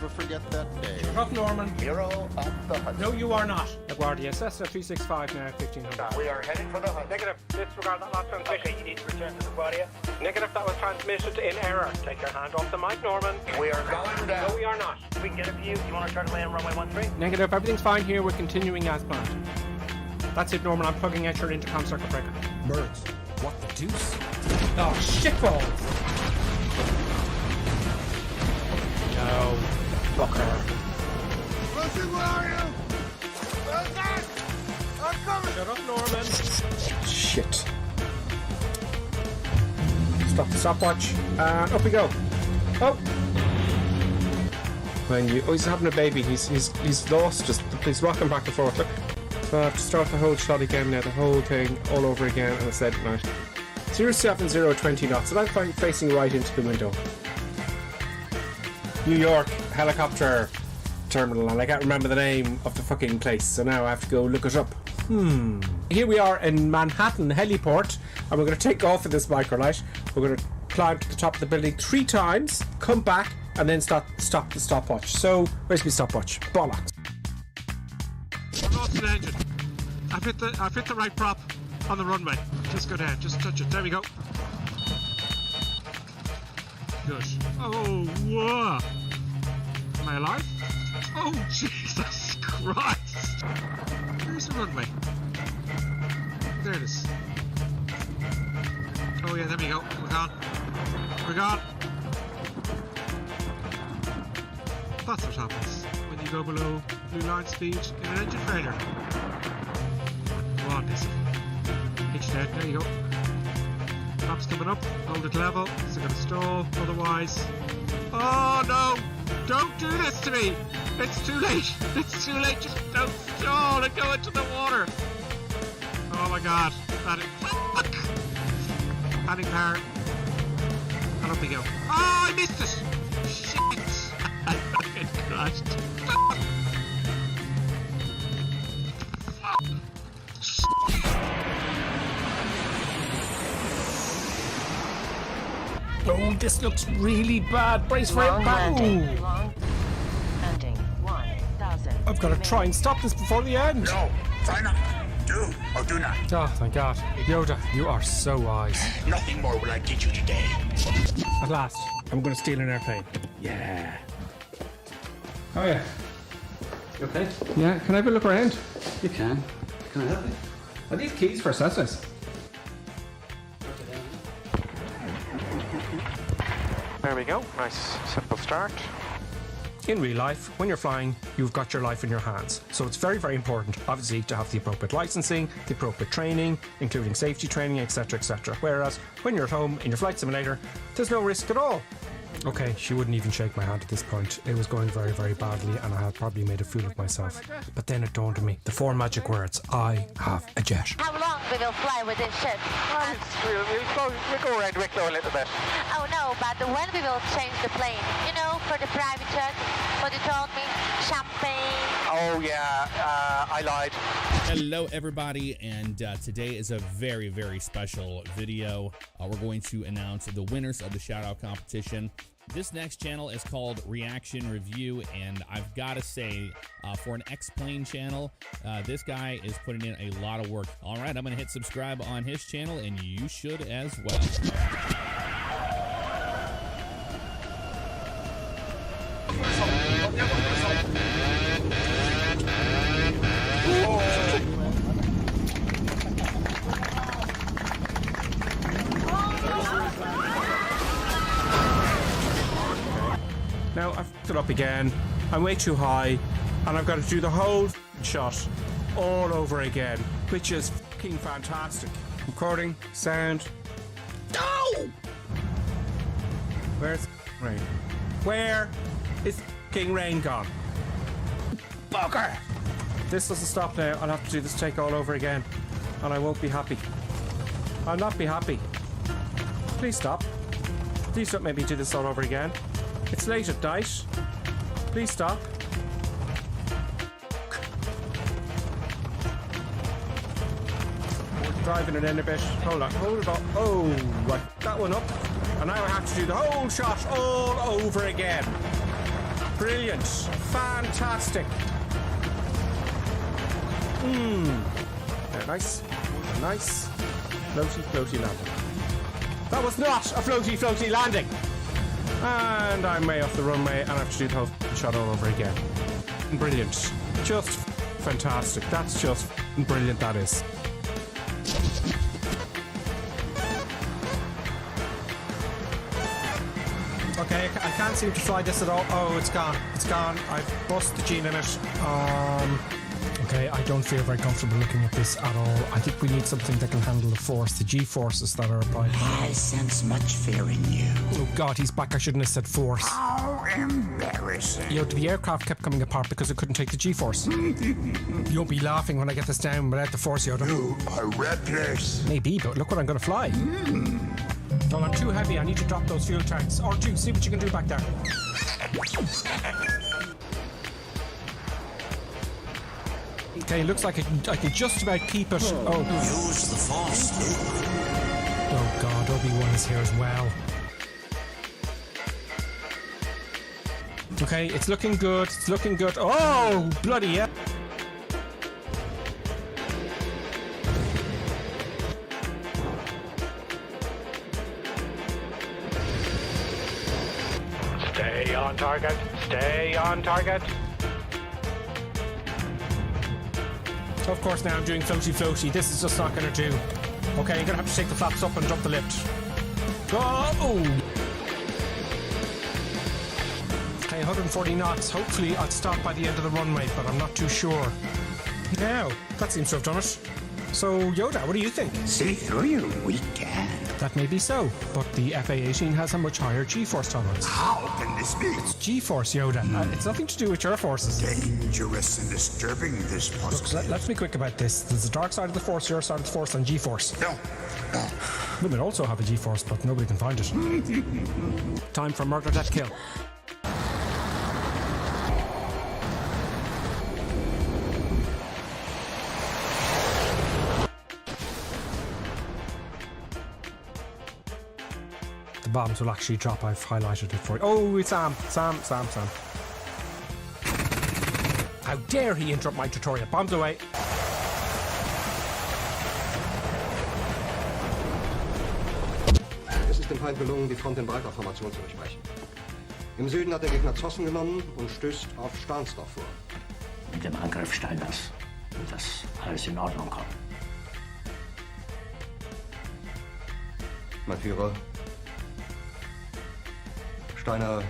never forget that day. Up Norman. Hero of the Hudson. No, you are not. LaGuardia, Cessna 365 now, 1500. We are heading for the Hudson. Negative. Disregard that last transmission. Okay, you need to return to LaGuardia. Negative, that was transmitted in error. Take your hand off the mic, Norman. We are going down. No, we are not. We can get a view. You want to try to land runway 13? Negative, everything's fine here. We're continuing as planned. That's it, Norman. I'm plugging out your intercom circuit breaker. Birds. What the deuce? Oh, shitballs! No. Fucker. Lucy, where are you? I'm coming! Shut up, Norman. Shit. Stop the stopwatch. And up we go. Oh! When you... Oh, he's having a baby. He's lost. Just he's rocking back and forth. Look. So I have to start the whole shot again now. The whole thing all over again. And it's set at night. 07020 knots. So I'm facing right into the window. New York helicopter terminal, and I can't remember the name of the fucking place, so now I have to go look it up. Here we are in Manhattan Heliport, and we're going to take off in this microlight. We're going to climb to the top of the building 3 times, come back, and then stop the stopwatch. So, where's my stopwatch? Bollocks. I've lost an engine. I've hit the right prop on the runway. Just go down, just touch it. There we go. Good. Oh, whoa. Am I alive? Oh, Jesus Christ. Where's the runway? There it is. Oh, yeah, there we go. We're gone. We're gone. That's what happens when you go below blue line speed in an engine failure. Come on, Missy. Hitch down. There you go. Top's coming up, hold it level, it's going to stall, otherwise... Oh no! Don't do this to me! It's too late! It's too late! Just don't stall and go into the water! Oh my god! Fuck! Adding power. And up we go. Oh, I missed it! Shit! I fucking crashed. Oh, this looks really bad. Brace for it. Landing 1,000. I've got to try and stop this before the end. No, try not. Do or do not. Oh, thank God. Yoda, you are so wise. Nothing more will I teach you today. At last, I'm going to steal an airplane. Yeah. Oh, yeah. You okay? Yeah, can I have a look around? You can. Can I help you? I need keys for Cessnas. There we go. Nice, simple start. In real life, when you're flying, you've got your life in your hands. So it's very, very important, obviously, to have the appropriate licensing, the appropriate training, including safety training, etc., etc. Whereas when you're at home in your flight simulator, there's no risk at all. Okay, she wouldn't even shake my hand at this point. It was going very, very badly, and I had probably made a fool of myself. But then it dawned on me, the 4 magic words: I have a jet. How long we will fly with this ship? We'll go around Wicklow a little bit. Oh no, but when we will change the plane? You know, for the private jet, what you told me, champagne. Oh yeah, I lied. Hello everybody, and today is a very, very special video. We're going to announce the winners of the shout-out competition. This next channel is called Reaction Review, and I've got to say, for an X-Plane channel, this guy is putting in a lot of work. All right, I'm going to hit subscribe on his channel, and you should as well. Now I've put it up again. I'm way too high, and I've got to do the whole shot all over again, which is fucking fantastic. Recording, sound. No! Where's rain? Where is fucking rain gone? Bugger! This doesn't stop now. I'll have to do this take all over again, and I won't be happy. I'll not be happy. Please stop. Please don't make me do this all over again. It's late at night. Please stop. We're driving it in a bit. Hold on, hold it up. Oh, right, that one up. And now I have to do the whole shot all over again. Brilliant. Fantastic. Very nice. Very nice. Floaty, floaty landing. That was not a floaty, floaty landing. And I'm way off the runway and I have to do the whole shot all over again. Brilliant. Just fantastic. That's just brilliant, that is. Okay, I can't seem to fly this at all. Oh, it's gone. It's gone. I've bust the G limit. Okay, I don't feel very comfortable looking at this at all. I think we need something that can handle the force, the G-forces that are applied. I sense much fear in you. Oh God, he's back. I shouldn't have said force. How embarrassing. You know, the aircraft kept coming apart because it couldn't take the G-force. You'll be laughing when I get this down without the force, Yoda. You are reckless. Maybe, but look what I'm going to fly. Well, I'm too heavy. I need to drop those fuel tanks. R2, see what you can do back there. Okay, looks like I can just about keep it. Oh. Use the force. Oh God, Obi-Wan is here as well. Okay, it's looking good. It's looking good. Oh, bloody yeah. Stay on target. Stay on target. Of course, now I'm doing floaty floaty. This is just not going to do. Okay, you're going to have to take the flaps up and drop the lift. Oh! Okay, 140 knots. Hopefully I'll stop by the end of the runway, but I'm not too sure. Now, that seems to have done it. So, Yoda, what do you think? See through you, we can. That may be so, but the FA-18 has a much higher G-force tolerance. How can this be? It's G-force, Yoda. It's nothing to do with your forces. Dangerous and disturbing, this puzzle. Look, let's be quick about this. There's the dark side of the force, your side of the force, and G-force. No. Women also have a G-force, but nobody can find it. Time for murder, death, kill. The bombs will actually drop. I've highlighted it for you. Oh, it's Sam. Sam. How dare he interrupt my tutorial? Bombs away. Es ist dem Feind gelungen, die Front in breiter Formation zu durchbrechen. Im Süden hat der Gegner Zossen genommen und stößt auf Stahnsdorf vor. Mit dem Angriff Steiners wird das alles in Ordnung kommen. Mein Führer, Steiner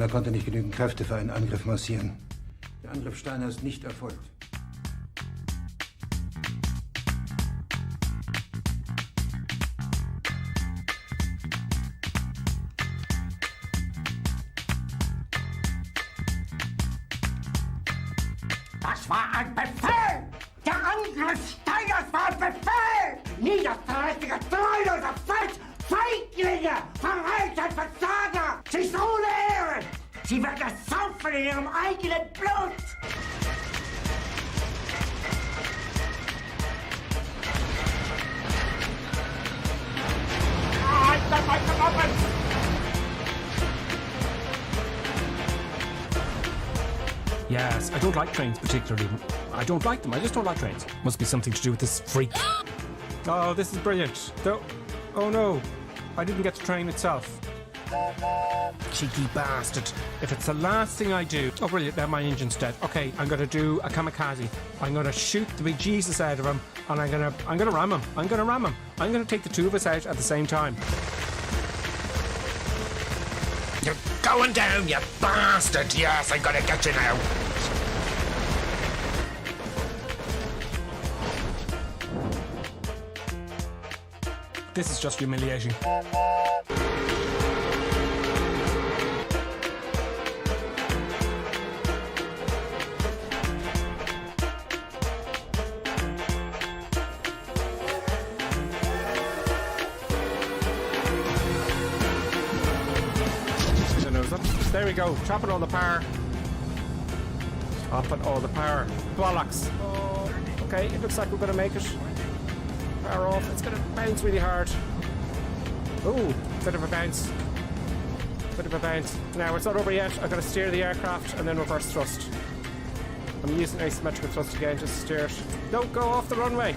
konnte nicht genügend Kräfte für einen Angriff massieren. Der Angriff Steiner ist nicht erfolgt. Das war ein Befehl! Der Angriff Steiners war ein Befehl! Niederträchtige, treuloser Feld! Feiglinge! Verräter, Versager! Sie ist ohne Ehre! Sie werden es saufen in ihrem eigenen Blut! Yes, I don't like trains particularly. I don't like them. I just don't like trains. Must be something to do with this freak. Oh, this is brilliant. Oh no, I didn't get the train itself. Cheeky bastard. If it's the last thing I do... Oh, brilliant, now my engine's dead. Okay, I'm going to do a kamikaze. I'm going to shoot the big Jesus out of him, and I'm going to ram him. I'm going to take the two of us out at the same time. You're going down, you bastard! Yes, I'm going to get you now. This is just humiliating. There we go. Chopping all the power. Chopping all the power. Bollocks. Oh, okay, it looks like we're going to make it. Power off. It's going to bounce really hard. Ooh, bit of a bounce. Bit of a bounce. Now it's not over yet. I've got to steer the aircraft and then reverse thrust. I'm using asymmetrical thrust again just to steer it. Don't go off the runway.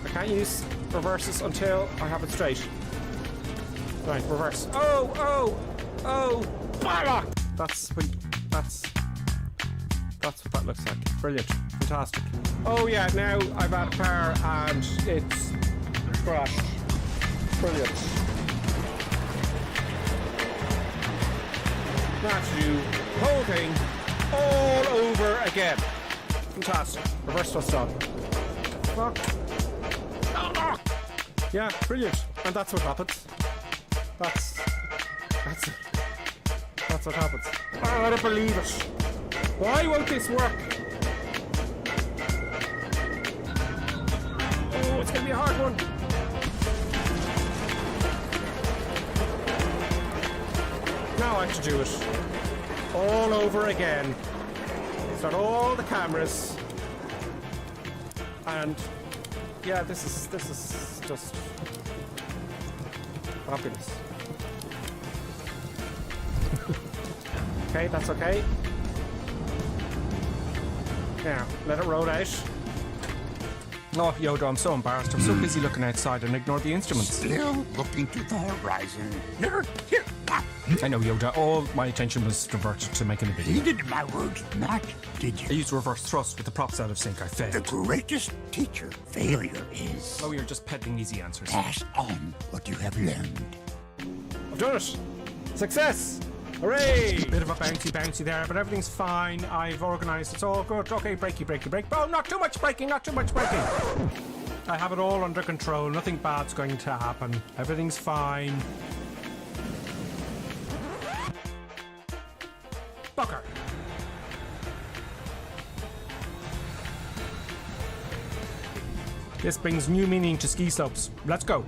I can't use reverses until I have it straight. Right, reverse. Oh! Bollock! That's what that looks like. Brilliant. Fantastic. Oh yeah, now I've added power and it's crashed. Brilliant. Now to do the whole thing all over again. Fantastic. Reverse thrust on. Yeah, brilliant. And that's what happens. That's what happens. Oh, I don't believe it. Why won't this work? Oh, it's gonna be a hard one. Now I have to do it all over again. Start all the cameras. And yeah, this is just fabulous. Okay, that's okay. Now, let it roll out. Oh, Yoda, I'm so embarrassed. I'm so busy looking outside and ignore the instruments. Still looking to the horizon. Nerd, here. I know, Yoda. All my attention was diverted to making a video. Heeded my words not, did you? I used reverse thrust with the props out of sync. I failed. The greatest teacher failure is... Oh, you're just peddling easy answers. Pass on what you have learned. I've done it! Success! Hooray! Bit of a bouncy there, but everything's fine. I've organised. It's all good. Okay, brakey. Oh, not too much braking, not too much braking. I have it all under control. Nothing bad's going to happen. Everything's fine. Bucker. This brings new meaning to ski slopes. Let's go.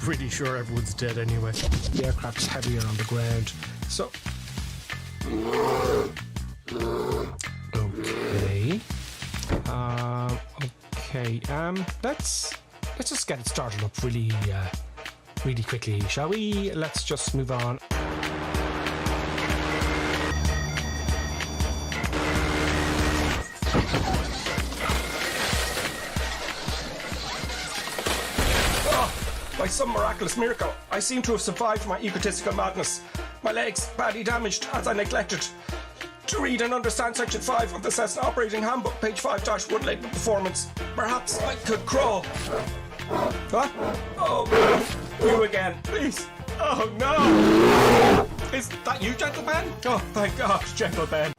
Pretty sure everyone's dead anyway. The aircraft's heavier on the ground, so okay. Let's just get it started up really quickly, shall we? Let's just move on. By some miraculous miracle, I seem to have survived my egotistical madness. My legs badly damaged as I neglected to read and understand Section 5 of the Cessna Operating Handbook, page 5-1 label performance. Perhaps I could crawl. What? Oh, you again, please. Oh no! Is that you, Gentle Ben? Oh, thank God, Gentle Ben.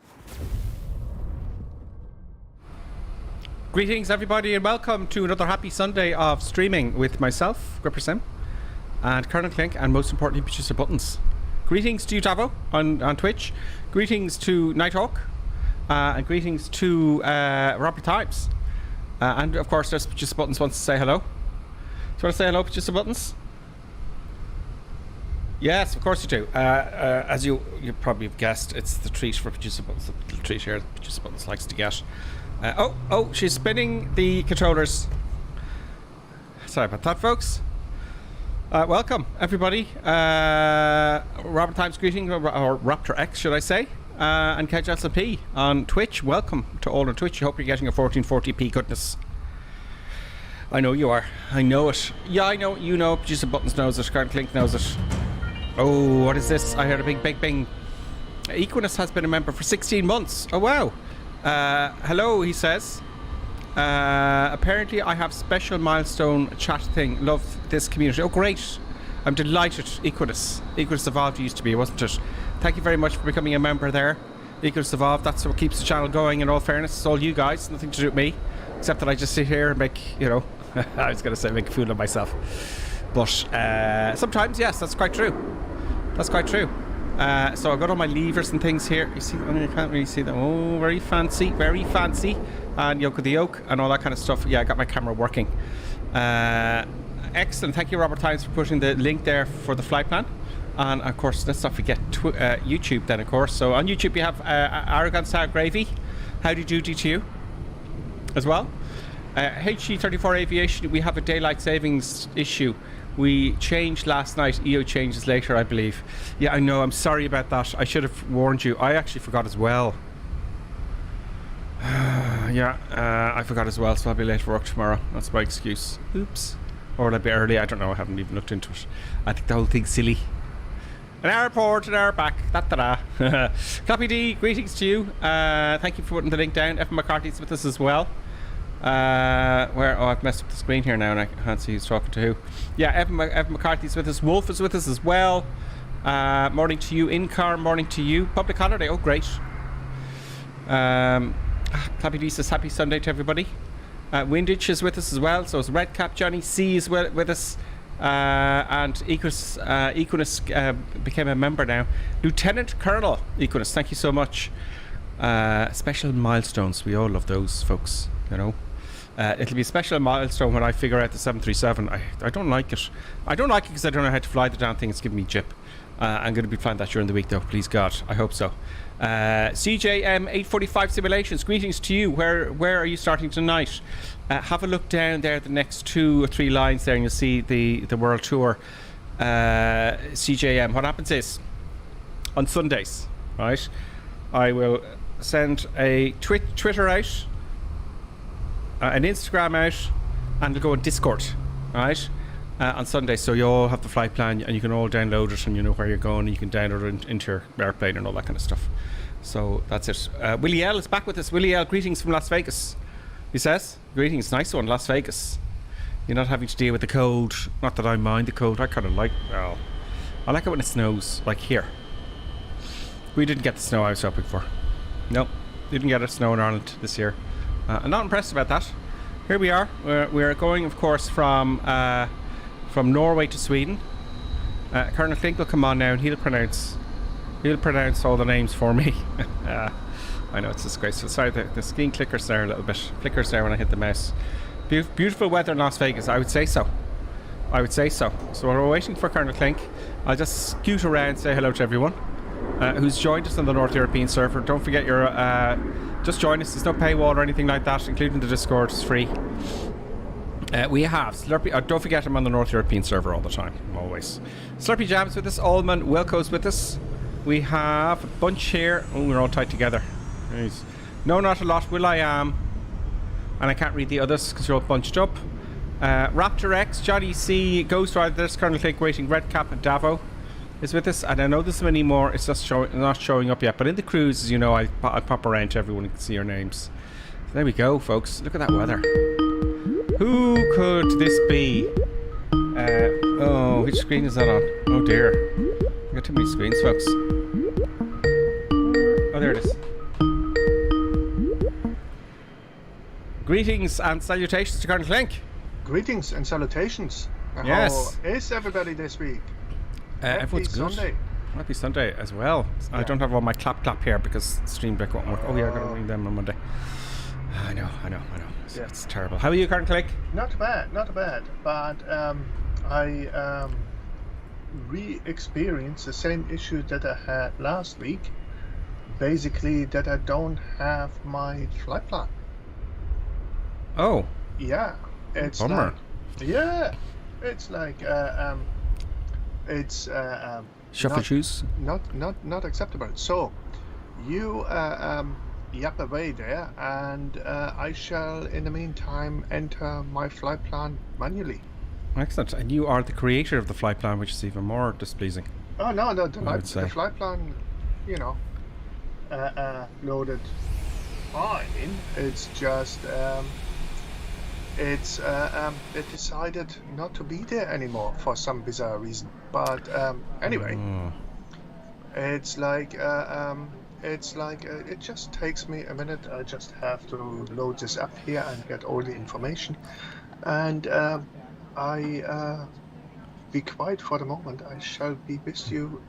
Greetings everybody and welcome to another happy Sunday of streaming with myself, Gripper Sim, and Colonel Clink, and most importantly, Producer Buttons. Greetings to you, Tavo, on Twitch. Greetings to Nighthawk, and greetings to Robert Times. And of course, there's Producer Buttons wants to say hello. Do you want to say hello, Producer Buttons? Yes, of course you do. As you probably have guessed, it's the treat for Producer Buttons, the little treat here that Producer Buttons likes to get. Oh, she's spinning the controllers. Sorry about that, folks. Welcome, everybody. Robert Times greeting, or Raptor X, should I say. And KJSLP on Twitch. Welcome to all on Twitch. I hope you're getting a 1440p goodness. I know you are. I know it. Yeah, I know. You know. Producer Buttons knows it. Colonel Clink knows it. Oh, what is this? I heard a big bing. Equinus has been a member for 16 months. Oh, wow. Hello, he says. Apparently I have special milestone chat thing. Love this community. Oh, great. I'm delighted. Equinus Evolved used to be, wasn't it? Thank you very much for becoming a member there. Equinus Evolved, that's what keeps the channel going, in all fairness. It's all you guys, nothing to do with me. Except that I just sit here and make, I was going to say make a fool of myself. But sometimes, yes, that's quite true. That's quite true. So I've got all my levers and things here. You see, I mean, you can't really see them. Oh, very fancy, very fancy. And yoke of the yoke and all that kind of stuff. Yeah, I got my camera working. Excellent. Thank you, Robert Times, for putting the link there for the flight plan. And of course, let's not forget YouTube then, of course. So on YouTube, you have Aragon Sour Gravy. Howdy doody to you as well. HG34 Aviation, we have a daylight savings issue. We changed last night. EO changes later, I believe. Yeah, I know. I'm sorry about that. I should have warned you. I actually forgot as well. I forgot as well, so I'll be late for work tomorrow. That's my excuse. Oops. Or I'll be early. I don't know. I haven't even looked into it. I think the whole thing's silly. An hour forward, an hour back. Da-da-da. Copy D, greetings to you. Thank you for putting the link down. Evan McCarthy's with us as well. I've messed up the screen here now and I can't see who's talking to who. Yeah, Evan McCarthy's with us. Wolf is with us as well. Morning to you. In-car, morning to you. Public holiday. Oh, great. Copy D says happy Sunday to everybody. Winditch is with us as well. So it's Redcap. Johnny C is with us. And Equinus became a member now. Lieutenant Colonel Equinus, thank you so much. Special milestones, we all love those, folks, you know. It'll be a special milestone when I figure out the 737. I don't like it. I don't like it because I don't know how to fly the damn thing. It's giving me jip. I'm going to be flying that during the week though, please God. I hope so. CJM 845 Simulations, greetings to you. Where are you starting tonight? Have a look down there, the next 2 or 3 lines there, and you'll see the world tour. CJM, what happens is, on Sundays, right, I will send a Twitter out, an Instagram out, and it'll go on Discord, right, on Sundays. So you all have the flight plan, and you can all download it, and you know where you're going, and you can download it into your airplane and all that kind of stuff. So that's it. Willie L is back with us. Willie L, greetings from Las Vegas. He says, greetings, nice one, Las Vegas. You're not having to deal with the cold. Not that I mind the cold. I kind of like, well, I like it when it snows, like here. We didn't get the snow I was hoping for. Nope, didn't get a snow in Ireland this year. I'm not impressed about that. Here we are. We're going, of course, from Norway to Sweden. Colonel Klink will come on now, and he'll pronounce all the names for me. I know it's disgraceful. Sorry, the screen flickers there a little bit. Flickers there when I hit the mouse. Beautiful weather in Las Vegas. I would say so. So we're waiting for Colonel Klink. I'll just scoot around, say hello to everyone who's joined us on the North European server. Don't forget your just join us. There's no paywall or anything like that, including the Discord. It's free. We have Slurpee. Don't forget I'm on the North European server all the time, always. Slurpee Jam's with us. Allman Wilco's with us. We have a bunch here. Oh, we're all tied together. Nice. No, not a lot. Will I am. And I can't read the others because you're all bunched up. Raptor X, Johnny C, Ghost Rider, there's Colonel Klink waiting. Redcap and Davo is with us. And I know there's many more. It's just not showing up yet. But in the cruises, you know, I pop around to everyone and can see your names. So there we go, folks. Look at that weather. Who could this be? Oh, which screen is that on? Oh dear. I've got too many screens, folks. Oh, there it is. Greetings and salutations to Colonel Klink. Greetings and salutations. Yes. How is everybody this week? Everyone's good. Sunday. Happy Sunday as well. Yeah. I don't have all my clap here because Stream Deck won't work. Oh yeah, I'm going to ring them on Monday. I know. It's terrible. How are you, Colonel Klink? Not bad. But I re-experienced the same issue that I had last week. Basically, that I don't have my flight plan. Oh. Yeah. It's bummer. It's like shuffle shoes. Not acceptable. So you yap away there, and I shall in the meantime enter my flight plan manually. Excellent. And you are the creator of the flight plan, which is even more displeasing. Oh no, the flight plan, you know, loaded fine. It's just it decided not to be there anymore for some bizarre reason. But anyway, it's like it just takes me a minute. I just have to load this up here and get all the information, And be quiet for the moment. I shall be with you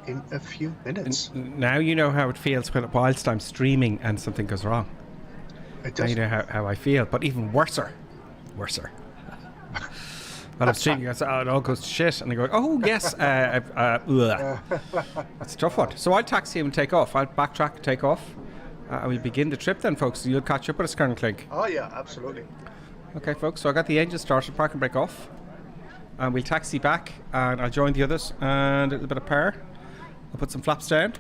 in a few minutes. Now you know how it feels whilst I'm streaming and something goes wrong. Now you know how I feel, but even worser. While I'm streaming, it all goes to shit, and I go, oh yes, that's a tough one. So I'll taxi him and take off. I'll backtrack and take off. And we'll begin the trip then, folks. You'll catch up with us, Colonel Clink. Oh yeah, absolutely. Okay, folks, so I got the engine started, park and brake off. And we'll taxi back, and I'll join the others, and a little bit of power. I'll put some flaps down.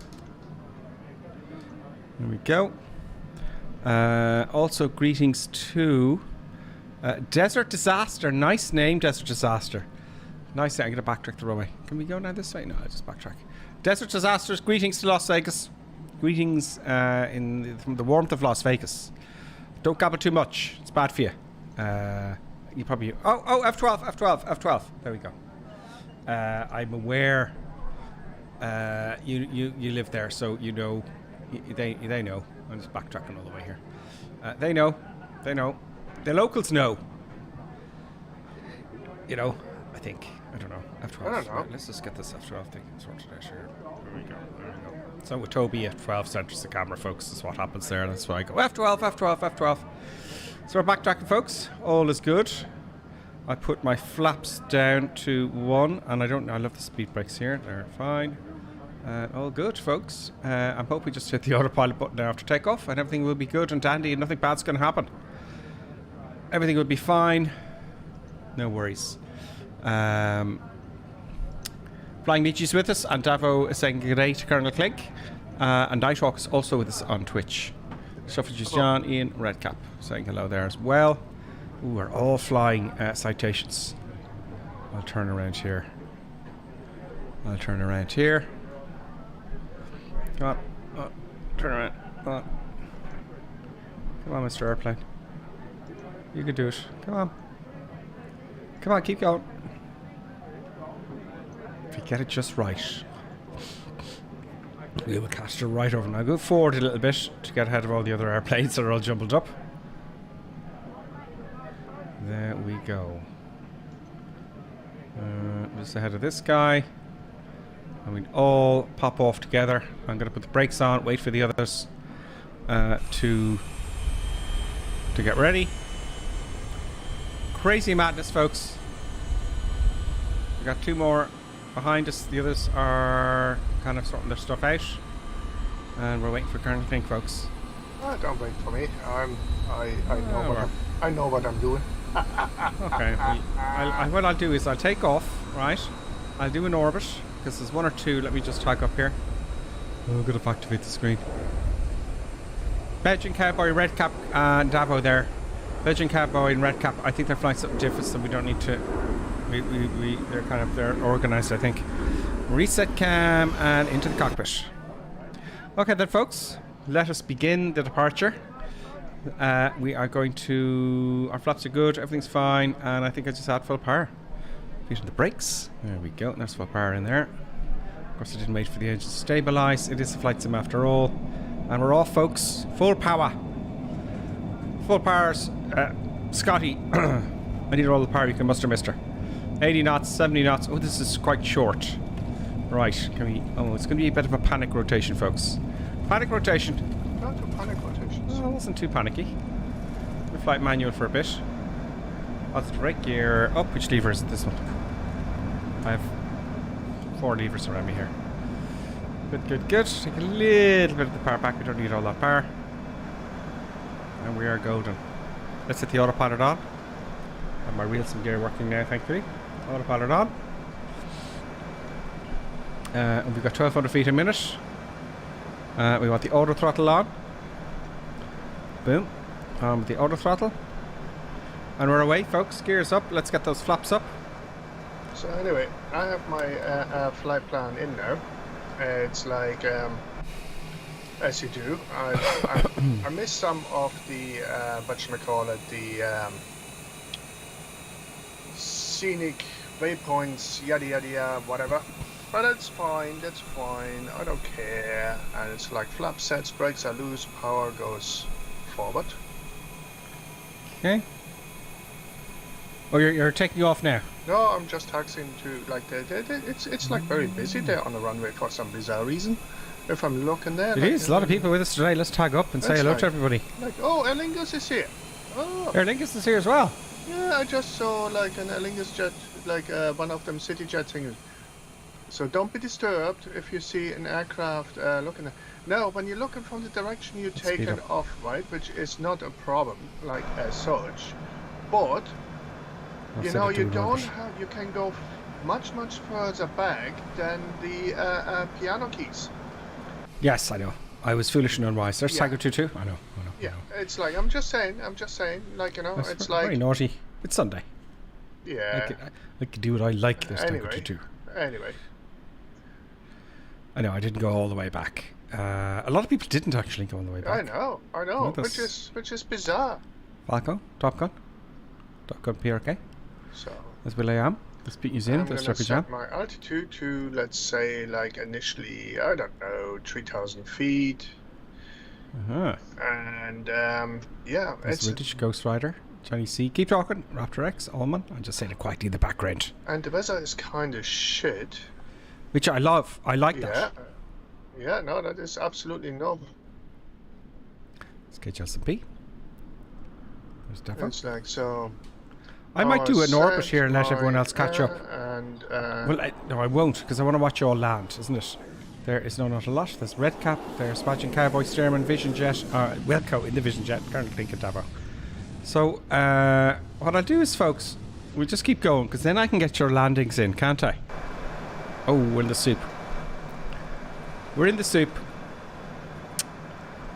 There we go. Also, greetings to Desert Disaster. Nice name, Desert Disaster. Nice name. I'm going to backtrack the runway. Can we go now this way? No, I'll just backtrack. Desert Disasters, greetings to Las Vegas. Greetings from the warmth of Las Vegas. Don't gabble too much. It's bad for you. You probably... Oh, F12. There we go. I'm aware you live there, so you know... They know. I'm just backtracking all the way here. They know. The locals know. You know, I think. I don't know. F12. I don't know. Right, let's just get this F12 thing sorted out here. There we go. So with Toby, F12 centers the camera, folks. That's what happens there. That's why I go F12. So we're backtracking, folks. All is good. I put my flaps down to 1, and I love the speed brakes here. They're fine. All good, folks. I'm hoping we just hit the autopilot button now after takeoff, and everything will be good and dandy, and nothing bad's going to happen. Everything will be fine. No worries. Flying Nietzsche's with us, and Davo is saying good day to Colonel Clink. And Nightwalk is also with us on Twitch. Suffrages John, Ian, Redcap saying hello there as well. Ooh, we're all flying citations. I'll turn around here. Come on. Turn around. Come on, Mr. Airplane. You can do it. Come on, keep going. If you get it just right, we will catch it right over. Now go forward a little bit to get ahead of all the other airplanes that are all jumbled up. There we go. Just ahead of this guy. And we all pop off together. I'm going to put the brakes on, wait for the others to get ready. Crazy madness, folks. We got 2 more behind us. The others are kind of sorting their stuff out. And we're waiting for Colonel Clink, folks. Don't wait for me. I know what I'm doing. Okay. What I'll do is I'll take off, right? I'll do an orbit, because there's 1 or 2. Let me just tag up here. Oh, I'm going to activate the screen. Belgian Cowboy, Redcap, and Davo there. Belgian Cowboy and Redcap, I think they're flying something different, so we don't need to... They're organised, I think. Reset cam and into the cockpit. Okay then, folks. Let us begin the departure. We are going to... Our flaps are good, everything's fine, and I think I just had full power. Feet on the brakes. There we go. There's full power in there. Of course, I didn't wait for the engine to stabilise. It is a flight sim after all. And we're off, folks. Full power. Full powers. Scotty, I need all the power you can muster, mister. 80 knots, 70 knots. Oh, this is quite short. Right. Can we... Oh, it's going to be a bit of a panic rotation, folks. Panic rotation. Not a panic rotation. Oh, it wasn't too panicky. We'll flight manual for a bit. What's the brake gear? Oh, which lever is it? This one. I have 4 levers around me here. Good. Take a little bit of the power back. We don't need all that power. And we are golden. Let's hit the autopilot on. And my wheels and gear working now, thankfully. Autopilot on. And we've got 1200 feet a minute. We want the auto throttle on. Boom. On with the auto throttle. And we're away, folks. Gears up. Let's get those flaps up. So anyway, I have my flight plan in now. It's like, as you do, I missed some of the, the scenic waypoints, yada yada yada, whatever. But that's fine, I don't care. And it's like flap sets, brakes are loose, power goes forward. Okay. Oh, you're taking off now? No, I'm just taxiing to like it's like very busy there on the runway for some bizarre reason. If I'm looking there, It is. A lot of people with us today. Let's tag up and say hello to everybody. Like, oh, Aer Lingus is here. Oh. Aer Lingus is here as well. Yeah, I just saw like an Aer Lingus jet, like one of them city jet things. So don't be disturbed if you see an aircraft looking at. No, when you're looking from the direction you're taking off, right, which is not a problem, like as such, but you know you don't have. You can go much further back than the piano keys. Yes, I know. I was foolish and unwise. There's Tiger 2-2. I know. Yeah, it's like I'm just saying, like, you know, That's it's like very naughty. It's Sunday. Yeah. I could do what I like. There's Tiger 2-2. Anyway. I know. I didn't go all the way back. A lot of people didn't actually go all the way back. I know, which is bizarre. Falco, Top Gun PRK. So that's where I am. Let's beat you in. I'm Let's gonna start your jam. set my altitude to, let's say, like initially, I don't know, 3,000 feet. And yeah, it's British Ghost Rider, Chinese Sea. Keep talking. Raptor X, Allman. I'm just saying it quietly in the background. And the weather is kind of shit. Which I love. I like that. Yeah, no, that is absolutely noble. Let's get Justin P. There's Defo. It's like so. I might do an orbit here and let everyone else catch up. And well, no, I won't, because I want to watch you all land, isn't it? There is not a lot. There's Red Cap, there's Spadging Cowboy, Stearman, Vision Jet, Wilco in the Vision Jet, currently thinking Davo. So, what I'll do is, folks, we'll just keep going, because then I can get your landings in, can't I? Oh, we're in the soup. We're in the soup.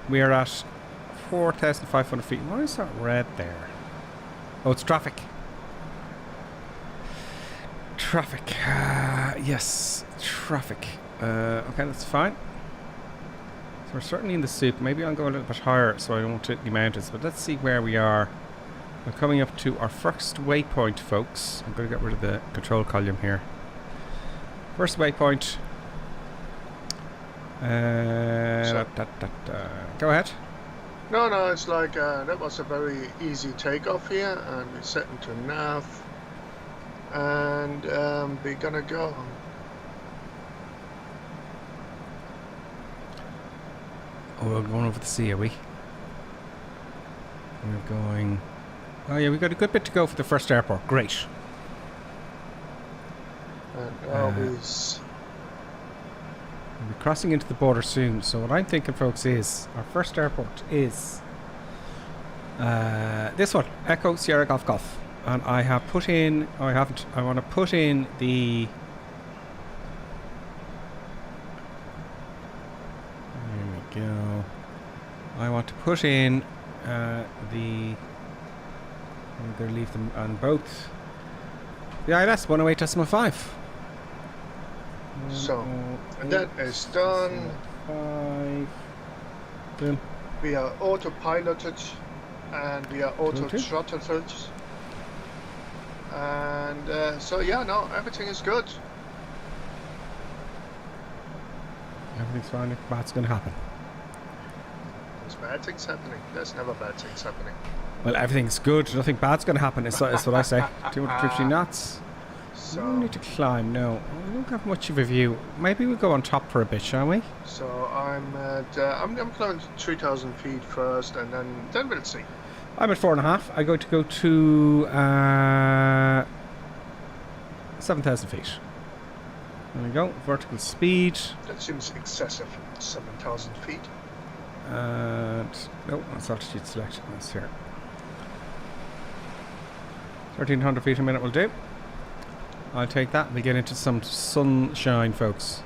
We are at 4,500 feet. Why is that red there? Oh, it's traffic. Traffic. Yes, traffic. Okay, that's fine. So we're certainly in the soup. Maybe I'll go a little bit higher so I don't hit the mountains. But let's see where we are. We're coming up to our first waypoint, folks. I'm going to get rid of the control column here. First waypoint. Go ahead. No, it's like that was a very easy takeoff here, and we're setting to nav, and we're gonna go. Oh, we're going over the sea, are we? We're going. Oh yeah, we've got a good bit to go for the first airport. Great. And always. We'll be crossing into the border soon. So what I'm thinking, folks, is our first airport is this one, Echo Sierra Golf Golf, and I have put in. Oh, I haven't. I want to put in the. There we go. I want to put in the. I'm going to leave them on both. The ILS 108.5. So, and that is done. 5. We are autopiloted and we are auto-throttled. And so, yeah, no, everything is good. Everything's fine. What's going to happen? There's bad things happening. There's never bad things happening. Well, everything's good. Nothing bad's going to happen. Is what I say. 250 knots. So, we don't need to climb. No, we don't have much of a view. Maybe we'll go on top for a bit, shall we? So I'm at. I'm climbing 3,000 feet first, and then we'll see. I'm at 4.5. I'm going to go to 7,000 feet. There we go. Vertical speed. That seems excessive. 7,000 feet. And no, that's altitude select. That's here. 1,300 feet a minute will do. I'll take that. We get into some sunshine, folks.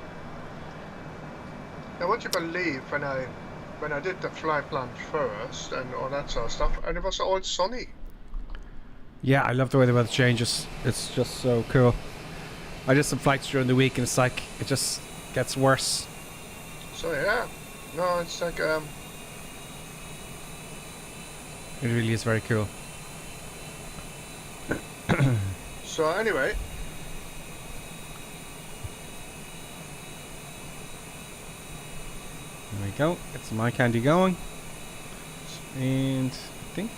Now, would you believe when I did the flight plan first and all that sort of stuff, and it was all sunny. Yeah, I love the way the weather changes. It's just so cool. I did some flights during the week, and it's like it just gets worse. So yeah, no, it's like It really is very cool. So anyway. There we go. Get some eye candy going. And I think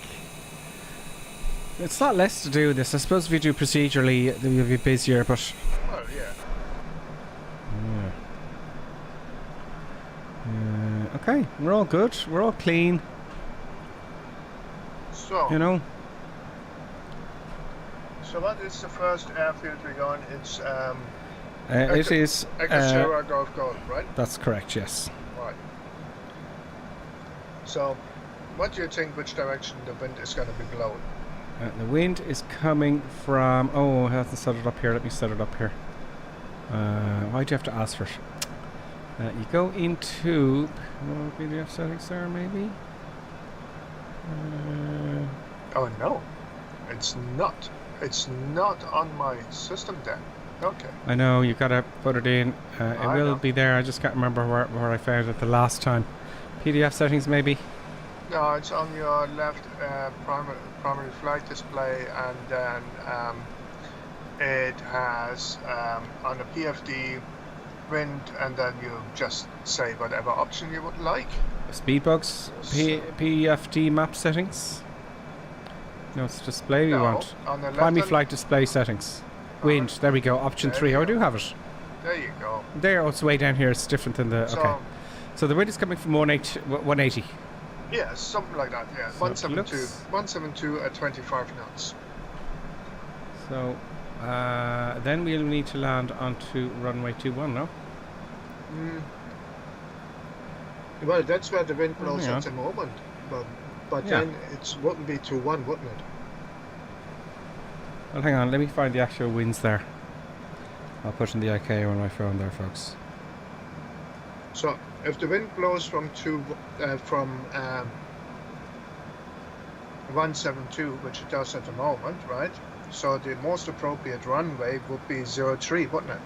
It's not less to do with this. I suppose if you do procedurally, you'll be busier, but... Well, yeah. Okay, we're all good. We're all clean. So... You know? So what is the first airfield we're going? It's... it is... Ekashira Golf Golf, right? That's correct, yes. Right. So, what do you think which direction the wind is going to be blowing? The wind is coming from... Oh, I haven't set it up here. Let me set it up here. Why do you have to ask for it? You go into... PDF settings there, maybe? Oh, no. It's not. It's not on my system then. Okay. I know, you've got to put it in. It will know. be there. I just can't remember where I found it the last time. PDF settings, maybe? No, it's on your left primary flight display, and then it has on the PFD wind, and then you just say whatever option you would like. Speedbugs, PFD map settings. No, it's display we want. On the left Primary flight display settings. Wind, there we go. Option 3. Oh, I do have it. There you go. There, oh, it's way down here. It's different than the... So, okay. So the wind is coming from 180. Yeah, something like that, yeah. So 172 at 25 knots. So, then we'll need to land onto runway 21, no? Well, that's where the wind blows at the moment. But Yeah. then it wouldn't be 21, wouldn't it? Well, hang on. Let me find the actual winds there. I'll put in the IK on my phone there, folks. So, if the wind blows from 172, which it does at the moment, right? So the most appropriate runway would be 03, wouldn't it?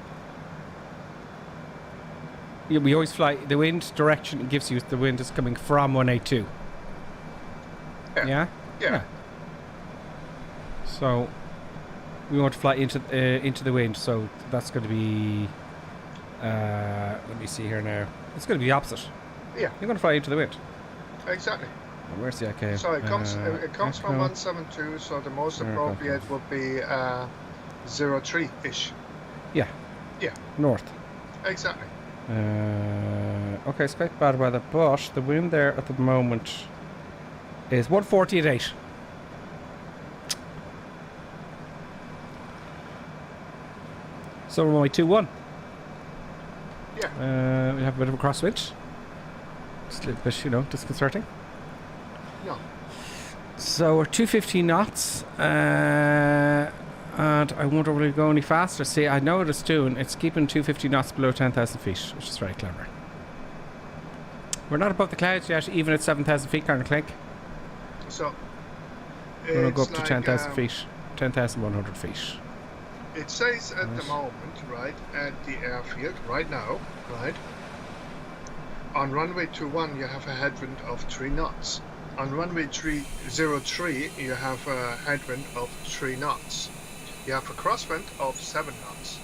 Yeah, we always fly. The wind direction it gives you, the wind is coming from 182. Yeah? Yeah. So, we want to fly into the wind, so that's going to be... let me see here now. It's going to be the opposite. Yeah. You're going to fly into the wind. Exactly. Where's the IK? So it comes from 172, so the most appropriate would be 03-ish. Yeah. Yeah. North. Exactly. Okay, it's quite bad weather, but the wind there at the moment is 140 at 8. So we're only 2-1. Yeah. We have a bit of a crosswind. Just a little bit, disconcerting. No. So we're 250 knots, and I won't really go any faster. See, I know what it's doing. It's keeping 250 knots below 10,000 feet, which is very clever. We're not above the clouds yet, even at 7,000 feet, Colonel Clink. So we're going to go up to 10,000 feet, 10,100 feet. It says at the moment, right, at the airfield, right now, right, on runway 21 you have a headwind of 3 knots. On runway 03 you have a headwind of 3 knots. You have a crosswind of 7 knots.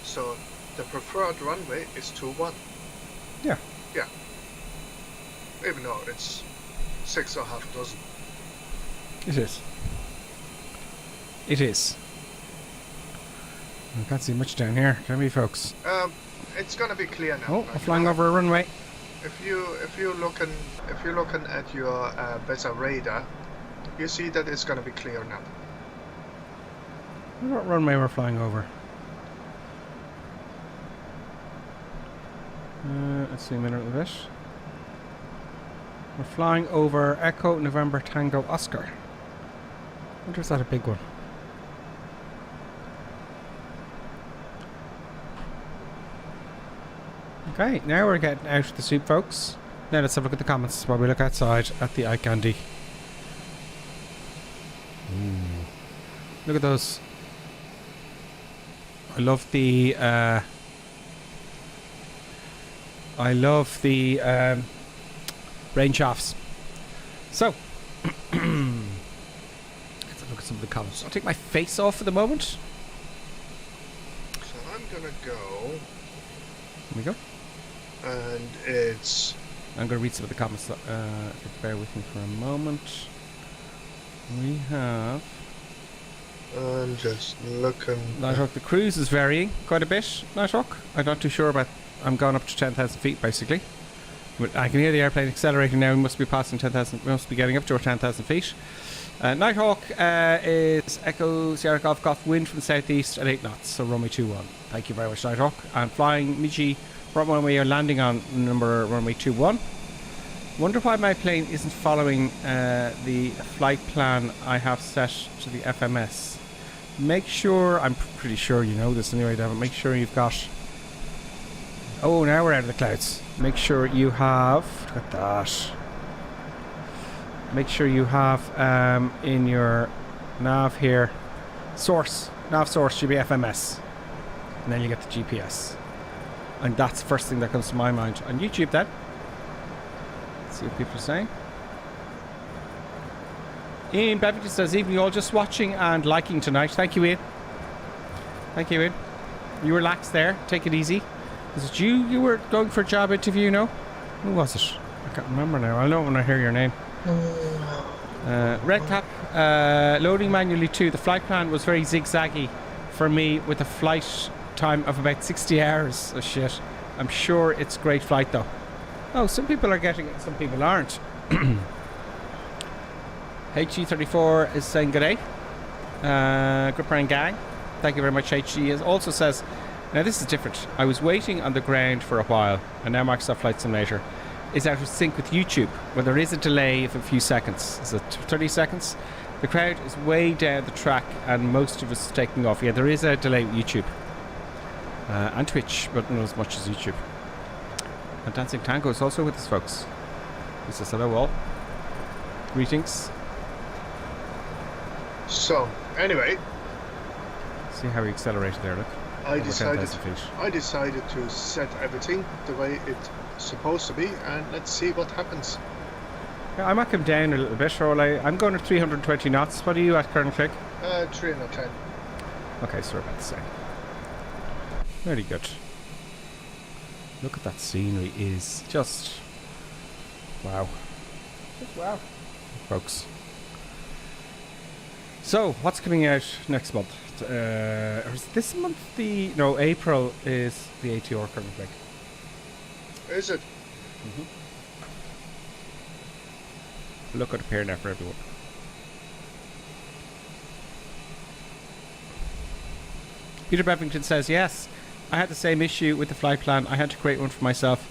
So the preferred runway is 21. Yeah. Yeah. Even though it's 6 or half a dozen. It is. It is. I can't see much down here, can we, folks? It's gonna be clear now. Oh, we're flying over a runway. If you're looking at your better radar, you see that it's gonna be clear now. What runway we're flying over? Let's see a minute of this. We're flying over Echo November Tango Oscar. I wonder if that's a big one. Okay, now we're getting out of the soup, folks. Now let's have a look at the comments while we look outside at the eye candy. Look at those. I love the rain shafts. So let's have a look at some of the comments. I'll take my face off for the moment. So I'm gonna go. Here we go. And it's... I'm going to read some of the comments. If you bear with me for a moment. We have... I'm just looking. Nighthawk, the cruise is varying quite a bit, Nighthawk. I'm not too sure about... I'm going up to 10,000 feet, basically. But I can hear the airplane accelerating now. We must be passing 10,000... We must be getting up to 10,000 feet. Nighthawk is Echo Sierra Golf Golf, wind from the southeast at 8 knots, so runway 21. Thank you very much, Nighthawk. And flying Michi, runway you're landing on runway 21. Wonder why my plane isn't following the flight plan I have set to the FMS. Make sure, I'm pretty sure you know this anyway, Devin, make sure you've got... Oh, now we're out of the clouds. Make sure you have... Look at that. Make sure you have in your nav here, nav source should be FMS. And then you get the GPS. And that's the first thing that comes to my mind. On YouTube then. Let's see what people are saying. Ian Bevington says, evening all, just watching and liking tonight. Thank you, Ian. Thank you, Ian. You relax there, take it easy. Was it you were going for a job interview, no? Who was it? I can't remember now. I'll know when I hear your name. Red Cap, loading manually too. The flight plan was very zigzaggy for me with a flight time of about 60 hours. Oh shit. I'm sure it's a great flight though. Oh, some people are getting it, some people aren't. HG34 is saying good day. Gripper and gang. Thank you very much, HG. It also says, now this is different. I was waiting on the ground for a while, and now Microsoft Flight Simulator is out of sync with YouTube, where there is a delay of a few seconds. Is it 30 seconds? The crowd is way down the track, and most of us are taking off. Yeah, there is a delay with YouTube. And Twitch, but not as much as YouTube. And Dancing Tango is also with us, folks. He says hello all. Greetings. So, anyway. See how he accelerated there, look. I decided to set everything the way it's supposed to be, and let's see what happens. Yeah, I might come down a little bit, or I'm going at 320 knots. What are you at, Colonel Craig? 310. Okay, so we're about the same. Very good. Look at that scenery, is just wow. Just wow, folks. So, what's coming out next month? Or is this month no, April is the ATR coming back. Is it? Look at the pair now for everyone. Peter Bevington says, yes, I had the same issue with the flight plan. I had to create one for myself.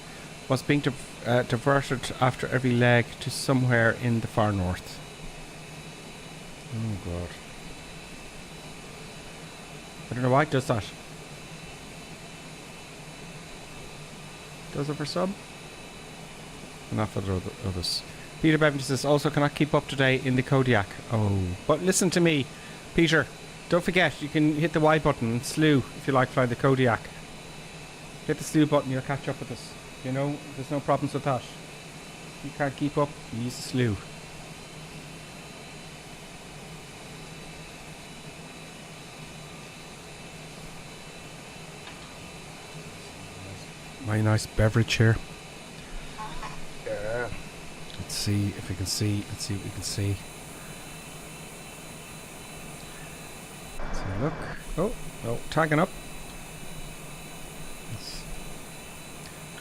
Was being diverted after every leg to somewhere in the far north. Oh god. I don't know why it does that. Does it for some? Not for the others. Peter Bevington says, also cannot keep up today in the Kodiak. Oh. But listen to me, Peter. Don't forget, you can hit the Y button and slew if you like flying the Kodiak. Hit the slew button, you'll catch up with us. You know, there's no problems with that. If you can't keep up, you use the slew. My nice beverage here. Yeah. Let's see if we can see. Let's see what we can see. Let's have a look. Oh, tagging up. It's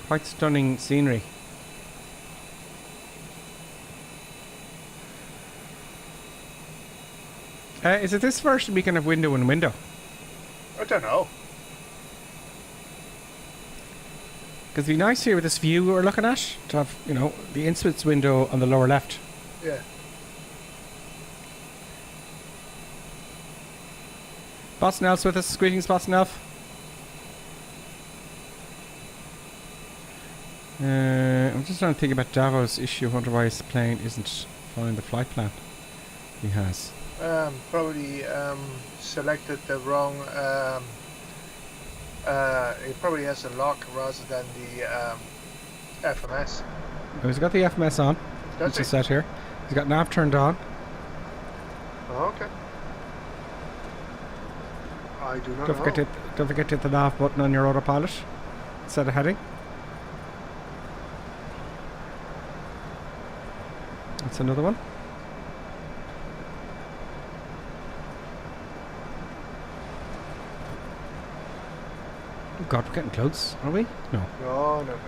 quite stunning scenery. Is it this version we can have window and window? I don't know. Because it'd be nice here with this view we're looking at to have, you know, the instruments window on the lower left. Yeah. Boston Elf's with us. Greetings, Boston Elf. I'm just trying to think about Davo's issue. I wonder why his plane isn't following the flight plan he has. Probably selected the wrong. It probably has a lock rather than the FMS. Oh, he's got the FMS on. Does he? Set here. He's got nav turned on. Oh, okay. I do not know. Don't forget to hit the nav button on your autopilot. Set a heading. That's another one. God, we're getting close, are we? No. No.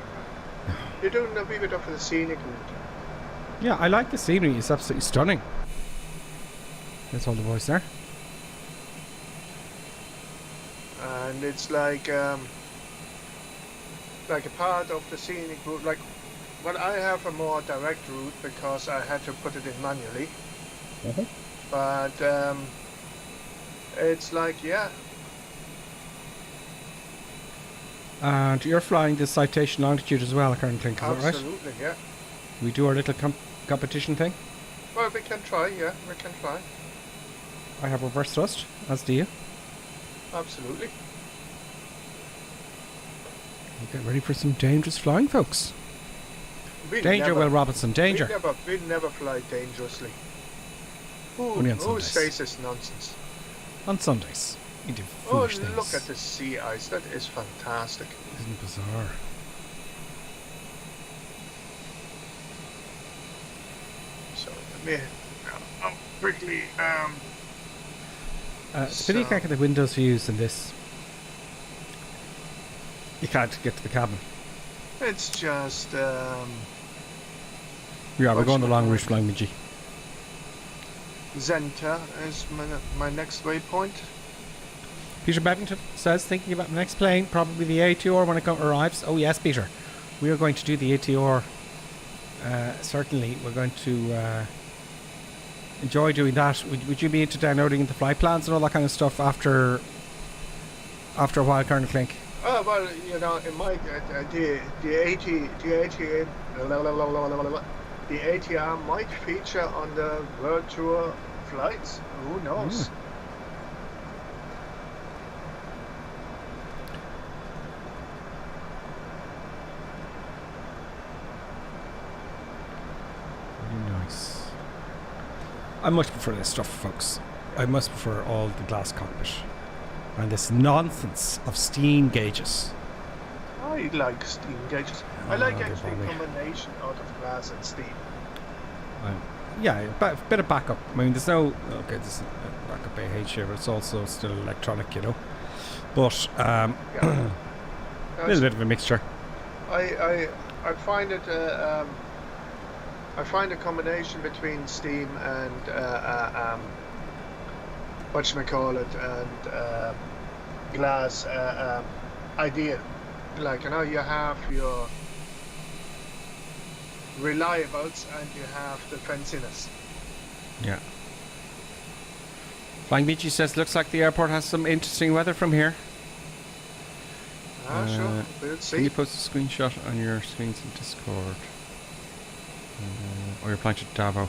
You're doing a wee bit of the scenic route. Yeah, I like the scenery. It's absolutely stunning. That's all the voice there. And it's like a part of the scenic route. Like, well, I have a more direct route because I had to put it in manually. But it's like, yeah. And you're flying the citation longitude as well, Colonel Clink, is that right? Absolutely, yeah. We do our little competition thing. Well, we can try, yeah, we can try. I have reverse thrust, as do you. Absolutely. Get ready for some dangerous flying, folks. We Danger, never, Will Robinson, danger. We never fly dangerously. Only on Who Sundays. says it's nonsense? On Sundays. You do Oh, foolish things. look at the sea ice. That is fantastic. Isn't it bizarre? So, let me quickly... It's a pity you can't get the windows views in this. You can't get to the cabin. It's just... Yeah, we're going the long route flying with G. Zenta is my next waypoint. Peter Bevington says, thinking about the next plane, probably the ATR when it arrives. Oh yes, Peter. We are going to do the ATR. Certainly, we're going to enjoy doing that. Would you be into downloading the flight plans and all that kind of stuff after a while, Colonel Clink? Oh, well, you know, it might... the ATR might feature on the World Tour flights. Who knows? Very nice. I much prefer this stuff, folks. I much prefer all the glass cockpit and this nonsense of steam gauges. I like steam gauges. I like actually a combination out of glass and steam. Yeah, a bit of backup. I mean, there's no... Okay, there's backup AH here, but it's also still electronic, you know. But, a little bit of a mixture. I find it... I find a combination between steam and... whatchamacallit, and glass ideal. Like, you know, you have your reliables and you have the fanciness. Yeah. Flying Beachy says, looks like the airport has some interesting weather from here. Sure, we'll see. Can you post a screenshot on your screens in Discord? Or you're applying to Davo?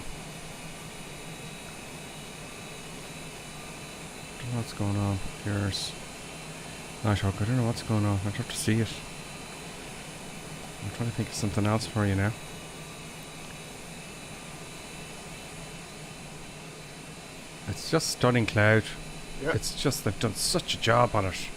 Don't know what's going on. Yours. Nighthawk, I don't know what's going on. I'd have to see it. I'm trying to think of something else for you now. It's just stunning cloud. Yeah. It's just, they've done such a job on it.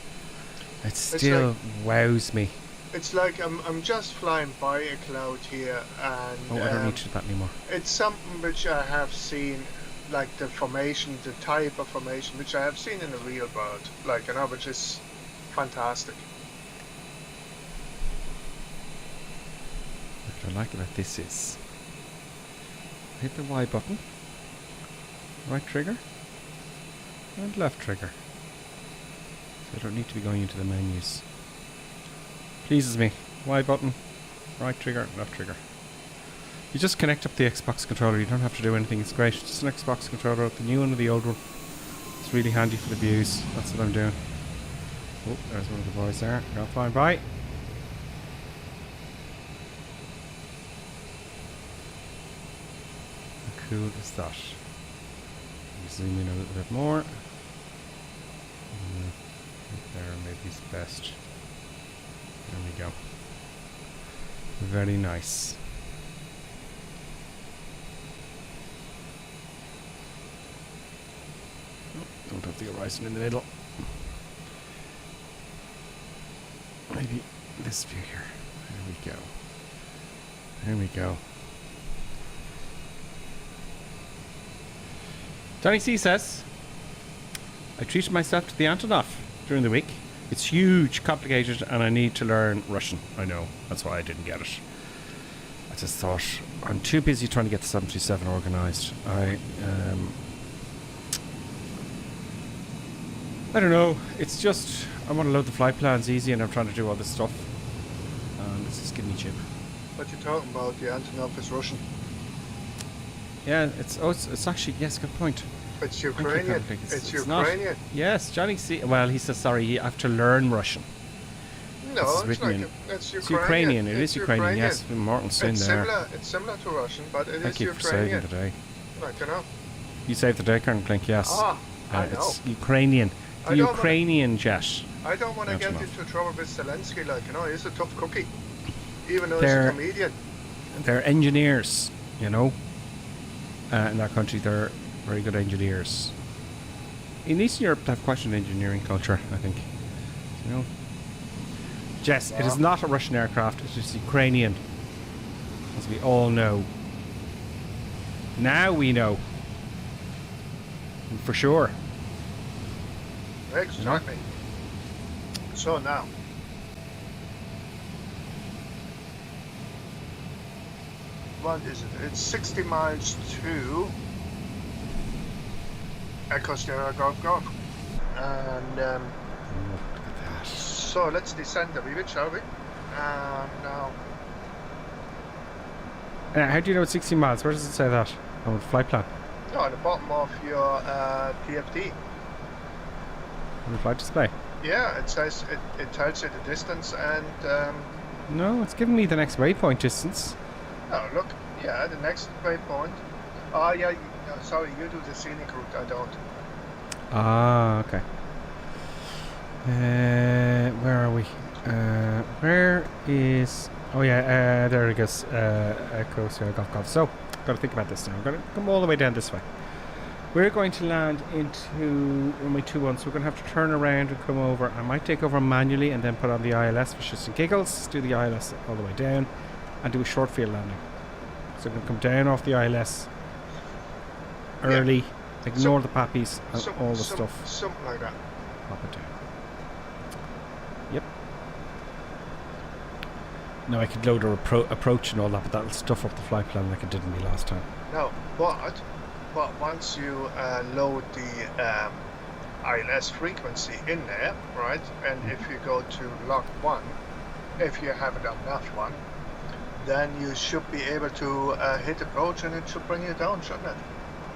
It still wows me. It's like I'm just flying by a cloud here, and I don't need to do that anymore. It's something which I have seen, like the formation, the type of formation, which I have seen in the real world, like, you know, which is fantastic. What I like about this is, hit the Y button, right trigger, and left trigger. So I don't need to be going into the menus. Pleases me. Y button, right trigger, left trigger. You just connect up the Xbox controller, you don't have to do anything, it's great. Just an Xbox controller, the new one or the old one. It's really handy for the views, that's what I'm doing. Oh, there's one of the boys there, go flying by. How cool is that? Zoom in a little bit more. There maybe is best. There we go. Very nice. Oh, don't have the horizon in the middle. Maybe this view here. There we go. There we go. Johnny C says, I treated myself to the Antonov during the week. It's huge, complicated, and I need to learn Russian. I know. That's why I didn't get it. I just thought, I'm too busy trying to get the 737 organised. I don't know. It's just, I want to load the flight plans easy, and I'm trying to do all this stuff. And this is giving me chip. What you talking about? The Antonov is Russian. Yeah, it's actually, yes, good point. It's Ukrainian. It's Ukrainian. Not, yes, Johnny C. Well, he says, sorry, you have to learn Russian. No, it's like it's Ukrainian. It is Ukrainian, yes. Morton's saying there. It's similar to Russian, but it Thank is you Ukrainian. for saving the day. Like, you know. You saved the day, Colonel Klink, yes. I know. It's Ukrainian. The Ukrainian jet. I don't want to get into trouble with Zelensky, like, you know, he's a tough cookie. Even though he's a comedian. They're engineers, you know. In that country, they're very good engineers. In Eastern Europe, they have quite an engineering culture, I think. You know. Jess, it is not a Russian aircraft, it is Ukrainian. As we all know. Now we know. For sure. Exactly. So now. What is it? It's 60 miles to Echo Sierra Golf Golf. And so let's descend a wee bit, shall we? Now. How do you know it's 60 miles? Where does it say that on the flight plan? No, at the bottom of your PFD. On the flight display? Yeah, it says it tells you the distance and. No, it's giving me the next waypoint distance. Oh, look. Yeah, the next waypoint. Oh, yeah. Sorry, you do the scenic route. I don't. Ah, okay. Where are we? Where is? Oh yeah, there it goes. Echo Sierra Golf Golf. So, got to think about this now. I'm going to come all the way down this way. We're going to land into runway 21, so we're going to have to turn around and come over. I might take over manually and then put on the ILS for shits and giggles. Do the ILS all the way down and do a short field landing. So we're going to come down off the ILS early, ignore the pappies and all the stuff. Something like that. Pop it down. Yep. Now I could load a approach and all that, but that'll stuff up the flight plan like it did me last time. No, but once you load the ILS frequency in there, right, and if you go to lock 1, if you haven't done that one, then you should be able to hit approach and it should bring you down, shouldn't it?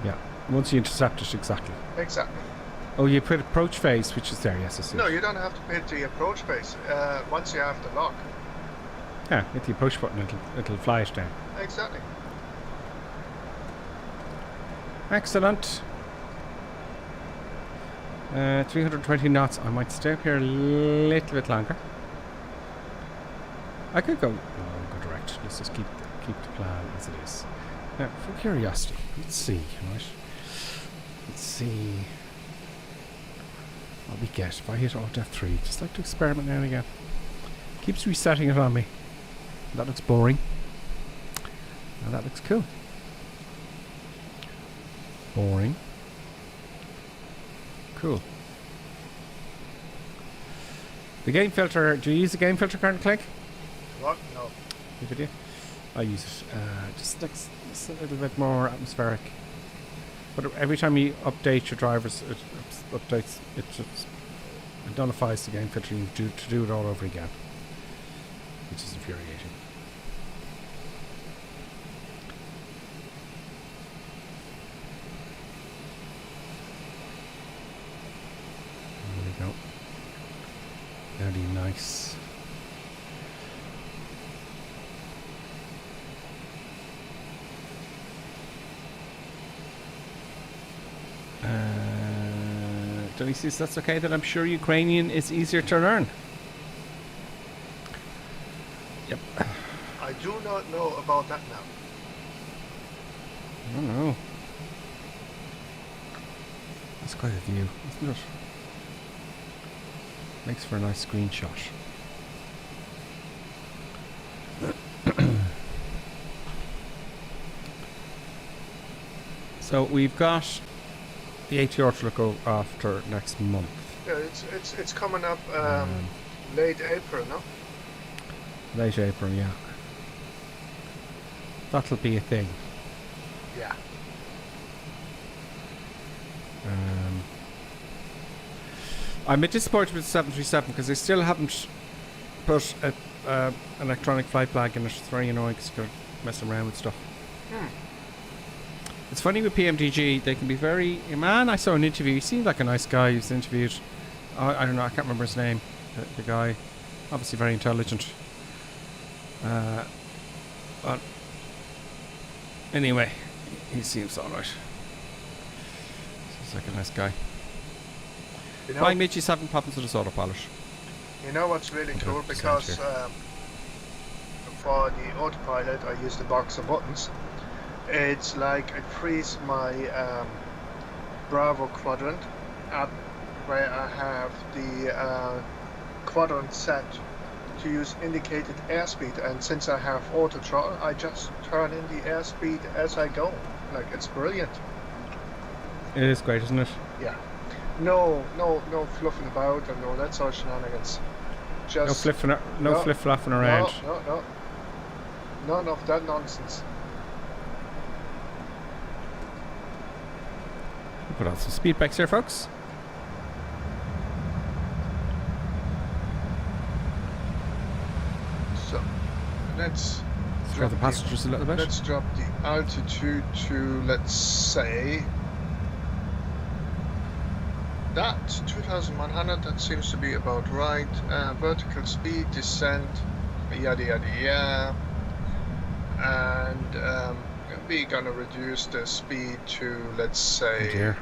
Yeah, once you intercept it, exactly. Exactly. Oh, you put approach phase, which is there, yes, I see. No, you don't have to hit the approach phase once you have the lock. Yeah, hit the approach button, it'll fly it down. Exactly. Excellent. 320 knots. I might stay up here a little bit longer. I could go. No, I'll go direct. Let's just keep the plan as it is. Now, for curiosity, let's see. Right. Let's see what we get if I hit Alt F3. Just like to experiment now and again. Keeps resetting it on me. That looks boring. And that looks cool. Boring. Cool. The game filter. Do you use the game filter, Colonel Klink? What? No. You do? I use it. Just looks a little bit more atmospheric. But every time you update your drivers, it updates. It just nullifies the game filter and to do it all over again, which is infuriating. There we go. Very nice. Johnny says that's okay, that I'm sure Ukrainian is easier to learn. Yep. I do not know about that now. I don't know. That's quite a view, isn't it? Makes for a nice screenshot. So we've got the ATR to look after next month. Yeah, it's coming up late April, no? Late April, yeah. That'll be a thing. Yeah. I'm a bit disappointed with the 737 because they still haven't put an electronic flight flag in it. It's very annoying because you're messing around with stuff. It's funny with PMDG, they can be very... Man, I saw an interview. He seemed like a nice guy. He was interviewed. I don't know, I can't remember his name. The guy, obviously very intelligent. But anyway, he seems alright. Seems like a nice guy. You know, Flying Midges haven't problems with his auto polish. You know what's really cool? Because for the autopilot I use the box of buttons. It's like it frees my Bravo quadrant up where I have the quadrant set to use indicated airspeed, and since I have auto throttle I just turn in the airspeed as I go. Like, it's brilliant. It is great, isn't it? Yeah. No fluffing about and all that sort of shenanigans. Just no flip-flopping around. No. None of that nonsense. We'll put on some speed brakes here, folks. So, let's drop the passengers a little bit. Let's drop the altitude to, let's say, that 2100. That seems to be about right. Vertical speed, descent, yada yada yada, and we're gonna reduce the speed to, let's say, oh dear.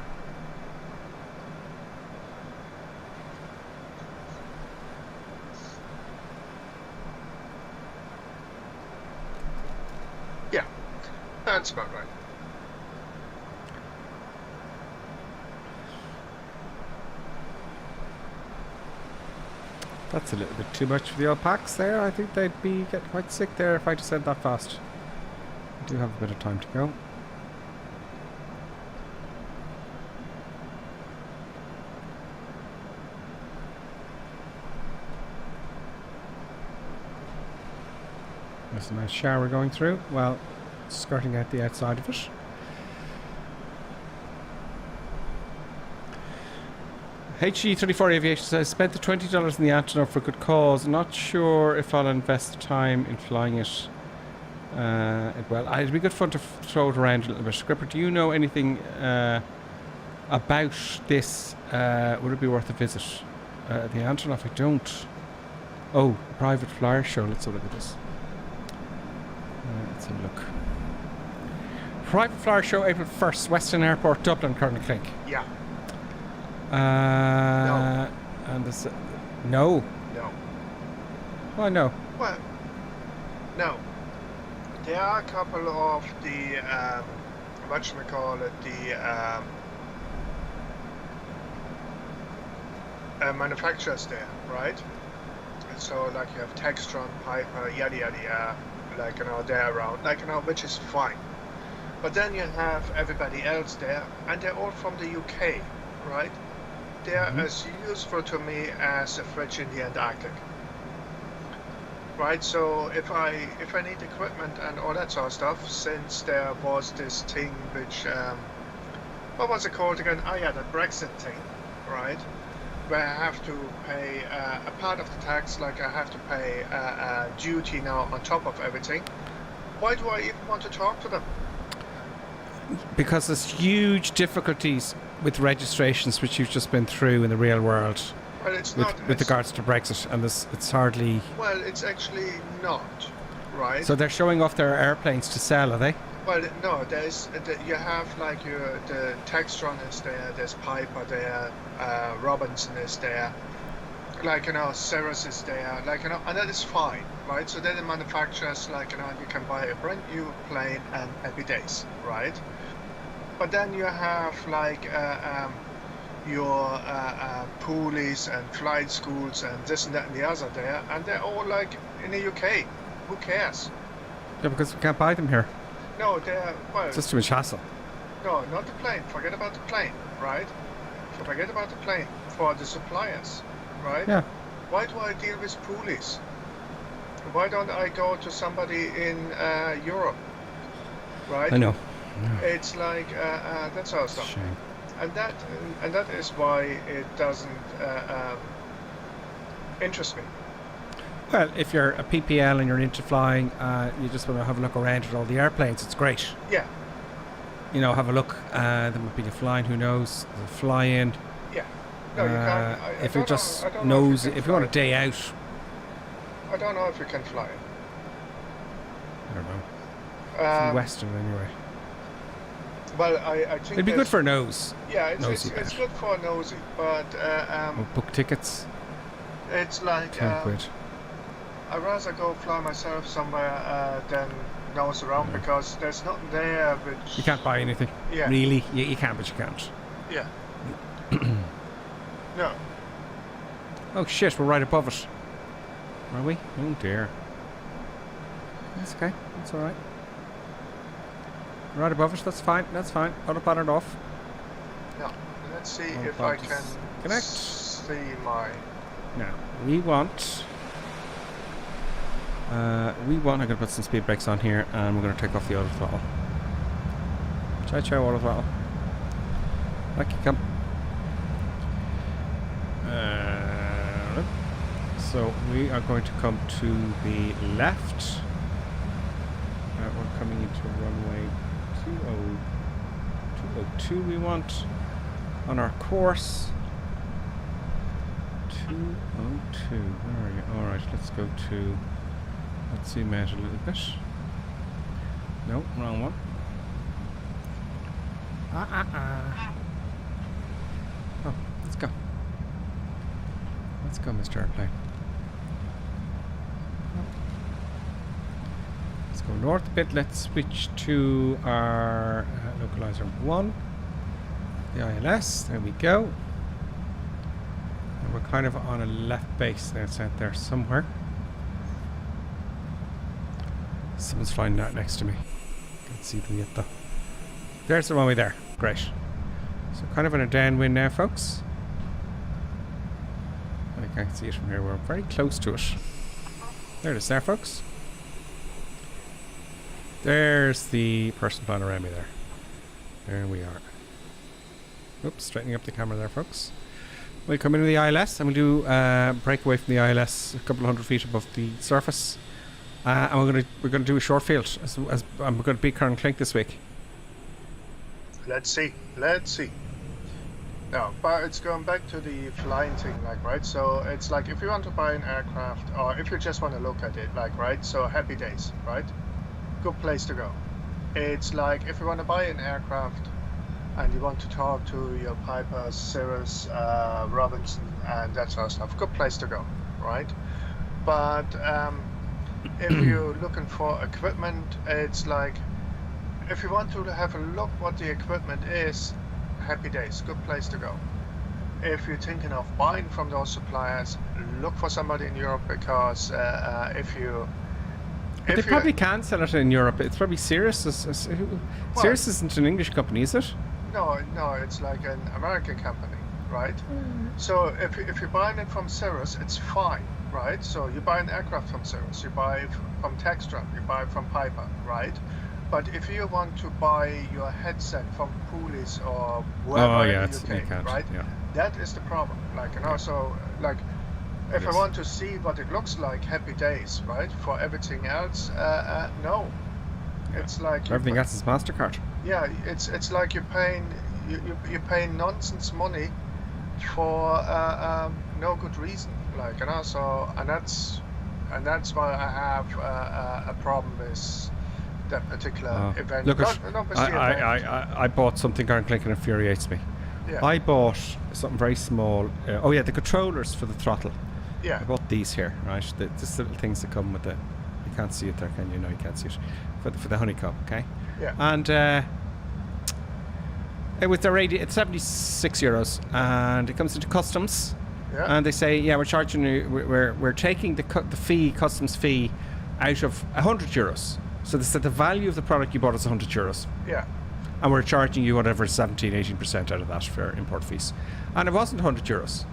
Yeah, that's about right. That's a little bit too much for the old packs there. I think they'd be getting quite sick there if I descend that fast. I do have a bit of time to go. There's a nice shower going through. Well, skirting out the outside of it. HG34 Aviation says, spent the $20 in the Antonov for a good cause. Not sure if I'll invest the time in flying it. Well, it'd be good fun to throw it around a little bit. Gripper, do you know anything about this? Would it be worth a visit? The Antonov, I don't. Oh, private flyer show. Let's have a look at this. Let's have a look. Private flyer show, April 1st, Western Airport, Dublin, Clink. Yeah. No. And this, no. No. Why no? Well, no. There are a couple of the, the manufacturers there, right? So, like, you have Textron, Piper, yada yada yada, like, they're around, like, which is fine. But then you have everybody else there, and they're all from the UK, right? They're as useful to me as a fridge in the Antarctic. Right, so if I need equipment and all that sort of stuff, since there was this thing which, what was it called again? Oh yeah, that Brexit thing, right? Where I have to pay a part of the tax, like I have to pay duty now on top of everything. Why do I even want to talk to them? Because there's huge difficulties with registrations, which you've just been through in the real world. Well, it's with, not. With regards to Brexit, and it's hardly. Well, it's actually not, right? So they're showing off their airplanes to sell, are they? Well, no. There's you have like the Textron is there. There's Piper there. Robinson is there. Like Ceres is there. Like and that is fine, right? So they're the manufacturers. Like you can buy a brand new plane and happy days, right? But then you have like your poolies and flight schools and this and that and the other there, and they're all like in the UK. Who cares? Yeah, because we can't buy them here. No, they're well. It's just too much hassle. No, not the plane. Forget about the plane, right? Forget about the plane. for the suppliers, right? Yeah. Why do I deal with poolies? Why don't I go to somebody in Europe, right? I know. It's like that sort of stuff. Shame. And that is why it doesn't interest me. Well, if you're a PPL and you're into flying, you just want to have a look around at all the airplanes, it's great. Yeah. You know, have a look. There might be a flying, who knows? There's a fly in. Yeah. No, you can't. If you're just nosy, if you want a day out. I don't know if you can fly. I don't know. From Western, anyway. Well, I think it'd be good for a nose. Yeah, it's good for a nosy, but we'll book tickets. It's like 10 quid. I'd rather go fly myself somewhere than nose around because there's nothing there which... You can't buy anything. Yeah. Really? You can, but you can't. Yeah. No. Oh shit, we're right above it. Are we? Oh dear. That's okay. That's alright. Right above us, that's fine. That's fine. Autopilot it off. No. Let's see if I can connect. See my... Now, we want... I'm going to put some speed brakes on here and we're going to take off the auto throttle. Ciao, auto throttle. Back you come. So we are going to come to the left. We're coming into runway 202 we want on our course. 202, where are you? Alright, let's go to, let's zoom out a little bit. No, wrong one. Oh, let's go. Let's go, Mr. Airplane. Let's go north a bit. Let's switch to our localizer 1. The ILS. There we go. And we're kind of on a left base there. It's out there somewhere. Someone's flying out next to me. Can't see them yet though. There's the runway there. Great. So kind of in a downwind now, folks. I can't see it from here. We're very close to it. There it is there, folks. There's the person flying around me there. There we are. Oops, straightening up the camera there, folks. We'll come into the ILS and we'll do break away from the ILS a couple of 100 feet above the surface. And we're gonna do a short field as I'm going to beat Karen Klink this week. Let's see. No, but it's going back to the flying thing, like, right? So it's like if you want to buy an aircraft or if you just want to look at it, like, right? So Happy Days, right? Good place to go. It's like if you want to buy an aircraft and you want to talk to your Piper, Cirrus, Robinson and that sort of stuff, good place to go, right? But if you're looking for equipment, it's like if you want to have a look what the equipment is, Happy Days, good place to go. If you're thinking of buying from those suppliers, look for somebody in Europe because they probably can sell it in Europe. It's probably Cirrus. Cirrus isn't an English company, is it? No, it's like an American company, right? So if you're buying it from Cirrus, it's fine, right? So you buy an aircraft from Cirrus, you buy from Textron, you buy from Piper, right? But if you want to buy your headset from Poolies or wherever in the UK, right? Yeah. That is the problem. Like, and also, like, if I want to see what it looks like, Happy Days, right? For everything else, no. Yeah. It's like everything else is MasterCard. Yeah, it's like you're paying nonsense money for no good reason. Like, and also, and that's why I have a problem with that particular event. Look, I bought something Karen Klink and it infuriates me. Yeah. I bought something very small. The controllers for the throttle. Yeah. I bought these here, right? Just little things that come with it. You can't see it there, can you? No, you can't see it. For the honeycomb, okay? Yeah. And it was it's €76, and it comes into customs. Yeah. And they say, yeah, we're charging you. We're taking the customs fee out of €100. So they said the value of the product you bought is €100. Yeah. and we're charging you whatever 17-18% out of that for import fees. And it wasn't €100.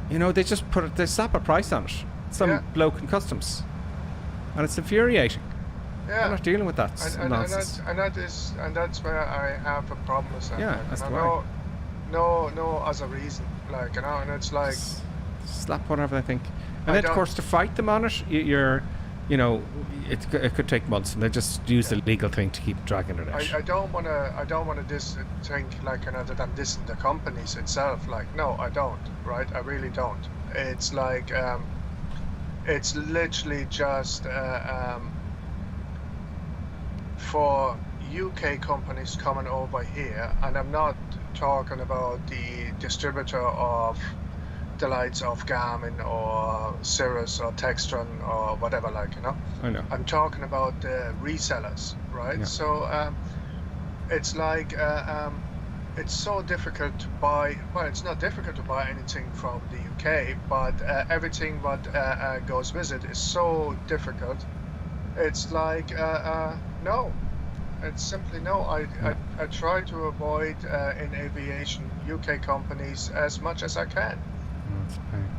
You know, they just they slap a price on it. Some bloke in customs, and it's infuriating. Yeah. I'm not dealing with that nonsense. And that's where I have a problem with that. Yeah, like, that's why. No other reason, like, you know, and it's like slap whatever they think, and then of course to fight them on it, you know, it could take months, and they just use the legal thing to keep dragging it out. I don't wanna think like, you know, that I'm dissing the companies itself. Like, no, I don't. Right, I really don't. It's like it's literally just for UK companies coming over here, and I'm not talking about the distributor of the likes of Garmin or Cirrus or Textron or whatever, like, you know. I know. I'm talking about the resellers, right? Yeah. So it's like it's so difficult to buy. Well, it's not difficult to buy anything from the UK, but everything what goes with it is so difficult. It's like no. It's simply no. I try to avoid in aviation UK companies as much as I can. It's a pain.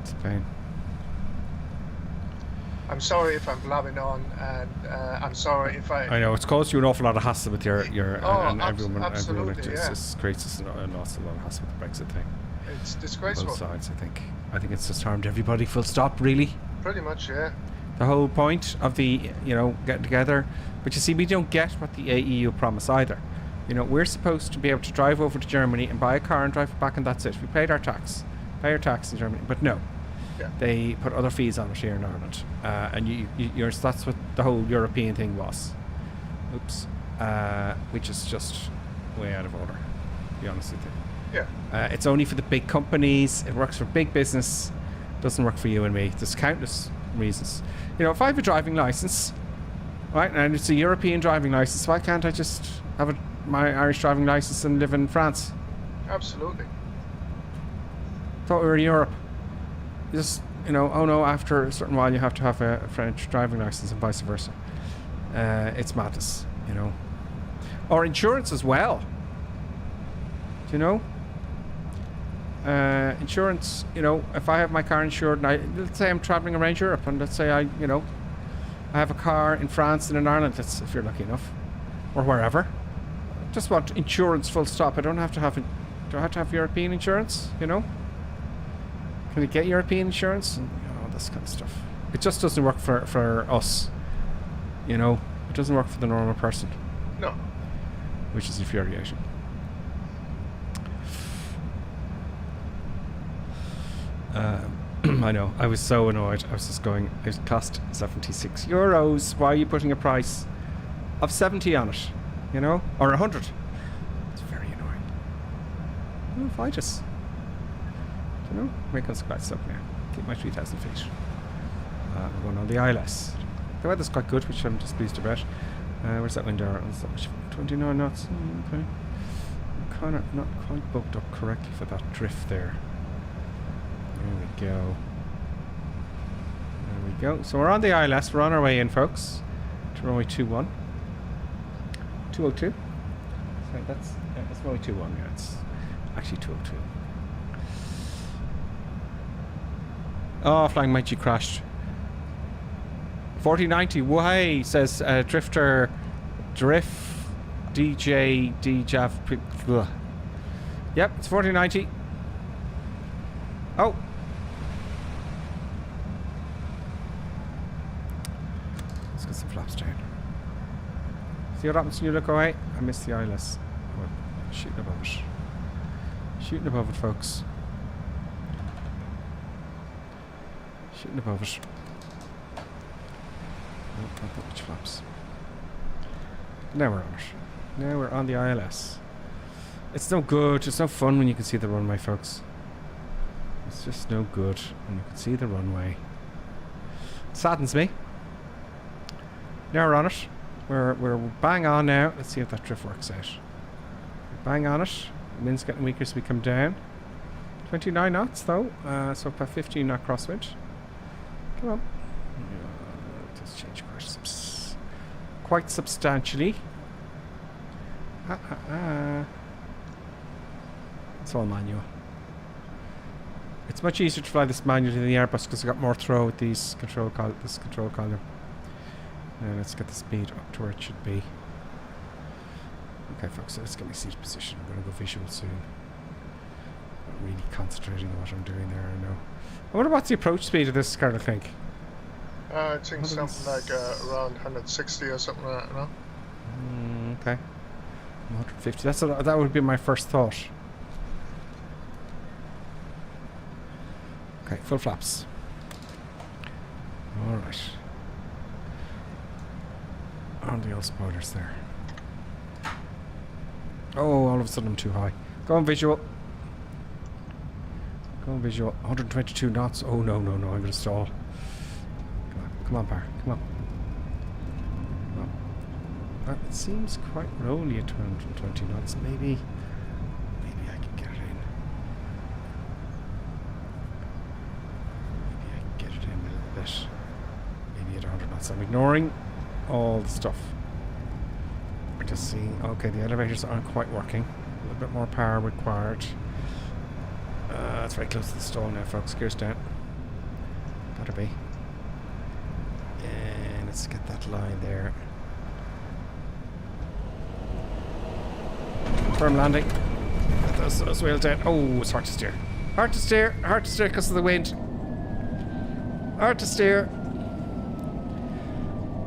It's a pain. I'm sorry if I'm blabbing on, and I'm sorry if I know it's caused you an awful lot of hassle with your and everyone. Absolutely, It yeah. just creates us an awful lot of hassle with the Brexit thing. It's disgraceful. Both sides, I think. I think it's just harmed everybody. Full stop. Really. Pretty much, yeah. The whole point of the, you know, getting together, but you see, we don't get what the AEU promise either. You know, we're supposed to be able to drive over to Germany and buy a car and drive it back, and that's it. We paid our tax, pay our tax in Germany, but no, they put other fees on it here in Ireland, and that's what the whole European thing was. Oops, which is just way out of order, to be honest with you. Yeah. It's only for the big companies. It works for big business. Doesn't work for you and me. There's countless reasons. You know, if I have a driving license, right, and it's a European driving license, why can't I just have my Irish driving license and live in France? Absolutely. Thought we were in Europe. Just, you know, oh no, after a certain while you have to have a French driving license and vice versa. It's madness, you know. Or insurance as well. Do you know? Insurance, you know, if I have my car insured, and let's say I'm traveling around Europe, and let's say I have a car in France and in Ireland, if you're lucky enough, or wherever. Just want insurance, full stop. I don't have to have do I have to have European insurance, you know? Can you get European insurance? And, you know, all this kind of stuff. It just doesn't work for us, you know? It doesn't work for the normal person. No. Which is infuriating. I know. I was so annoyed. I was just going, it cost €76. Why are you putting a price of 70 on it? You know? Or 100. It's very annoying. Oh, fight us. You know? Make us quite stuck now. Keep my 3,000 feet. We're going on the ILS. The weather's quite good, which I'm just pleased about. Where's that wind hour? 29 knots. Okay. I'm kind of not quite booked up correctly for that drift there. There we go. There we go. So we're on the ILS. We're on our way in, folks. To runway 21. 202. So that's runway 21. Yeah, it's actually 202. Oh, Flying Mighty crashed. 4090. Why says Drifter Drift DJ Djav. Yep, it's 4090. Oh. Let's get some flaps down. See what happens when you look away? I missed the ILS. Oh, shooting above it. Shooting above it, folks. Shooting above it. Oh, not that much flaps. Now we're on it. Now we're on the ILS. It's no good. It's no fun when you can see the runway, folks. It's just no good when you can see the runway. It saddens me. Now we're on it. We're bang on now. Let's see if that drift works out. We're bang on it. The wind's getting weaker as we come down. 29 knots though. So about 15 knot crosswind. Come on. Just change course. quite substantially. It's all manual. It's much easier to fly this manually than the Airbus because I've got more throw with these control column. Now let's get the speed up to where it should be. Okay, folks, so let's get my seat position. I'm going to go visual soon. I'm really concentrating on what I'm doing there, I know. I wonder what's the approach speed of this Colonel Clink? I think something like around 160 or something like that, no? Okay. 150. That would be my first thought. Okay, full flaps. Alright. On the old spoilers there. Oh, all of a sudden I'm too high. Go on visual. Go on visual. 122 knots. Oh no, I'm going to stall. Come on, Par. Come on. It seems quite rolly at 220 knots. Maybe I can get it in. Maybe I can get it in a little bit. Maybe at 100 knots. I'm ignoring all the stuff. We're just seeing. Okay, the elevators aren't quite working. A little bit more power required. It's very close to the stall now, folks. Gears down. Gotta be. And let's get that line there. Firm landing. Get those wheels down. Oh, it's hard to steer. Hard to steer because of the wind. Hard to steer.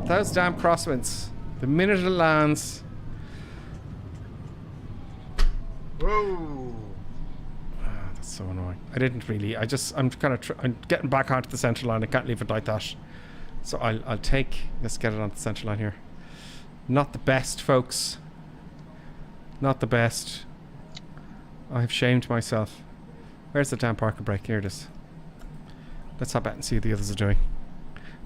Those damn crosswinds. The minute it lands. Whoa. That's so annoying. I didn't really. I'm getting back onto the centre line. I can't leave it like that. So I'll take. Let's get it on the centre line here. Not the best, folks. Not the best. I've shamed myself. Where's the damn parking brake? Here it is. Let's hop out and see what the others are doing.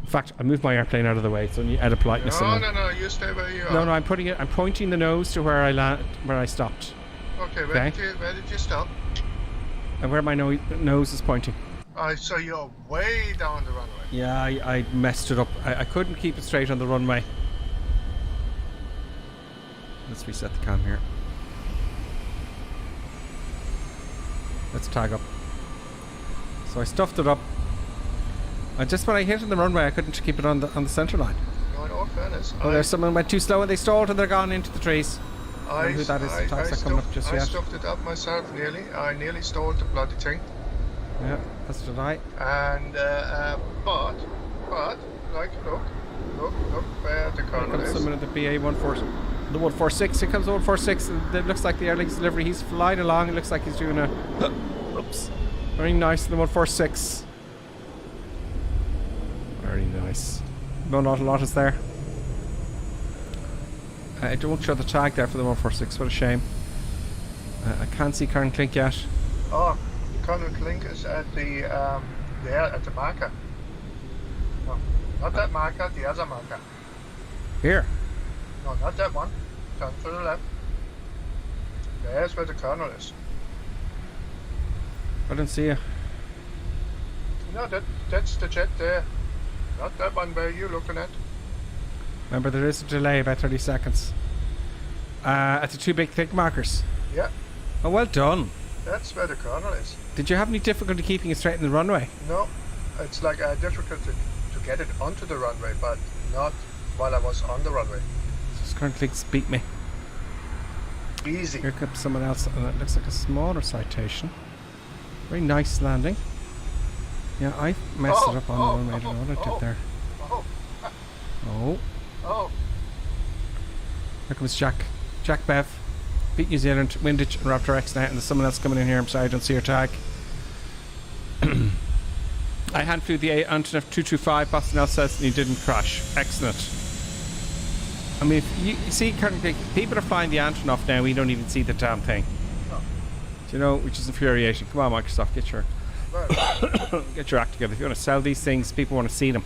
In fact, I moved my airplane out of the way, so you add a politeness. No, you stay where you are. No, I'm pointing the nose to where I stopped. Okay, where did you stop? And where my nose is pointing. So you're way down the runway. Yeah, I messed it up. I couldn't keep it straight on the runway. Let's reset the cam here. Let's tag up. So I stuffed it up. And just when I hit on the runway, I couldn't keep it on the centre line. No, in all fairness. Oh, there's someone went too slow and they stalled and they're gone into the trees. I who that is. I stuffed it up myself nearly. I nearly stalled the bloody thing. Yeah, that's did I. And but like look where the Colonel is. Someone in the BA 146. Here comes the 146. It looks like the Airlinks delivery. He's flying along. It looks like he's doing a. Oops. Very nice in the 146. Very nice. No, not a lot is there. I don't show the tag there for the 146. What a shame. I can't see Colonel Clink yet. Oh, Colonel Clink is at the at the marker. No, not that marker. The other marker. Here. No, not that one. Turn to the left. There's where the Colonel is. I don't see you. No, that's the jet there. Not that one where you're looking at. Remember, there is a delay, about 30 seconds. At the two big thick markers. Yeah. Oh, well done. That's where the Colonel is. Did you have any difficulty keeping it straight in the runway? No. It's like difficult to get it onto the runway, but not while I was on the runway. Just currently beat me. Easy. Here comes someone else, and it looks like a smaller citation. Very nice landing. Yeah, I messed it up on the runway. I don't know what I did there. Oh. Here comes Jack Bev. Beat New Zealand, Windage and Raptor X now, and there's someone else coming in here. I'm sorry, I don't see your tag. I hand flew the Antonov 225. Boston says he didn't crash. Excellent. I mean, if you see, currently people are flying the Antonov now. We don't even see the damn thing. No. Do you know, which is infuriating. Come on, Microsoft, get your act together. If you want to sell these things, people want to see them.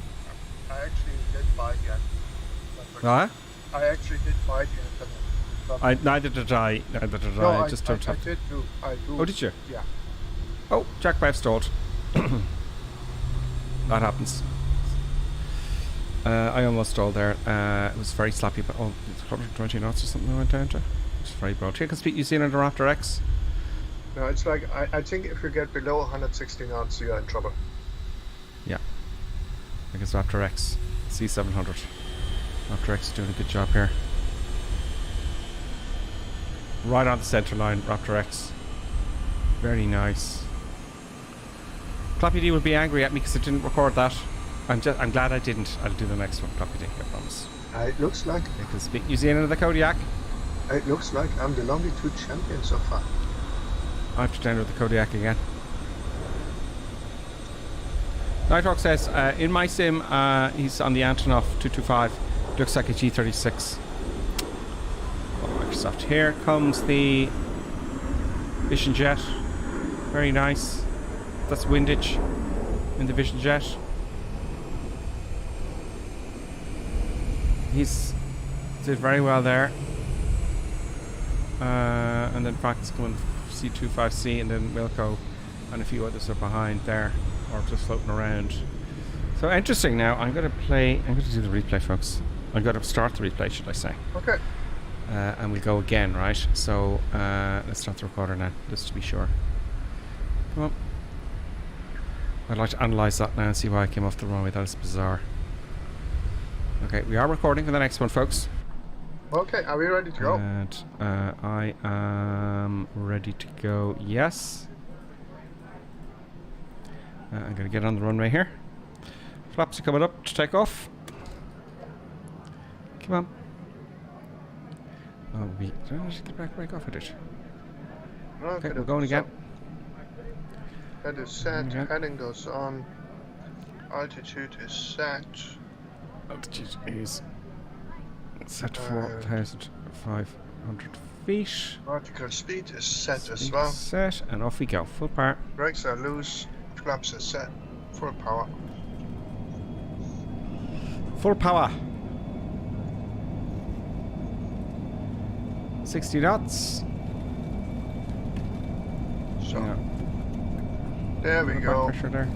I actually did buy the Huh? I actually did buy the Antonov. Neither did I. No, I just don't have. I did do. Oh, did you? Yeah. Oh, Jack Bev stalled. That happens. I almost stalled there. It was very slappy, but it's 120 knots or something I went down to. It's very broad. Here, can speak New Zealand or Raptor X. No, it's like, I think if you get below 160 knots, you're in trouble. Yeah. I think it's Raptor X. C700. Raptor X is doing a good job here. Right on the centre line, Raptor X. Very nice. Clappy D will be angry at me because I didn't record that. I'm glad I didn't. I'll do the next one, Clappy D, I promise. It looks like... I can speak New Zealand of the Kodiak. It looks like I'm the longitude champion so far. I have to download the Kodiak again. Nighthawk says, in my sim, he's on the Antonov 225. Looks like a G36. Oh, Microsoft. Here comes the Vision Jet. Very nice. That's windage in the Vision Jet. He's did very well there. And then Frank's coming C25C, and then Wilco and a few others are behind there, or just floating around. So interesting. Now I'm going to do the replay, folks. I'm going to start the replay, should I say. Okay. And we'll go again, right? So let's start the recorder now, just to be sure. Come on. I'd like to analyse that now and see why I came off the wrong way. That is bizarre. Okay, we are recording for the next one, folks. Okay, are we ready to go? And I am ready to go. Yes. I'm going to get on the runway here. Flaps are coming up to take off. Come on. Oh, did I actually get back break off? I did. Okay, we're going again. Head is set, heading goes on. Altitude is set. Altitude is set 4,500 feet. Vertical speed is set as well. Set, and off we go. Full power. Brakes are loose. Flaps are set. Full power. Full power. 60 knots. So, yeah. There we go. Pressure there.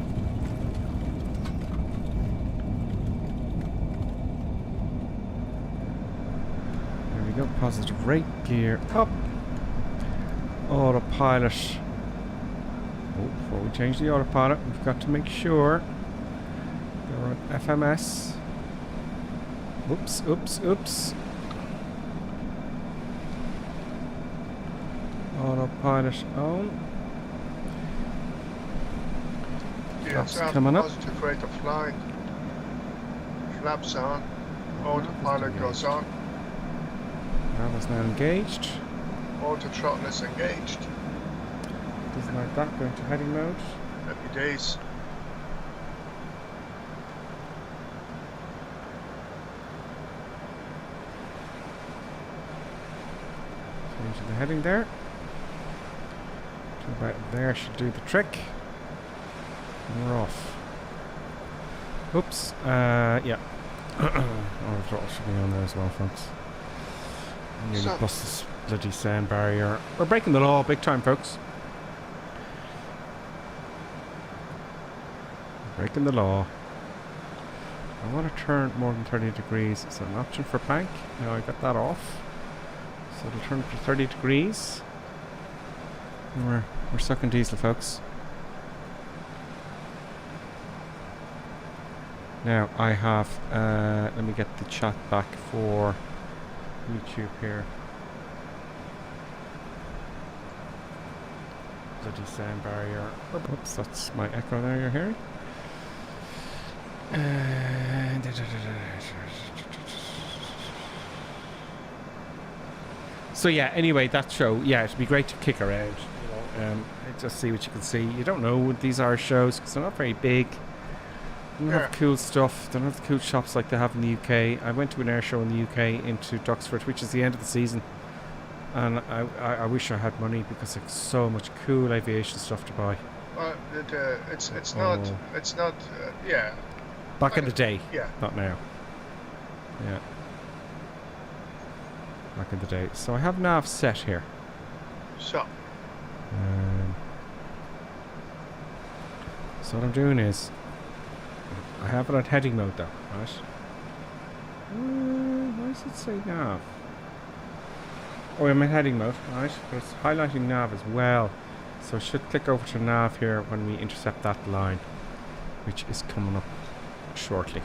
There we go. Positive rate. Gear up. Autopilot. Oh, before we change the autopilot, we've got to make sure we're on FMS. Oops, oops, oops. Autopilot on. Flaps coming up. Positive rate of flight. Flaps on. Autopilot goes on. That was now engaged. Auto throttle is engaged. Doesn't like that. Going to heading mode. Happy days. Change the heading there. To about there should do the trick. And we're off. Oops. Yeah. Auto throttle should be on there as well, folks. Nearly plus this bloody sound barrier. We're breaking the law big time, folks. Breaking the law. I want to turn more than 30 degrees. Is that an option for bank? No, I got that off. So it'll turn to 30 degrees. And we're sucking diesel, folks. Now I have let me get the chat back for YouTube here. Bloody sound barrier. Oops, that's my echo there you're hearing. So yeah, anyway, that show, yeah, it'd be great to kick around, you know, just see what you can see. You don't know with these Irish shows because they're not very big. They don't have cool stuff. They don't have the cool shops like they have in the UK. I went to an air show in the UK into Duxford, which is the end of the season, and I wish I had money because there's so much cool aviation stuff to buy. It's not yeah. Back in the day, yeah. Not now. Yeah. Back in the day. So I have nav set here. So what I'm doing is I have it on heading mode though, right? Why does it say nav? Oh, I'm in heading mode, right? But it's highlighting nav as well. So I should click over to nav here when we intercept that line, which is coming up shortly.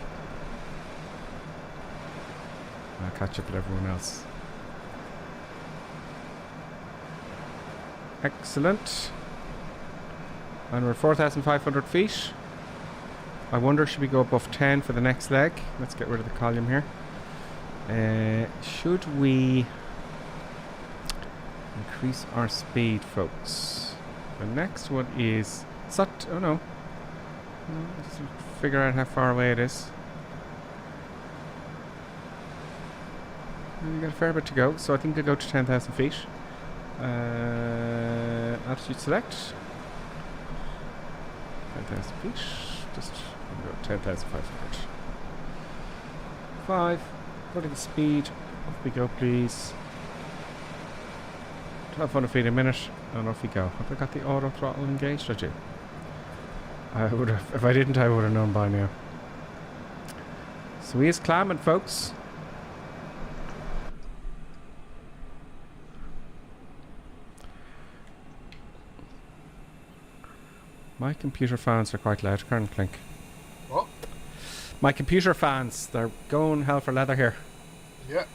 I'll catch up with everyone else. Excellent. And we're 4,500 feet. I wonder, should we go above 10 for the next leg? Let's get rid of the column here. Should we increase our speed, folks? The next one is... oh no. Let's figure out how far away it is. We've got a fair bit to go, so I think we'll go to 10,000 feet. Altitude select. 10,000 feet. Just go 10,500. 5. Putting the speed. Off we go, please. 1,200 feet a minute, and off we go. Have I got the auto throttle engaged? I do. I would have. If I didn't, I would have known by now. So he is climbing, folks. My computer fans are quite loud, Colonel Clink. What? My computer fans, they're going hell for leather here. Yeah.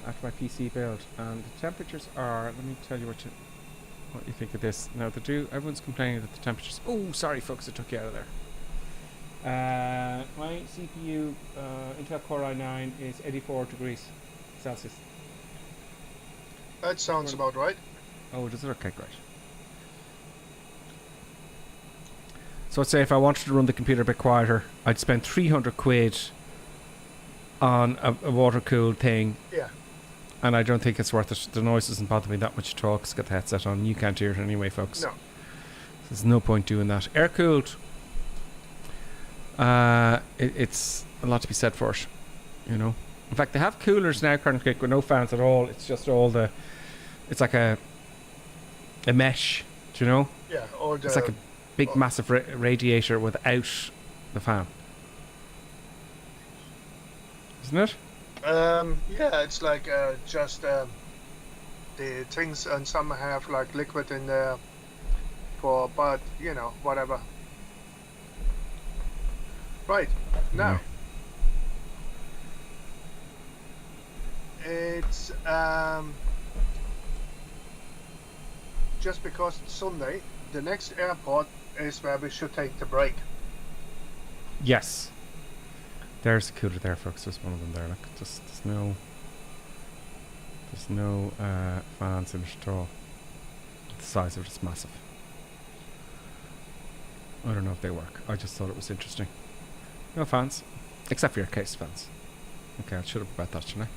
At my PC build. And the temperatures are, let me tell you what you think of this. Now, everyone's complaining that the temperatures... Oh, sorry, folks, I took you out of there. My CPU, Intel Core i9, is 84 degrees Celsius. That sounds about right. Oh, does it? Okay, great. So I'd say if I wanted to run the computer a bit quieter, I'd spend 300 quid on a water-cooled thing. Yeah. And I don't think it's worth it. The noise doesn't bother me that much at all because I've got the headset on. You can't hear it anyway, folks. No. There's no point doing that. Air-cooled. It's a lot to be said for it, you know. In fact, they have coolers now, Colonel Kick, with no fans at all. It's just all the... It's like a mesh, do you know? Yeah, or the... It's like a big, massive radiator without the fan. Isn't it? Yeah, it's like just the things, and some have like liquid in there for, but you know, whatever. Right, now. Yeah. It's just because it's Sunday, the next airport is where we should take the break. Yes. There's a cooler there, folks. There's one of them there. Look, there's no fans in it at all. The size of it is massive. I don't know if they work. I just thought it was interesting. No fans, except for your case fans. Okay, I should have about that, shouldn't I?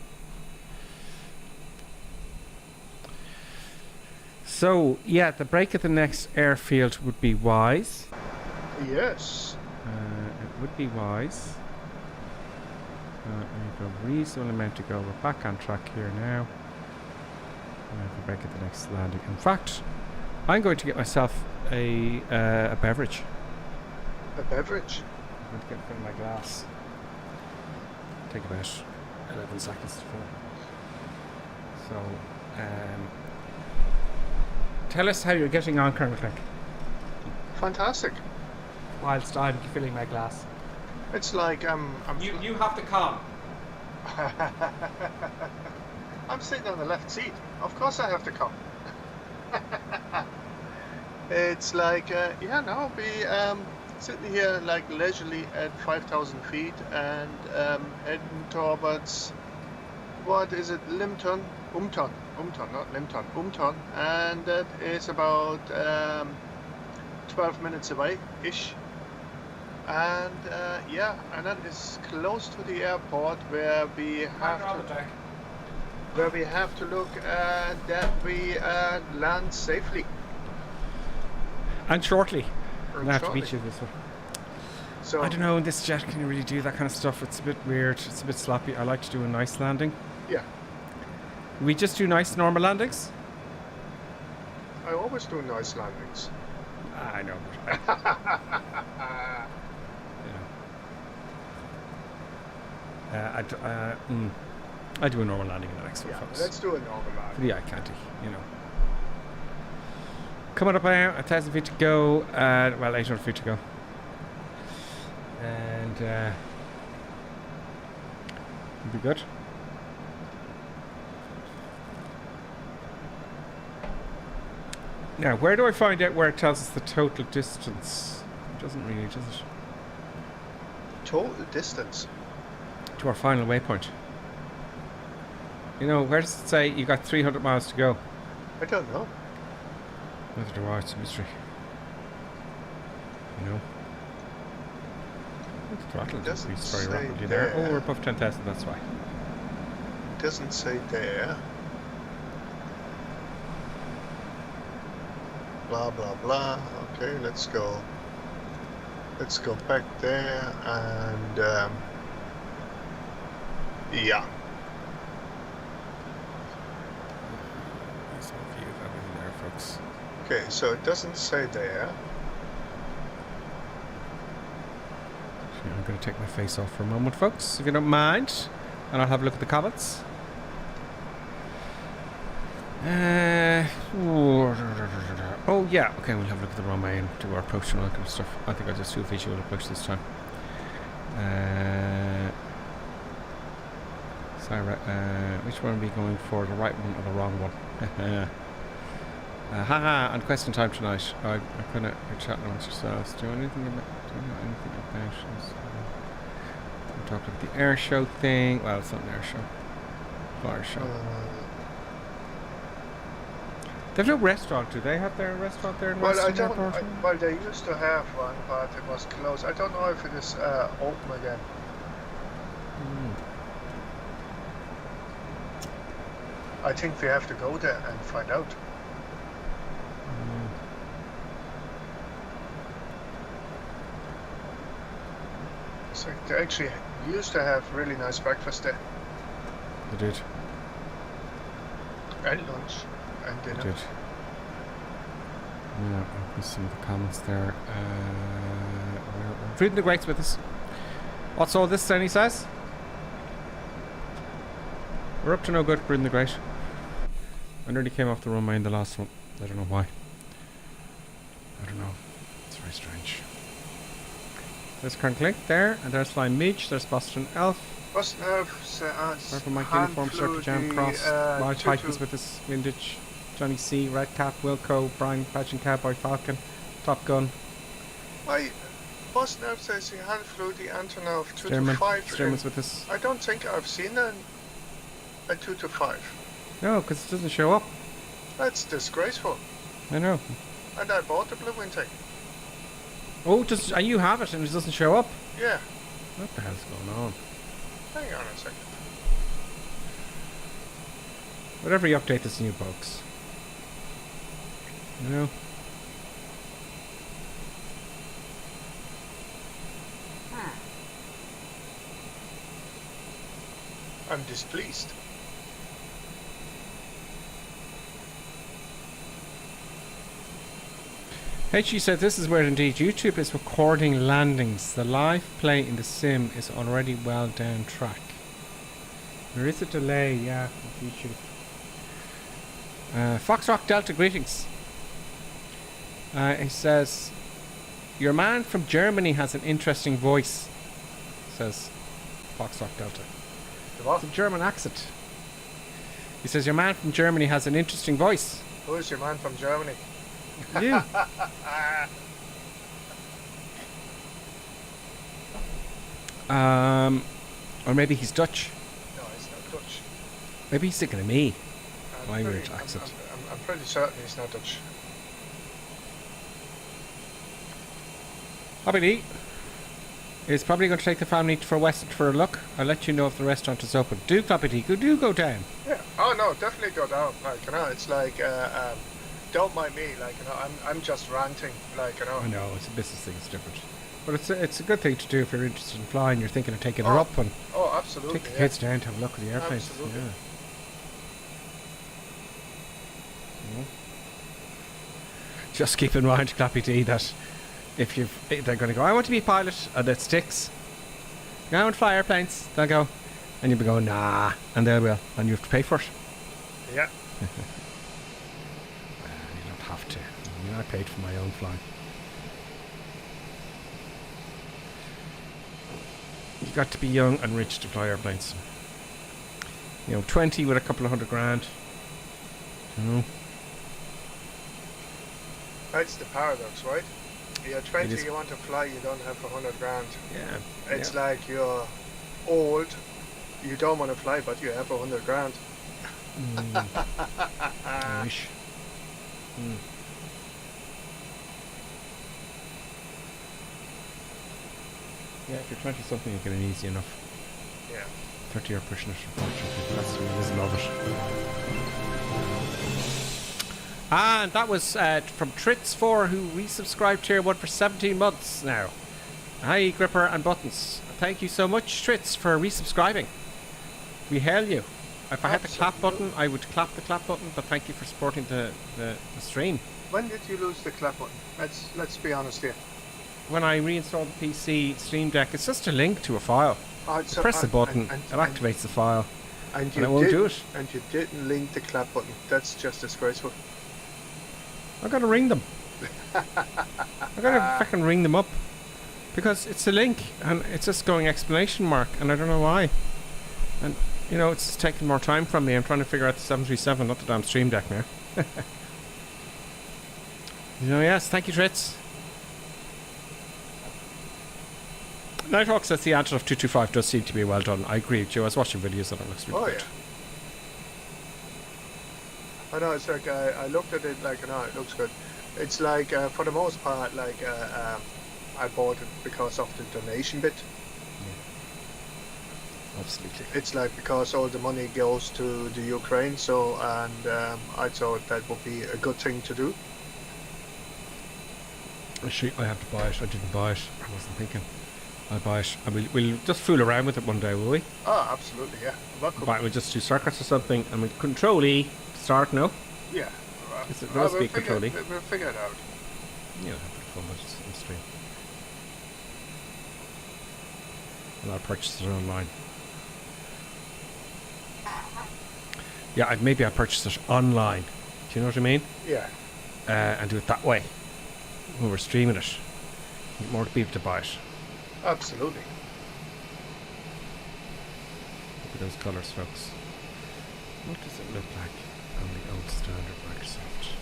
So, yeah, the break at the next airfield would be wise. Yes. It would be wise. We've got a reasonable amount to go. We're back on track here now. We have a break at the next landing. In fact, I'm going to get myself a beverage. A beverage? I'm going to get it in my glass. Take about 11 seconds to fill. So, tell us how you're getting on, Colonel Clink. Fantastic. Whilst I'm filling my glass. It's like You have to come. I'm sitting on the left seat. Of course I have to come. It's like yeah, now we sitting here like leisurely at 5,000 feet and heading towards, what is it, Umton, not Limton, Umton, and that is about 12 minutes away ish. And yeah, and that is close to the airport where we have to look that we land safely. And shortly. I have to beat you this one. So I don't know, in this jet can you really do that kind of stuff? It's a bit weird, it's a bit sloppy. I like to do a nice landing. Yeah. We just do nice normal landings? I always do nice landings. I know, but I do a normal landing in the next one, folks. Let's do a normal landing. For the eye candy, you know. Coming up now, 1,000 feet to go, well, 800 feet to go. And, it'll be good. Now, where do I find out where it tells us the total distance? It doesn't really, does it? Total distance? To our final waypoint. You know, where does it say you got 300 miles to go? I don't know. Neither do I, it's a mystery. You know? The throttle increased very rapidly there. Oh, we're above 10,000, that's why. It doesn't say there. Blah, blah, blah. Okay, let's go. Let's go back there and, yeah. Nice view of everything there, folks. Okay, so it doesn't say there. I'm going to take my face off for a moment, folks, if you don't mind. And I'll have a look at the comments. Oh, yeah. Okay, we'll have a look at the runway and do our approach and all that kind of stuff. I think I'll just do a visual approach this time. Sorry, which one are we going for? The right one or the wrong one? Haha, on question time tonight. I'm going to chat amongst yourselves. Do you know anything about this? I'm talking about the air show thing. Well, it's not an air show. Fire show. They have no restaurant, do they have their restaurant there in Western Airport? Well, they used to have one, but it was closed. I don't know if it is open again. I think we have to go there and find out. So they actually used to have really nice breakfast there. They did. And lunch. And dinner. They did. Yeah, I'll put some of the comments there. Reading the greats with us. What's all this then, he says? We're up to no good, Reading the Great. I nearly came off the runway in the last one. I don't know why. I don't know. It's very strange. There's Crankling there, and there's Flying Meech, there's Boston Elf. Boston Elf, Purple Mike Uniform, Circle Jam Cross, Large Titans with us, Windage, Johnny C, Red Cap, Wilco, Brian, Pageant Cowboy, Falcon, Top Gun. Why? Boston Elf says he hand flew the Antonov 225. Stearman's with us. I don't think I've seen a 225. No, because it doesn't show up. That's disgraceful. I know. And I bought the blue wing thing. Oh, and you have it and it doesn't show up? Yeah. What the hell's going on? Hang on a second. Whatever you update this new folks. You know? I'm displeased. HG said this is where indeed YouTube is recording landings. The live play in the sim is already well down track. There is a delay, yeah, with YouTube. Foxrock Delta, greetings. He says, your man from Germany has an interesting voice, says Foxrock Delta. What? It's a German accent. He says, your man from Germany has an interesting voice. Who is your man from Germany? You. Or maybe he's Dutch. No, he's not Dutch. Maybe he's thinking of me. My weird accent. I'm pretty certain he's not Dutch. Happy Lee is probably going to take the family for Western for a look. I'll let you know if the restaurant is open. Do Clappy Tea, do go down. Yeah. Oh no, definitely go down. Like, you know, it's like don't mind me. Like, you know, I'm just ranting. Like, you know. I know it's a business thing. It's different, but it's a good thing to do if you're interested in flying. You're thinking of taking her up and absolutely. Take the kids down to have a look at the airplanes. Absolutely. Yeah. Just keep in mind, Clappy Tea, that if they're going to go, I want to be a pilot, and it sticks. I want to fly airplanes. They'll go, And you'll be going, nah, and they will, and you have to pay for it. Yeah. You don't have to. I mean, I paid for my own flying. You got to be young and rich to fly airplanes. 20 with a couple of $100,000. That's the paradox, right? You're 20, you want to fly, you don't have $100,000. Yeah. It's like you're old, you don't want to fly, but you have $100,000. I wish. Yeah, if you're 20 something, you get an easy enough. Yeah. 30 are pushing it, unfortunately. That's the reason of it. And that was from Tritz4, who resubscribed Tier 1 for 17 months now. Hi, Gripper and Buttons. Thank you so much, Tritz, for resubscribing. We hail you. If I had the clap button, I would clap the clap button, but thank you for supporting the stream. When did you lose the clap button? Let's be honest here. When I reinstall the PC Stream Deck, it's just a link to a file. Press the button, it activates the file, and it won't do it. And you didn't link the clap button. That's just disgraceful. I gotta ring them. I gotta fucking ring them up. Because it's a link, and it's just going exclamation mark, and I don't know why. And, it's taking more time from me. I'm trying to figure out the 737, not the damn Stream Deck now. Yes, thank you, Tritz. Nighthawk says the Antonov 225 does seem to be well done. I agree with you. I was watching videos and it looks really good. Yeah. I know, it's like, I looked at it like, it looks good. It's like, for the most part, like, I bought it because of the donation bit. Yeah. Absolutely. It's like, because all the money goes to the Ukraine, so, and I thought that would be a good thing to do. Actually, I have to buy it. I didn't buy it. I wasn't thinking. I'll buy it. And we'll just fool around with it one day, will we? Oh, absolutely, yeah. We'll just do circuits or something, and we'll Control E to start, no? Yeah. We'll Control E. We'll figure it out. Yeah, have a bit of fun with it on stream. And I'll purchase it online. Yeah, maybe I'll purchase it online. Do you know what I mean? Yeah. And do it that way. When we're streaming it. Get more people to buy it. Absolutely. Look at those colours, folks. What does it look like on the old standard Microsoft?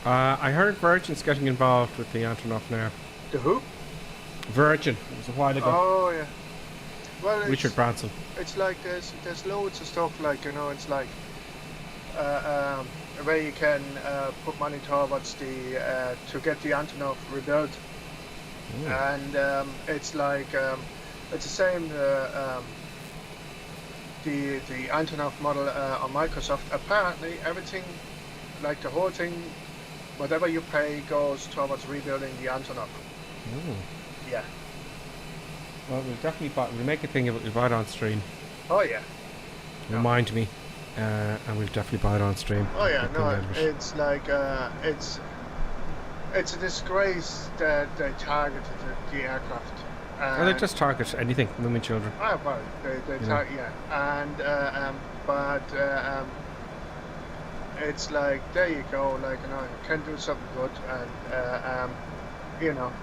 Yeah. I heard Virgin's getting involved with the Antonov now. The who? Virgin. It was a while ago. Oh, yeah. Well, Richard Branson. It's like there's loads of stuff, like, it's like where you can put money towards the to get the Antonov rebuilt. Ooh. And it's like it's the same the Antonov model on Microsoft. Apparently everything, like the whole thing, whatever you pay goes towards rebuilding the Antonov. Ooh. Yeah. Well, we'll definitely we'll make a thing of it. We'll buy it on stream. Oh yeah. Remind me, and we'll definitely buy it on stream. Oh yeah, no, it's like it's a disgrace that they targeted the aircraft. Well, they just target anything, women, children. Oh well, they target, yeah, and but it's like, there you go, like, you can do something good, and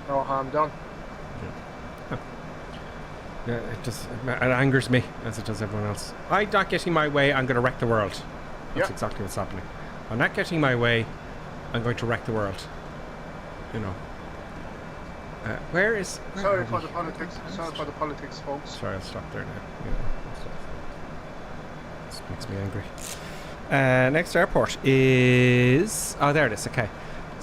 no harm done. Yeah, it angers me as it does everyone else. I'm not getting my way, I'm going to wreck the world. That's exactly what's happening. I'm not getting my way, I'm going to wreck the world. Where Sorry for the politics. Sorry for the politics, folks. Sorry, I'll stop there now. This makes me angry. Next airport is... Oh, there it is. Okay.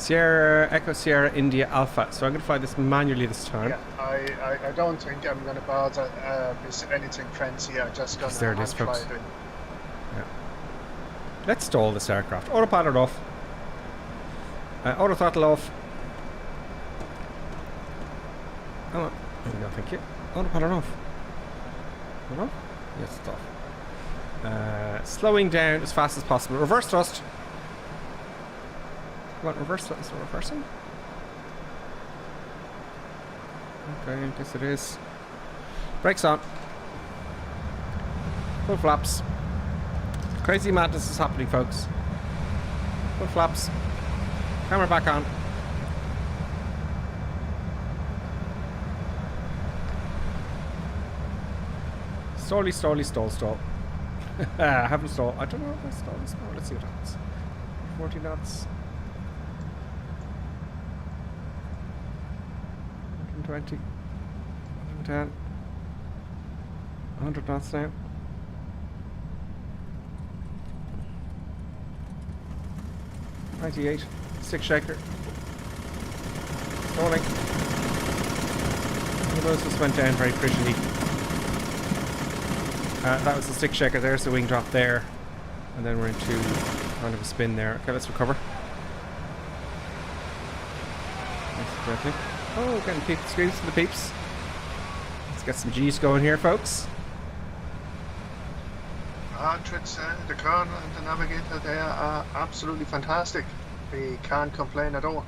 Echo Sierra India Alpha. So I'm going to fly this manually this time. Yeah, I don't think I'm going to bother with anything fancy. I'm just going to there it is, folks. fly it. Yeah. Let's stall this aircraft. Autopilot off. Auto throttle off. Oh, no, thank you. Autopilot off. Hold on. Yes, it's off. Slowing down as fast as possible. Reverse thrust. Come on, reverse thrust. Is it reversing? Okay, I guess it is. Brakes on. Full flaps. Crazy madness is happening, folks. Full flaps. Camera back on. Stall. I haven't stalled. I don't know if I stalled. Let's see what happens. 40 knots. 120. 110. 100 knots now. 98. Stick shaker. Stalling. One of those just went down very prettily. That was the stick shaker. There's the wing drop there. And then we're into kind of a spin there. Okay, let's recover. Oh, getting screams from the peeps. Let's get some G's going here, folks. The Colonel and the Navigator, they are absolutely fantastic. We can't complain at all.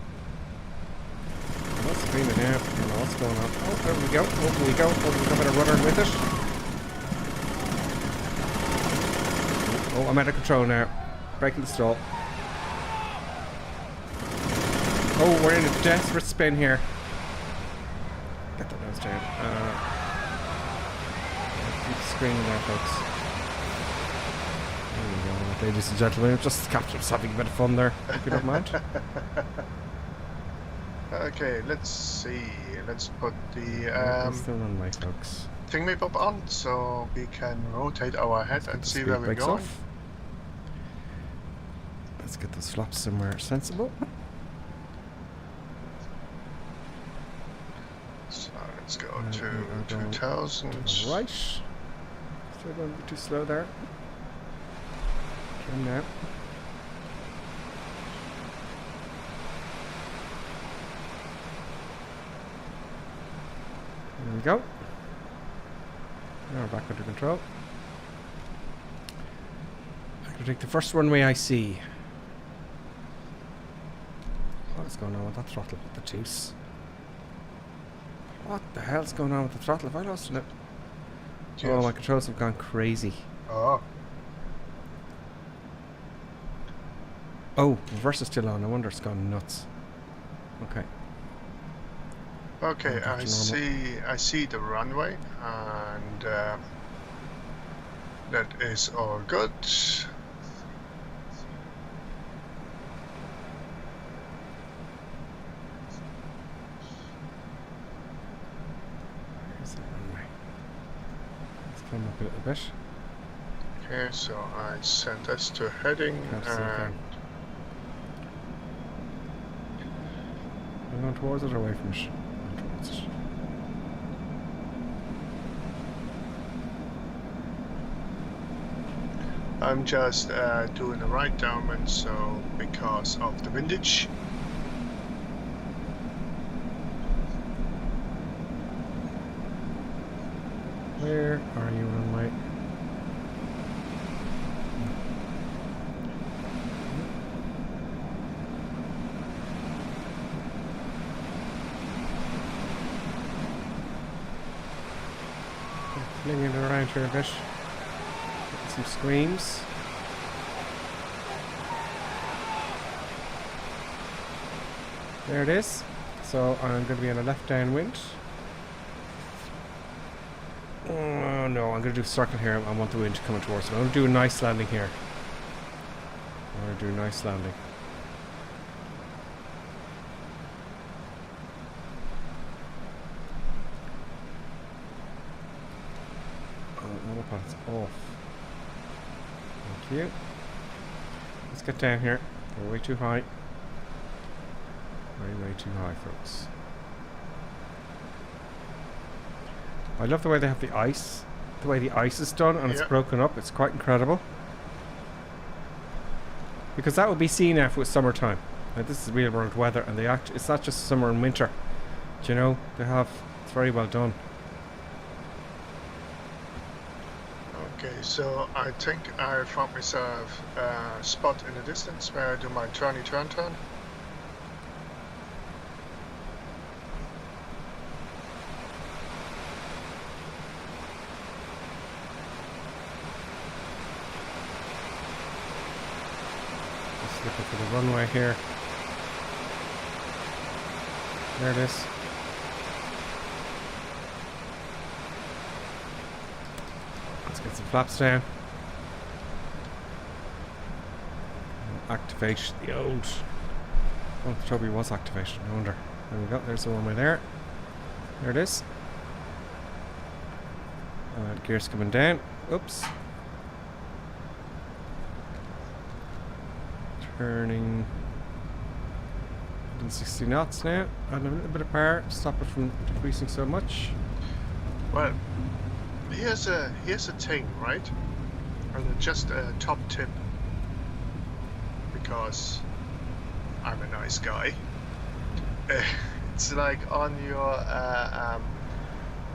What's screaming now? I don't know what's going on. Oh, there we go. Over we go. Over we go. Better rudder with it. Oh, I'm out of control now. Breaking the stall. Oh, we're in a desperate spin here. Get the nose down. Keep screaming there, folks. There we go, ladies and gentlemen. Just captured having a bit of fun there, if you don't mind. Okay, let's see. Let's put the still runway, folks. thingy-bob on so we can rotate our head and see where we're going. Off. Let's get those flaps somewhere sensible. So let's go to 2000. Right. Still going to be too slow there. Trim now. There we go. Now we're back under control. I'm going to take the first runway I see. What is going on with that throttle? The juice. What the hell's going on with the throttle? Have I lost it? Yes. Oh, my controls have gone crazy. Oh. Oh, reverse is still on. I wonder it's gone nuts. Okay. Okay, I see the runway, and that is all good. Where's the runway? Let's climb up a little bit. Okay, so I sent this to heading, and we're going towards it or away from it? I'm just doing a right downwind, so because of the windage. Where are you, runway? Flinging it around here a bit. Get some screams. There it is. So I'm going to be on a left downwind. Oh no, I'm going to do a circle here. I want the wind coming towards me. I'm going to do a nice landing here. I'm going to do a nice landing. Autopilot's off. Thank you. Let's get down here. We're way too high. Way too high, folks. I love the way they have the ice. The way the ice is done and it's broken up. It's quite incredible. Because that would be seen if it was summertime. Now, this is real world weather, and it's not just summer and winter. Do you know? It's very well done. Okay, so I think I found myself a spot in the distance where I do my turn. Just looking for the runway here. There it is. Let's get some flaps down. Activate the old. Oh, Toby was activated. No wonder. There we go. There's the runway there. There it is. Gears coming down. Oops. Turning 160 knots now. Add a little bit of power. Stop it from decreasing so much. Well, here's a thing, right? And just a top tip, because I'm a nice guy. It's like on your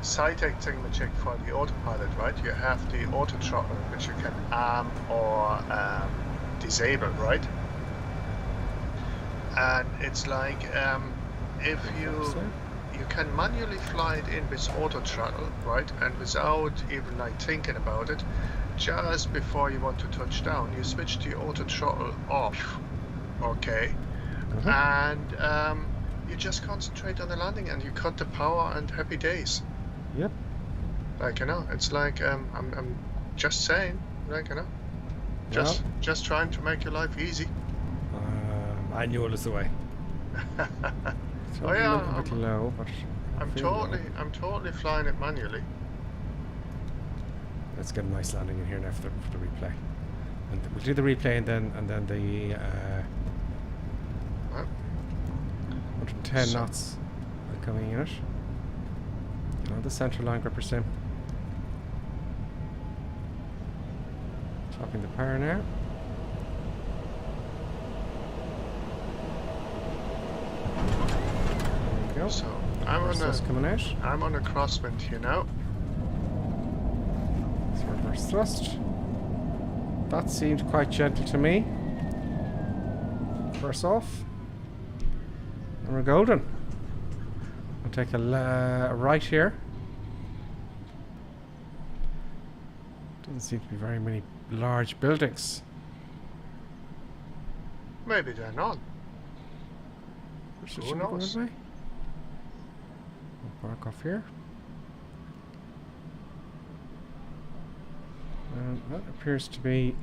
SciTech thingamajig for the autopilot, right? You have the auto throttle, which you can arm or disable, right? And it's like if you can manually fly it in with auto throttle, right? And without even like thinking about it, just before you want to touch down, you switch the auto throttle off, okay? And you just concentrate on the landing and you cut the power and happy days. Yep. Like, you know, it's like I'm just saying, like, you know, just trying to make your life easy. Manual is the way. Oh yeah, a bit low, but I'm totally flying it manually. Let's get a nice landing in here now for the replay, and we'll do the replay and then the 110 knots are coming in it. Get on the central line, gripper sim. Chopping the power now. Go. So I'm on a crosswind here now. It's reverse thrust. That seemed quite gentle to me. First off, and we're golden. I'll take a right here. Doesn't seem to be very many large buildings. Maybe they're not. Who knows? Park off here. And that appears to be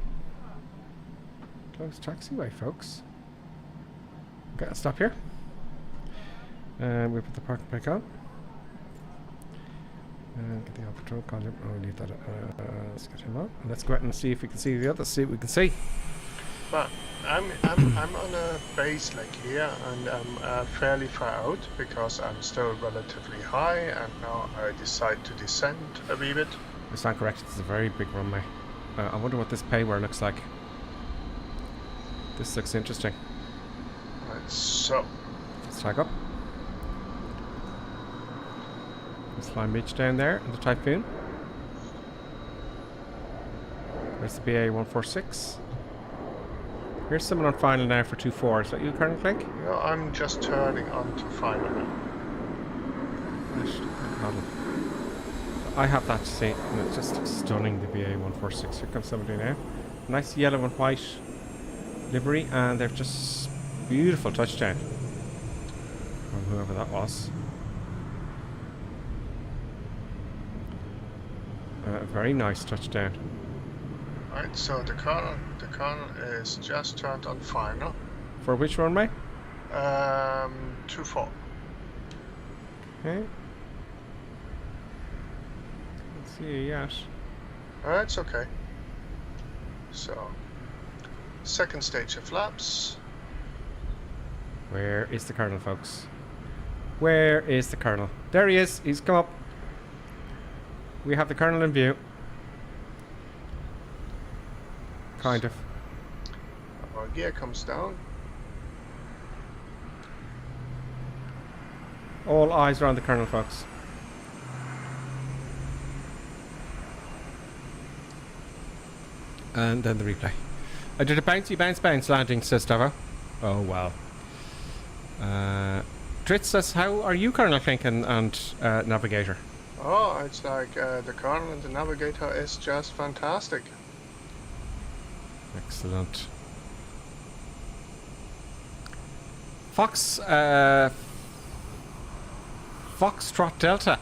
closed taxiway, folks. Okay, I'll stop here. And we put the parking brake on. And get the old patrol column. Oh, we need that. Let's get him on. And let's go out and see if we can see the others. See what we can see. But I'm on a base like here, and I'm fairly far out because I'm still relatively high, and now I decide to descend a wee bit. You stand corrected. It's a very big runway. I wonder what this payware looks like. This looks interesting. Right, so let's tag up. Let's fly Mitch down there in the Typhoon. There's the BA 146. Here's someone on final now for 2-4. Is that you, Colonel Clink? No, I'm just turning on to final now. I have that to say, and it's just stunning, the BA 146. Here comes somebody now. Nice yellow and white livery, and they've just beautiful touchdown from whoever that was. Very nice touchdown. Right, so the colonel is just turned on final. For which runway? 2-4. Okay. Let's see, yes. It's okay. So, second stage of flaps. Where is the Colonel, folks? Where is the Colonel? There he is. He's come up. We have the Colonel in view. Kind of. Our gear comes down. All eyes are on the Colonel, folks. And then the replay. I did a bouncy bounce landing, says Stavo. Oh, wow. Tritz says, how are you, Colonel Klink and Navigator? Oh, it's like the Colonel and the Navigator is just fantastic. Excellent. Foxtrot Delta.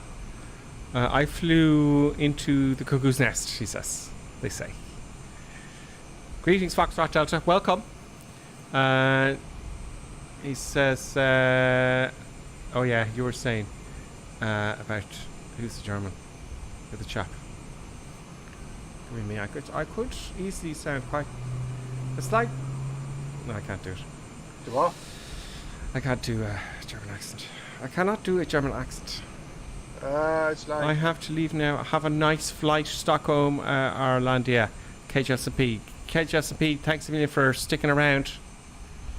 I flew into the cuckoo's nest, he says. They say. Greetings, Foxtrot Delta. Welcome. He says, oh yeah, you were saying about who's the German? Who's the chap? I mean, I could easily sound quite. It's like. No, I can't do it. Do what? I can't do a German accent. I cannot do a German accent. It's like. I have to leave now. Have a nice flight, Stockholm, Irelandia, KJSP. KJSP, thanks a million for sticking around.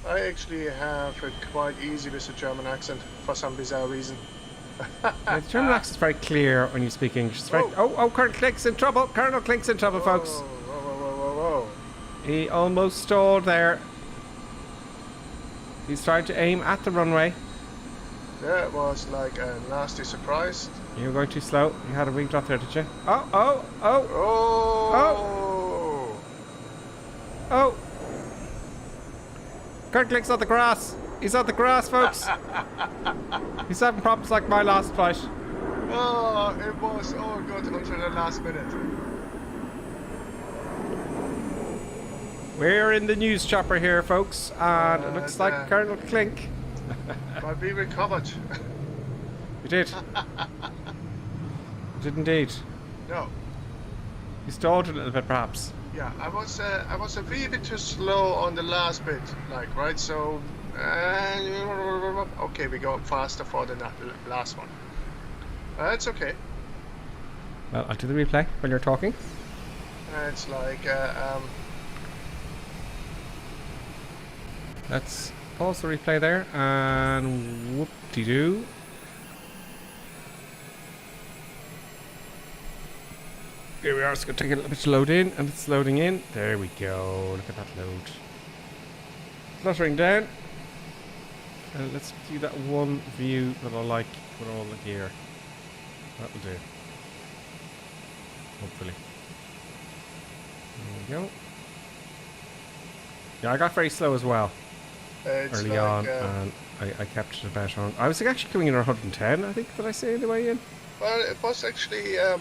I actually have it quite easy with a German accent for some bizarre reason. The German accent's very clear when you speak English. It's very, Colonel Klink's in trouble. Colonel Klink's in trouble, folks. Whoa. He almost stalled there. He's trying to aim at the runway. That was like a nasty surprise. You were going too slow. You had a wing drop there, did you? Oh! Colonel Klink's on the grass. He's on the grass, folks. He's having problems like my last flight. Oh, it was all good until the last minute. We're in the news chopper here, folks, and it looks like Colonel Klink. But we recovered. You did. You did indeed. No. You stalled a little bit, perhaps. Yeah, I was a wee bit too slow on the last bit, like, right? So, okay, we go faster for the last one. It's okay. Well, I'll do the replay when you're talking. It's like, Let's pause the replay there, and whoop-de-doo. Here we are, it's going to take a little bit to load in, and it's loading in. There we go, look at that load. Fluttering down. And let's do that one view that I like with all the gear. That'll do. Hopefully. There we go. Yeah, I got very slow as well. Early like, on, and I kept it about on. I was actually coming in at 110, I think, did I say on the way in? Well, it was actually, I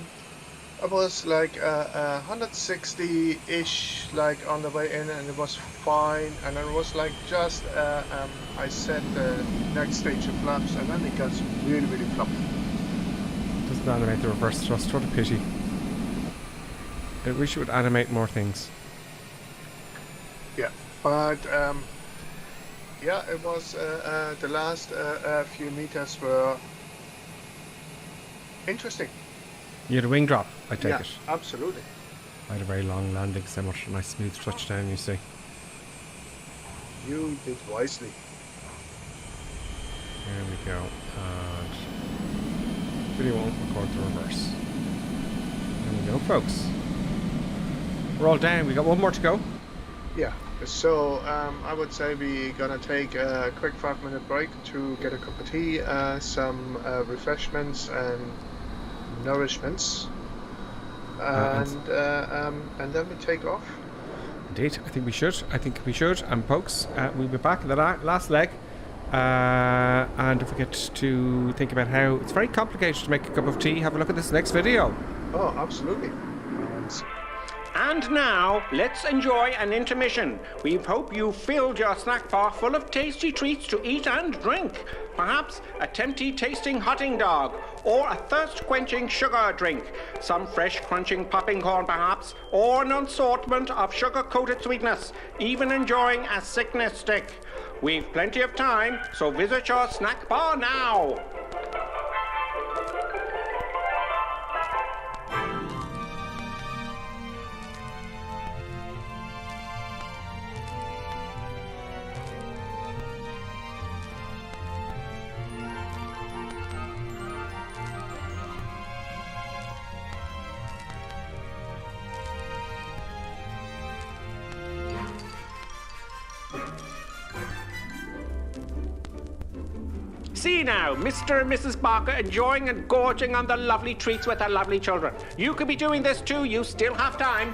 was like 160-ish, like on the way in, and it was fine. And then it was like just, I set the next stage of flaps, and then it got really, really floppy. Doesn't animate the reverse thrust, what a pity. I wish it would animate more things. Yeah, but yeah, it was the last few meters were interesting. You had a wing drop, I take it. Yeah, absolutely. I had a very long landing, so much nice smooth touchdown, you see. You did wisely. There we go. And video won't record the reverse. There we go, folks. We're all down. We got one more to go. Yeah. So I would say we're gonna take a quick 5-minute break to get a cup of tea, some refreshments and nourishments, and then we take off. Indeed, I think we should. And folks, we'll be back in the last leg. And don't forget to think about how it's very complicated to make a cup of tea. Have a look at this next video. Oh, absolutely. And now, let's enjoy an intermission. We hope you filled your snack bar full of tasty treats to eat and drink. Perhaps a tempting tasting hotting dog, or a thirst-quenching sugar drink. Some fresh crunching popping corn perhaps, or an assortment of sugar-coated sweetness. Even enjoying a sickness stick. We've plenty of time, so visit your snack bar now. See now, Mr. and Mrs. Barker enjoying and gorging on the lovely treats with their lovely children. You could be doing this too, you still have time.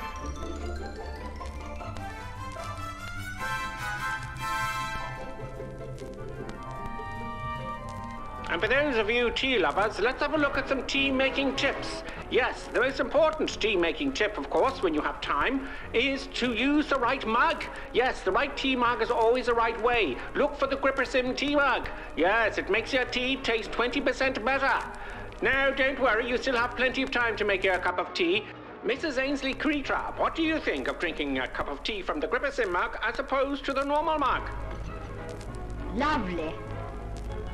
And for those of you tea lovers, let's have a look at some tea-making tips. Yes, the most important tea-making tip, of course, when you have time, is to use the right mug. Yes, the right tea mug is always the right way. Look for the Grippersim tea mug. Yes, it makes your tea taste 20% better. Now, don't worry, you still have plenty of time to make your cup of tea. Mrs. Ainsley Creetrap, what do you think of drinking a cup of tea from the Grippersim mug as opposed to the normal mug? Lovely.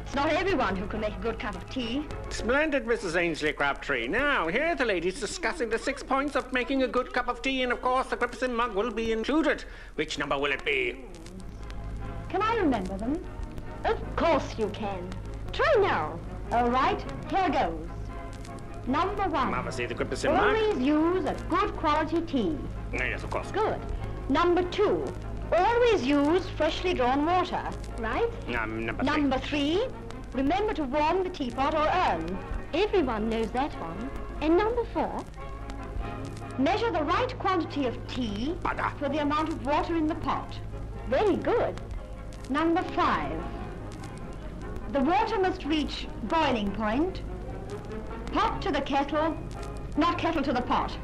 It's not everyone who can make a good cup of tea. Splendid, Mrs. Ainsley Crabtree. Now, here are the ladies discussing the 6 points of making a good cup of tea, and of course the Grippersim mug will be included. Which number will it be? Can I remember them? Of course you can. Try now. All right, here goes. Number 1. Mama, see the Grippersim mug? Always use a good quality tea. Yes, of course. Good. Number 2. Always use freshly drawn water, right? Number 3. Remember to warm the teapot or urn. Everyone knows that one. And number 4. Measure the right quantity of tea for the amount of water in the pot. Very good. Number 5. The water must reach boiling point. Pot to the kettle, not kettle to the pot.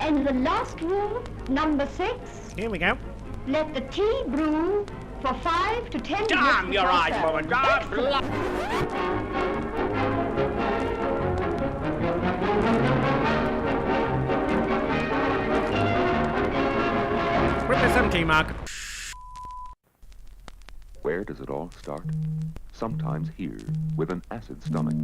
And the last rule, number 6. Here we go. Let the tea brew for 5 to 10 minutes. Damn your eyes, before woman! serving. Grippersim tea mug. Where does it all start? Sometimes here, with an acid stomach,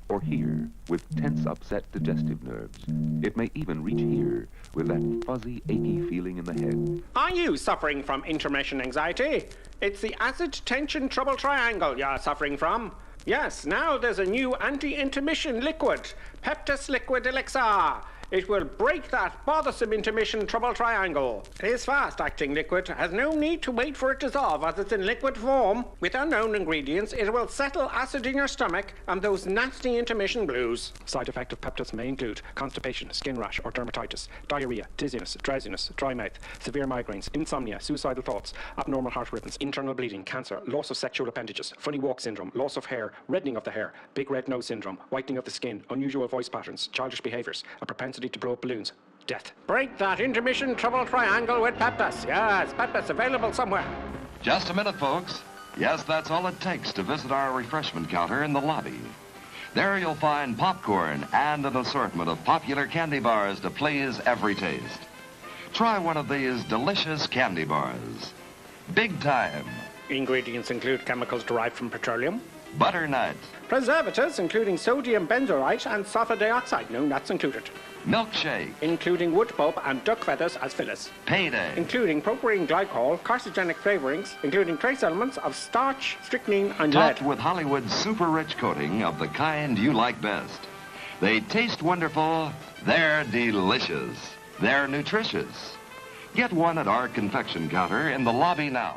or here, with tense, upset digestive nerves. It may even reach here, with that fuzzy, achy feeling in the head. Are you suffering from intermission anxiety? It's the acid tension trouble triangle you're suffering from. Yes, now there's a new anti-intermission liquid, Peptus Liquid Elixir. It will break that bothersome intermission trouble triangle. It is fast-acting liquid, has no need to wait for it to dissolve as it's in liquid form. With unknown ingredients, it will settle acid in your stomach and those nasty intermission blues. Side effect of Peptus may include constipation, skin rash or dermatitis, diarrhea, dizziness, drowsiness, dry mouth, severe migraines, insomnia, suicidal thoughts, abnormal heart rhythms, internal bleeding, cancer, loss of sexual appendages, funny walk syndrome, loss of hair, reddening of the hair, big red nose syndrome, whitening of the skin, unusual voice patterns, childish behaviours, a propensity to blow up balloons, death. Break that intermission trouble triangle with Peptus. Yes, Peptus available somewhere. Just a minute, folks. Yes, that's all it takes to visit our refreshment counter in the lobby. There you'll find popcorn and an assortment of popular candy bars to please every taste. Try one of these delicious candy bars. Big time. Ingredients include chemicals derived from petroleum, butternut, preservatives including sodium benzoate and sulfur dioxide, no nuts included, milkshake, including wood pulp and duck feathers as fillers, payday, including propylene glycol, carcinogenic flavorings, including trace elements of starch, strychnine and topped lead, with Hollywood's super rich coating of the kind you like best. They taste wonderful, they're delicious, they're nutritious. Get one at our confection counter in the lobby now.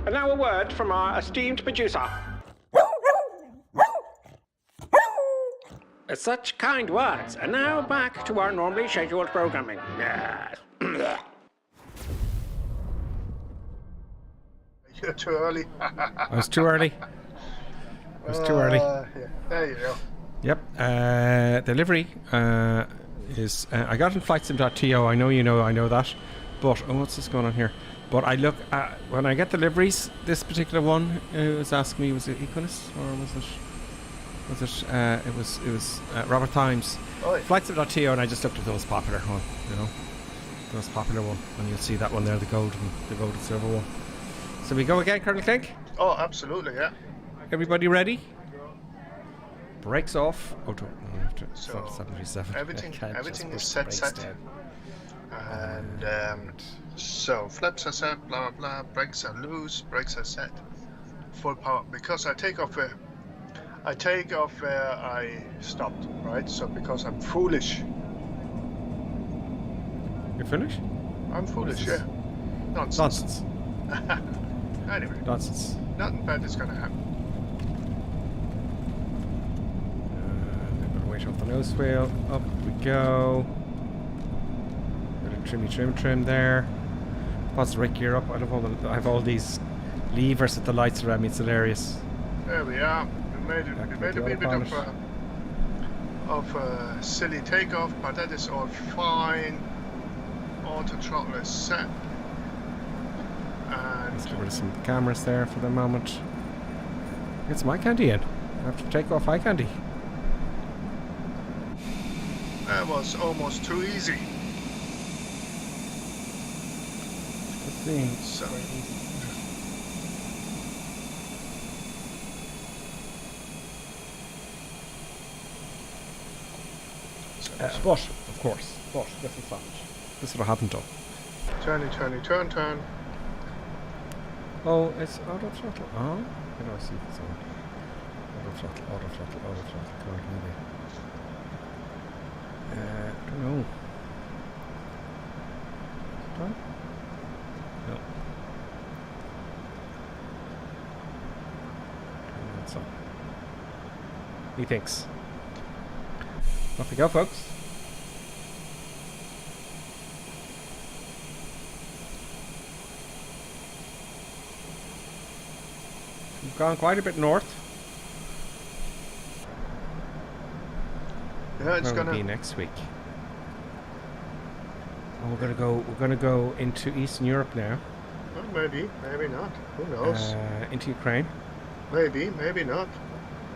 And now a word from our esteemed producer. Such kind words. And now back to our normally scheduled programming. Yes. You're too early. I was too early. Yeah. There you go. Yep. Delivery is... I got in flightsim.to. I know you know, I know that. But... Oh, what's this going on here? But I look at... When I get deliveries, this particular one was asking me, was it Equinus? Or was it... it was Robert Times. Oh, yeah. Flightsim.to, and I just looked at those popular one, you know. The most popular one. And you'll see that one there, the gold and silver one. So we go again, Colonel Clink? Oh, absolutely, yeah. Everybody ready? Brakes off. Oh, so 737. Everything is set. And so flaps are set, blah blah blah. Brakes are loose. Brakes are set. full power because I take off where I stopped, right? So because I'm foolish. You're foolish? I'm foolish, yeah. Nonsense. Anyway. Nonsense. Nothing bad is gonna happen. Then we'll wait off the nose wheel. Up we go. Bit of trim there. Pause the brake gear up. I have all these levers at the lights around me. It's hilarious. There we are. We made a wee bit of a silly takeoff, but that is all fine. Auto throttle is set. And let's get rid of some cameras there for the moment. Get some eye candy in. I have to take off eye candy. That was almost too easy. Let's see. So. But, of course, this is fun. This is what happened to. Turn. Oh, it's auto throttle. Oh, I know I see this one. Auto throttle. Come on, maybe. I don't know. Done? No. That's on. He thinks. Off we go, folks. We've gone quite a bit north. Yeah, it's gonna gonna be next week. Oh, we're gonna go into Eastern Europe now. Well, maybe not. Who knows? Into Ukraine. Maybe not.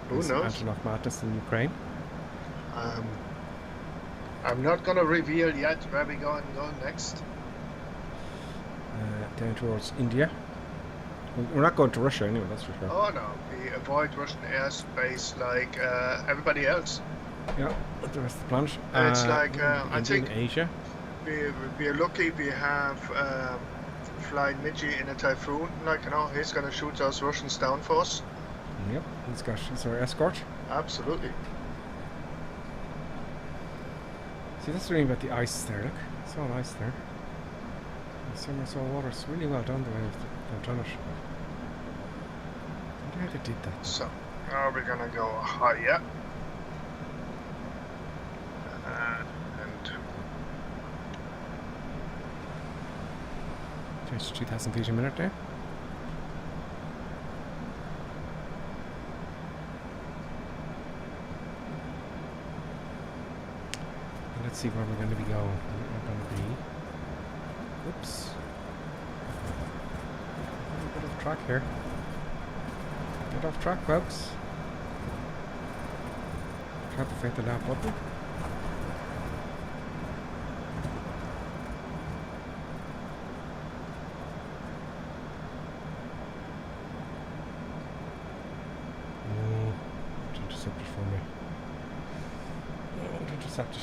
Who knows? Antonov Madness in Ukraine. I'm not gonna reveal yet where we're going next. Down towards India. We're not going to Russia anyway, that's for sure. Oh no, we avoid Russian airspace like everybody else. Yeah, the rest of the planet. It's like I think Asia. We're lucky we have flying Midgie in a typhoon. Like, you know, he's gonna shoot those Russians down for us. Yep, he's our escort. Absolutely. See, that's the thing about the ice there. Look, it's all ice there. The summer saw water. It's really well done the way they've done it. I wonder how they did that. So now we're gonna go higher. And change to 2,000 feet a minute there. And let's see where we're going to be going. We're going to be. Oops. A bit of track here. Get off track, folks. Can't forget the lap button. Intercept it for me. Intercept it.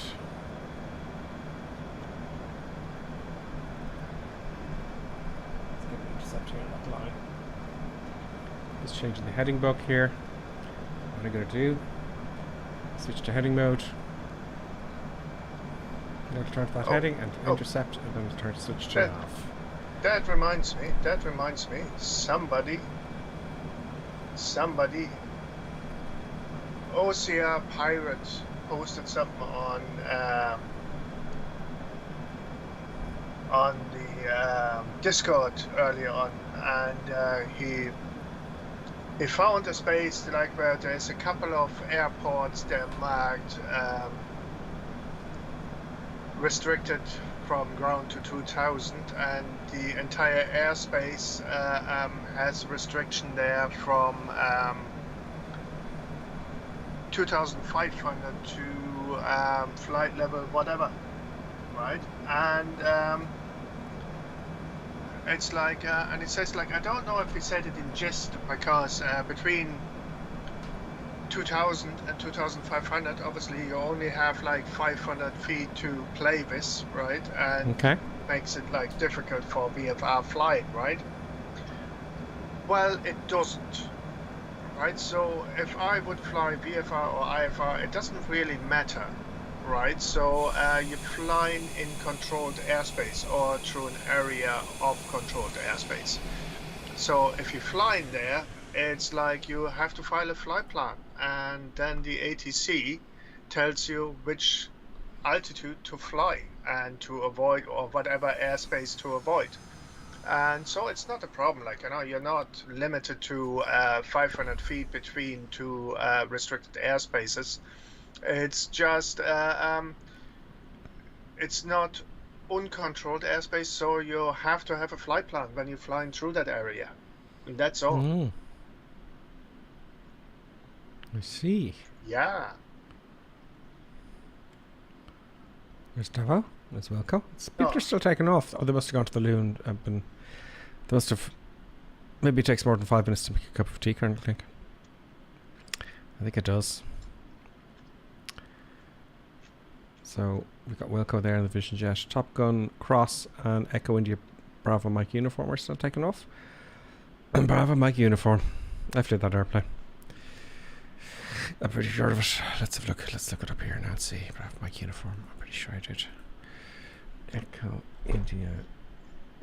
Let's get an intercept here on that line. Just changing the heading book here. What I'm going to do, switch to heading mode. Now turn to that heading and intercept, and then turn switch to off. That reminds me. Somebody. OCR Pirate posted something on the Discord earlier on, and he found a space like where there's a couple of airports that are marked restricted from ground to 2,000, and the entire airspace has a restriction there from 2,500 to flight level whatever, right? And it's like, and it says like, I don't know if he said it in jest, because between 2,000 and 2,500, obviously you only have like 500 feet to play with, right? And makes it like difficult for VFR flying, right? Well, it doesn't. Right, so if I would fly VFR or IFR, it doesn't really matter. Right, so you're flying in controlled airspace or through an area of controlled airspace. So if you're flying there, it's like you have to file a flight plan, and then the ATC tells you which altitude to fly and to avoid, or whatever airspace to avoid. And so it's not a problem, like, you know, you're not limited to 500 feet between two restricted airspaces. It's just, it's not uncontrolled airspace, so you have to have a flight plan when you're flying through that area. And that's all. Mm. I see. Yeah. There's Davo. There's Wilco. People are still taking off. Oh, they must have gone to the loo and been... They must have... Maybe it takes more than 5 minutes to make a cup of tea, Colonel Clink. I think it does. So, we've got Wilco there in the Vision Jet. Top Gun, Cross, and Echo India Bravo Mike uniform are still taking off. And Bravo Mike uniform. I flew that airplane. I'm pretty sure of it. Let's have a look. Let's look it up here now and see. Bravo Mike uniform. I'm pretty sure I did. Echo India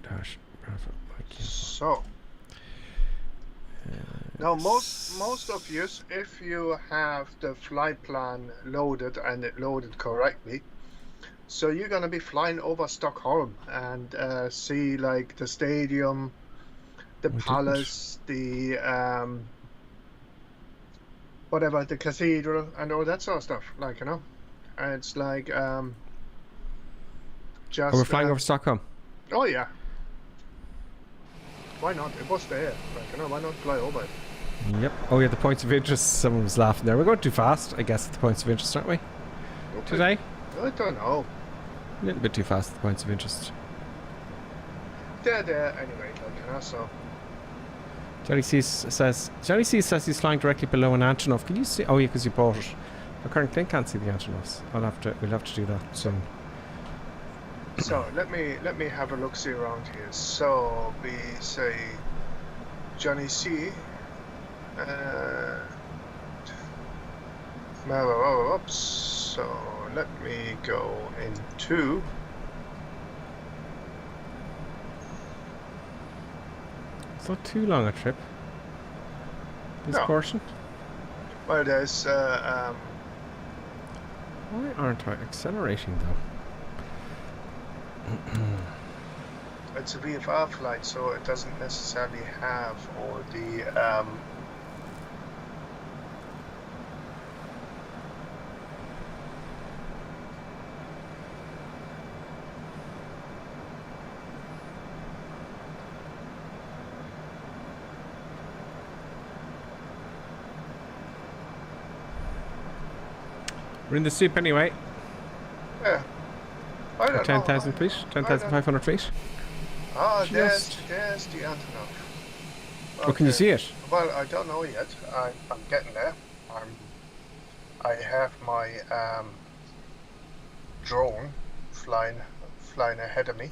dash Bravo Mike uniform. So. Now, most of you, if you have the flight plan loaded and it loaded correctly, so you're gonna be flying over Stockholm and see like the stadium, the palace, the whatever, the cathedral, and all that sort of stuff. Like, you know, and it's like just. Oh, we're flying over Stockholm. Oh yeah. Why not? It was there. Like, you know, why not fly over it? Yep. Oh yeah, the points of interest. Someone was laughing there. We're going too fast, I guess, at the points of interest, aren't we? Okay. Today? I don't know. A little bit too fast at the points of interest. They're there anyway, like, you know, so. Johnny C says he's flying directly below an Antonov. Can you see? Oh yeah, because you bought it. But Colonel Clint can't see the Antonovs. We'll have to do that soon. So let me have a look see around here. So we say Johnny C. Oops. So let me go into. It's not too long a trip. This portion. Well, there's. Why aren't I accelerating though? It's a VFR flight, so it doesn't necessarily have all the We're in the soup anyway. Yeah. I don't know. 10,000 feet? 10,500 feet? Ah, Just- there's the Antonov. Oh, can you see it? Well, I don't know yet. I'm getting there. I have my drone flying ahead of me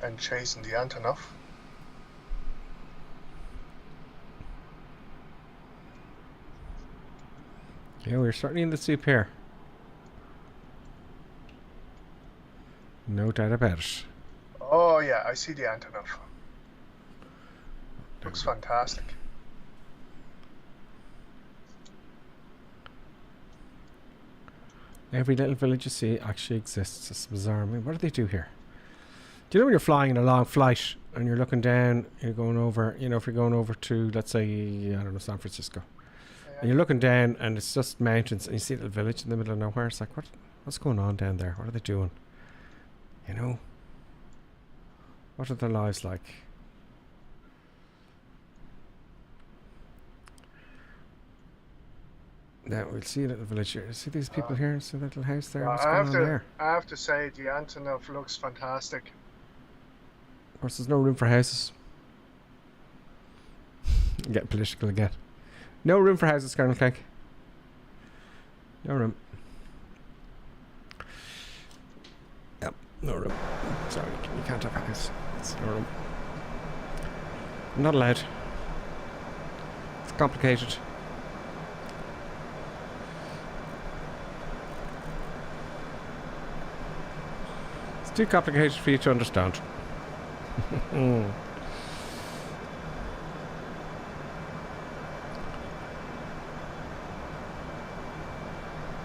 and chasing the Antonov. Yeah, we're certainly in the soup here. No doubt about it. Oh yeah, I see the Antonov. Looks fantastic. Every little village you see actually exists. It's bizarre. I mean, what do they do here? Do you know when you're flying in a long flight and you're looking down, you're going over, you know, if you're going over to, let's say, I don't know, San Francisco, and you're looking down and it's just mountains and you see a little village in the middle of nowhere. It's like, what's going on down there? What are they doing? You know? What are their lives like? Now we'll see a little village here. See these people here? See that little house there? What's going on there? I have to say the Antonov looks fantastic. Of course, there's no room for houses. I'm getting political again. No room for houses, Colonel Clegg. No room. Yep, no room. Sorry, you can't have houses. It's no room. I'm not allowed. complicated. It's too complicated for you to understand.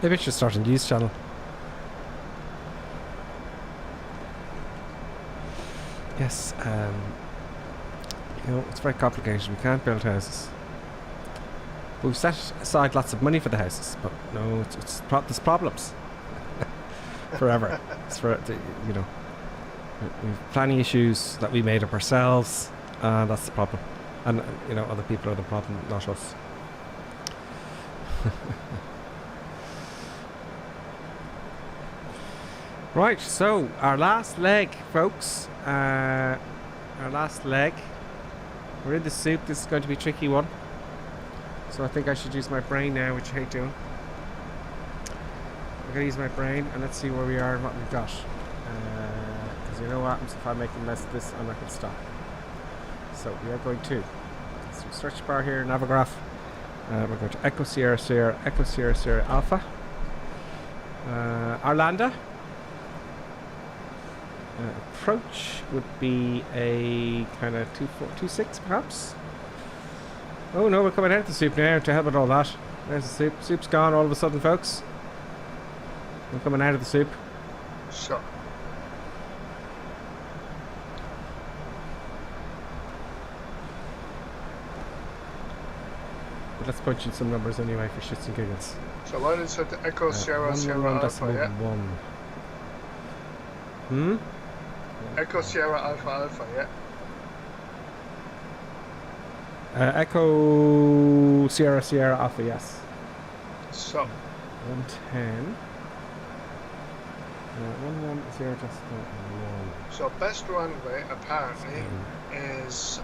Maybe I should start a news channel. Yes, you know, it's very complicated. We can't build houses. We've set aside lots of money for the houses, but no, there's problems. Forever. It's for, you know, we've planning issues that we made up ourselves, and that's the problem. And, you know, other people are the problem, not us. Right, so our last leg, folks. Our last leg. We're in the soup. This is going to be a tricky one. So I think I should use my brain now, which I hate doing. I'm going to use my brain and let's see where we are and what we've got. Because you know what happens if I make a mess of this, I'm not going to stop. So we are going to search bar here, Navograph. We're going to Echo Sierra Sierra, Echo Sierra Sierra Alpha. Arlanda. Approach would be a kind of 2.6 perhaps. Oh no, we're coming out of the soup now. To hell with all that. There's the soup. Soup's gone all of a sudden, folks. We're coming out of the soup. Sure. But let's punch in some numbers anyway for shits and giggles. So what is it? Echo Sierra Sierra Alpha, yeah? 1. Echo Sierra Alpha Alpha, yeah? Echo Sierra Sierra Alpha, yes. So 110. 110.1. So best runway apparently is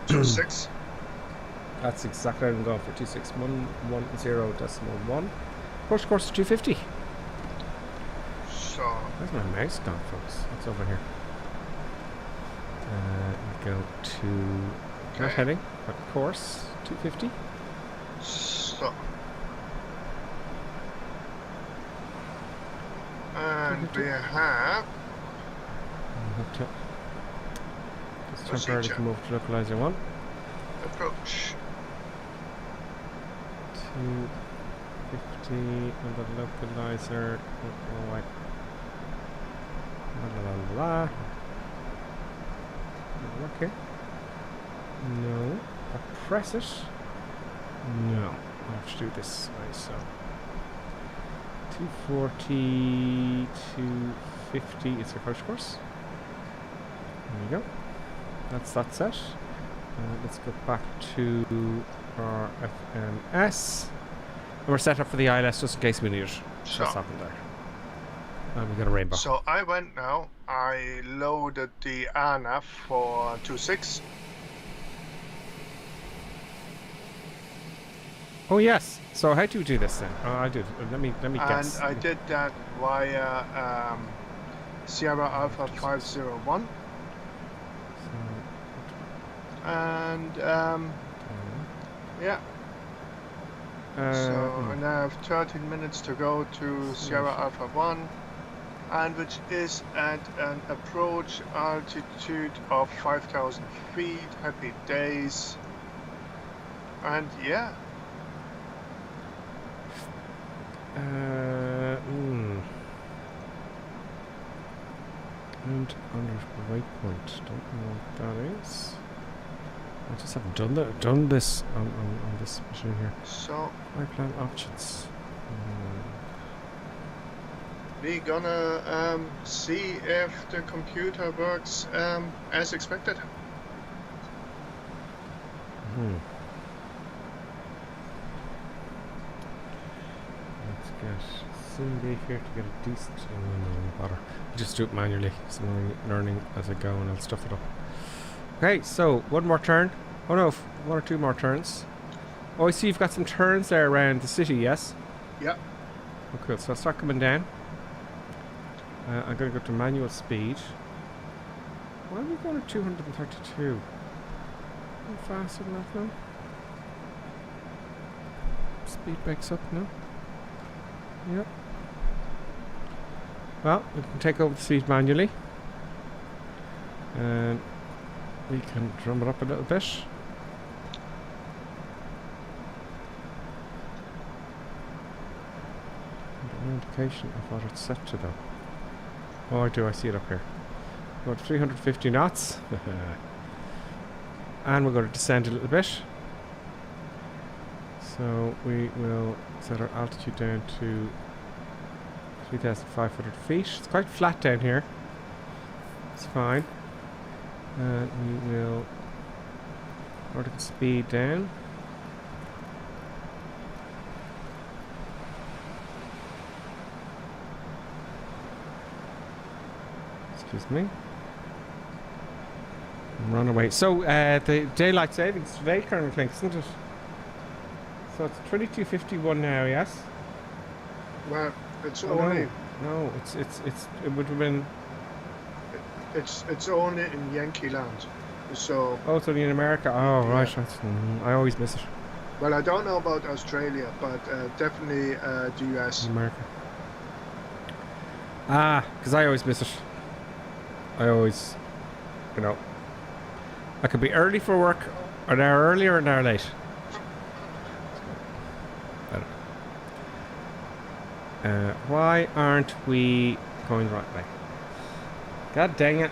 26. That's exactly what I'm going for. 26110.1. Course to 250. So where's my mouse gone, folks? What's over here? Go to not heading, but course 250. So and we have just temporarily to move to localizer 1. Approach 250 and the localizer. Oh wait. La. Okay. No. Press it. No. I have to do this way, so 240, 250. It's a approach course. There we go. That's that set. Let's go back to our FMS. And we're set up for the ILS just in case we need it. What's happened there? And we got a rainbow. So I went now. I loaded the ANAF for 26. Oh yes. So how do you do this then? Oh, I did. Let me guess. And I did that via Sierra Alpha 501. And yeah. So and I have 13 minutes to go to Sierra Alpha 1, and which is at an approach altitude of 5,000 feet. Happy days. And yeah. And under waypoint. Don't know what that is. I just haven't done this on this machine here. So my plan options. We're gonna see if the computer works as expected. Let's get Cindy here to get a decent. Oh no, bother. Just do it manually. So I'm learning as I go, and I'll stuff it up. Okay, so one more turn. Oh no, one or two more turns. Oh, I see you've got some turns there around the city, yes? Yep. Oh, cool. So I'll start coming down. I'm going to go to manual speed. Why are we going to 232? Faster than that now? speed brakes up, no? Yep. Well, we can take over the speed manually. And we can drum it up a little bit. No indication of what it's set to though. Oh, I do, I see it up here. Go to 350 knots. And we're going to descend a little bit. So we will set our altitude down to 3,500 feet. It's quite flat down here. It's fine. And we will order the speed down. Excuse me. Run away. So the daylight savings today, Colonel Clink, isn't it? So it's 22:51 now, yes? Well, it's Oh, only no, it would have been. it's only in Yankee land. So Oh, it's only in America. Oh, Yeah. right. I always miss it. well, I don't know about Australia, but definitely the US. America. Ah, because I always miss it. I always, you know, I could be early for work, an hour early or an hour late. I don't know. Why aren't we going the right way? God dang it.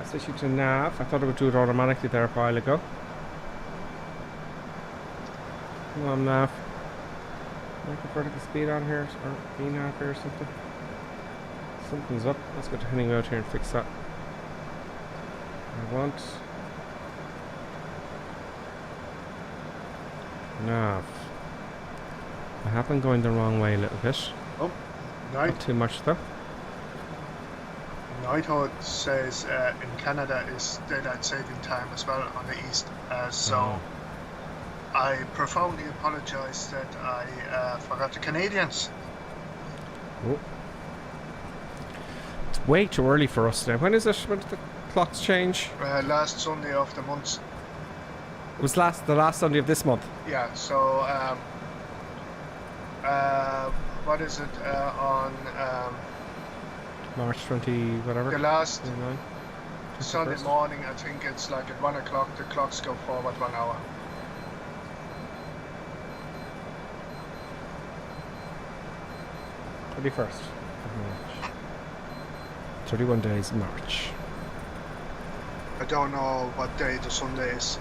Switching to nav. I thought it would do it automatically there a while ago. Come on, nav. Make a vertical speed on here, or V-nav here or something. Something's up. Let's go to heading out here and fix that. I want nav. I have been going the wrong way a little bit. Oh, Not too much though. Nighthawk says in Canada is daylight saving time as well on the east. So I profoundly apologize that I forgot the Canadians. Oh. It's way too early for us now. When is it? When did the clocks change? Last Sunday of the month. It was the last Sunday of this month. Yeah, so what is it on March 20 whatever. the last 29. Sunday 21st. morning? I think it's like at 1 o'clock the clocks go forward 1 hour. 21st of March. 31 days in March. I don't know what day the Sunday is.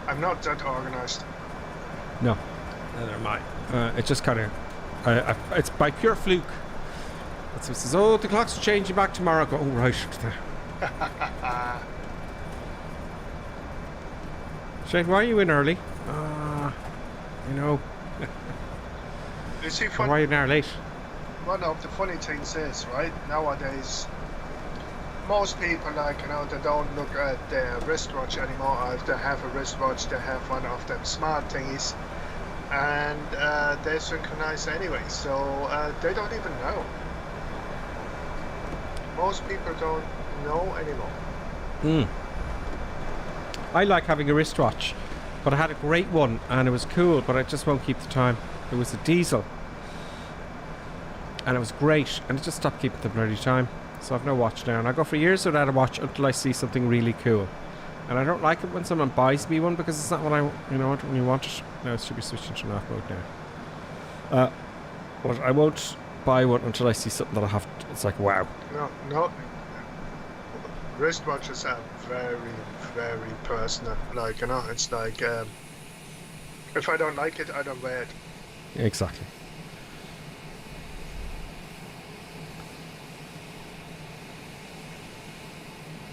I'm not that organized. No. Neither am I. It just kind of... it's by pure fluke. It says, oh, the clocks are changing back tomorrow. I go, oh, right. Shane, why are you in early? You know. You see, Why are you an hour late? one of the funny things is, right, nowadays, most people, like, you know, they don't look at their wristwatch anymore, or if they have a wristwatch, they have one of them smart thingies, and they're synchronized anyway, so they don't even know. Most people don't know anymore. I like having a wristwatch, but I had a great one, and it was cool, but I just won't keep the time. It was a diesel. And it was great, and it just stopped keeping the bloody time. So I've no watch now, and I go for years without a watch until I see something really cool. And I don't like it when someone buys me one because it's not what I, you know, when you want it. Now it should be switching to off mode now. But I won't buy one until I see something that I have. It's like wow. No. Wristwatches are very, very personal. Like, you know, it's like if I don't like it, I don't wear it. Exactly.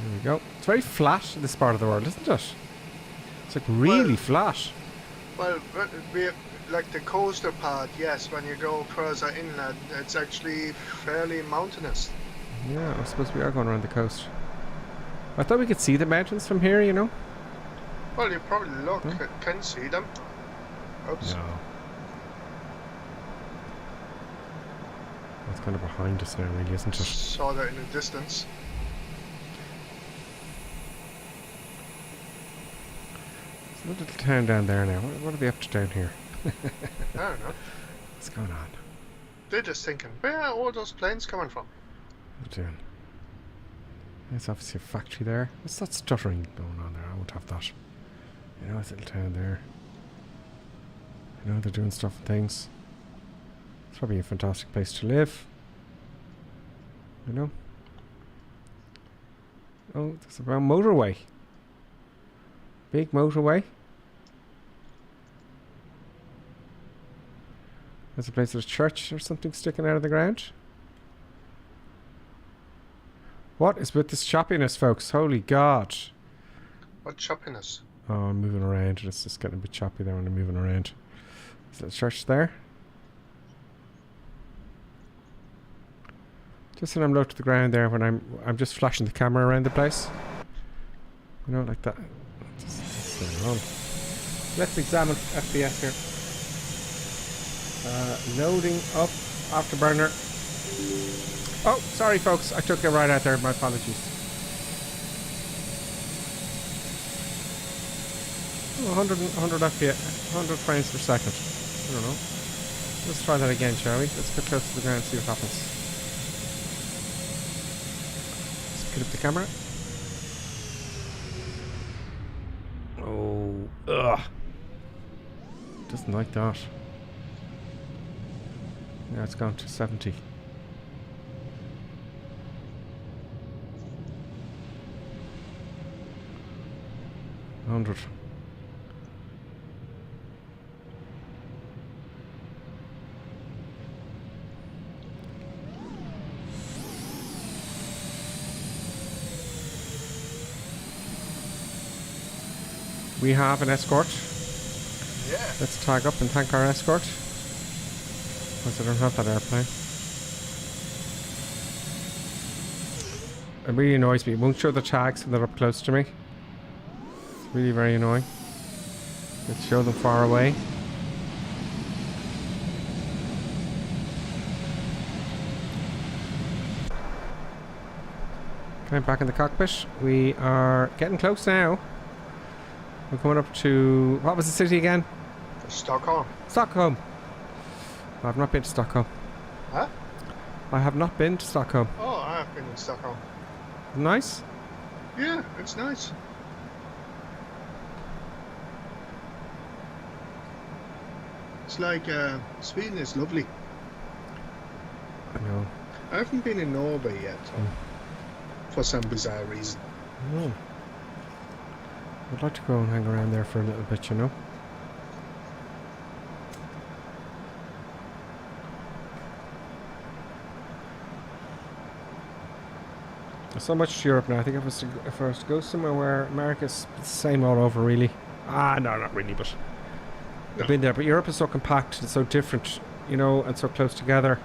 There we go. It's very flat in this part of the world, isn't it? It's like really flat. Well, we like the coastal part, yes. When you go further inland, it's actually fairly mountainous. Yeah, I suppose we are going around the coast. I thought we could see the mountains from here, you know? Well, you probably can see them. Oops. No. That's kind of behind us now, really, isn't it? Saw that in the distance. It's a little town down there now. What are they up to down here? I don't know. What's going on? They're just thinking, where are all those planes coming from? What are they doing? There's obviously a factory there. What's that stuttering going on there? I won't have that. You know, it's a little town there. You know, they're doing stuff and things. It's probably a fantastic place to live. You know? Oh, there's a motorway. Big motorway. There's a place, there's a church or something sticking out of the ground. What is with this choppiness, folks? Holy God. What choppiness? Oh, I'm moving around. It's just getting a bit choppy there when I'm moving around. Is there a church there? Just when I'm low to the ground there, when I'm just flashing the camera around the place. You know, like that. What's going on? Let's examine FPS here. Loading up afterburner. Oh, sorry folks, I took it right out there. My apologies. Oh, 100 FPS, 100 frames per second. I don't know. Let's try that again, shall we? Let's get close to the ground and see what happens. Let's pick up the camera. Oh, ugh. Doesn't like that. Yeah, it's gone to 70. $100. We have an escort. Yeah. Let's tag up and thank our escort. Because I don't have that airplane. It really annoys me. It won't show the tags when they're up close to me. It's really very annoying. Let's show them far away. Okay, back in the cockpit. We are getting close now. We're coming up to... What was the city again? Stockholm. Stockholm. I've not been to Stockholm. Huh? I have not been to Stockholm. Oh, I have been in Stockholm. Nice? Yeah, it's nice. It's like, Sweden is lovely. I know. I haven't been in Norway yet. For some bizarre reason. Oh. I'd like to go and hang around there for a little bit, you know. So much to Europe now. I think if I was to go somewhere where America's the same all over, really. Ah, no, not really, but I've been there. But Europe is so compact and so different, you know, and so close together.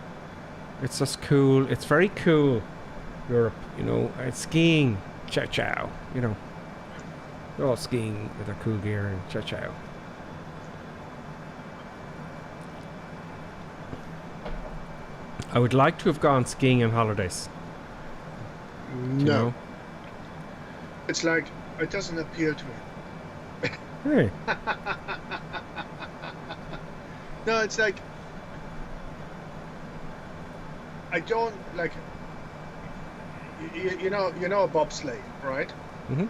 It's just cool. It's very cool, Europe, you know. It's skiing, ciao ciao, you know. They're all skiing with their cool gear and ciao ciao. I would like to have gone skiing on holidays. No. You know? It's like, it doesn't appeal to me. Hey. No, it's like, I don't like, you know a bobsleigh, right? Mm-hmm.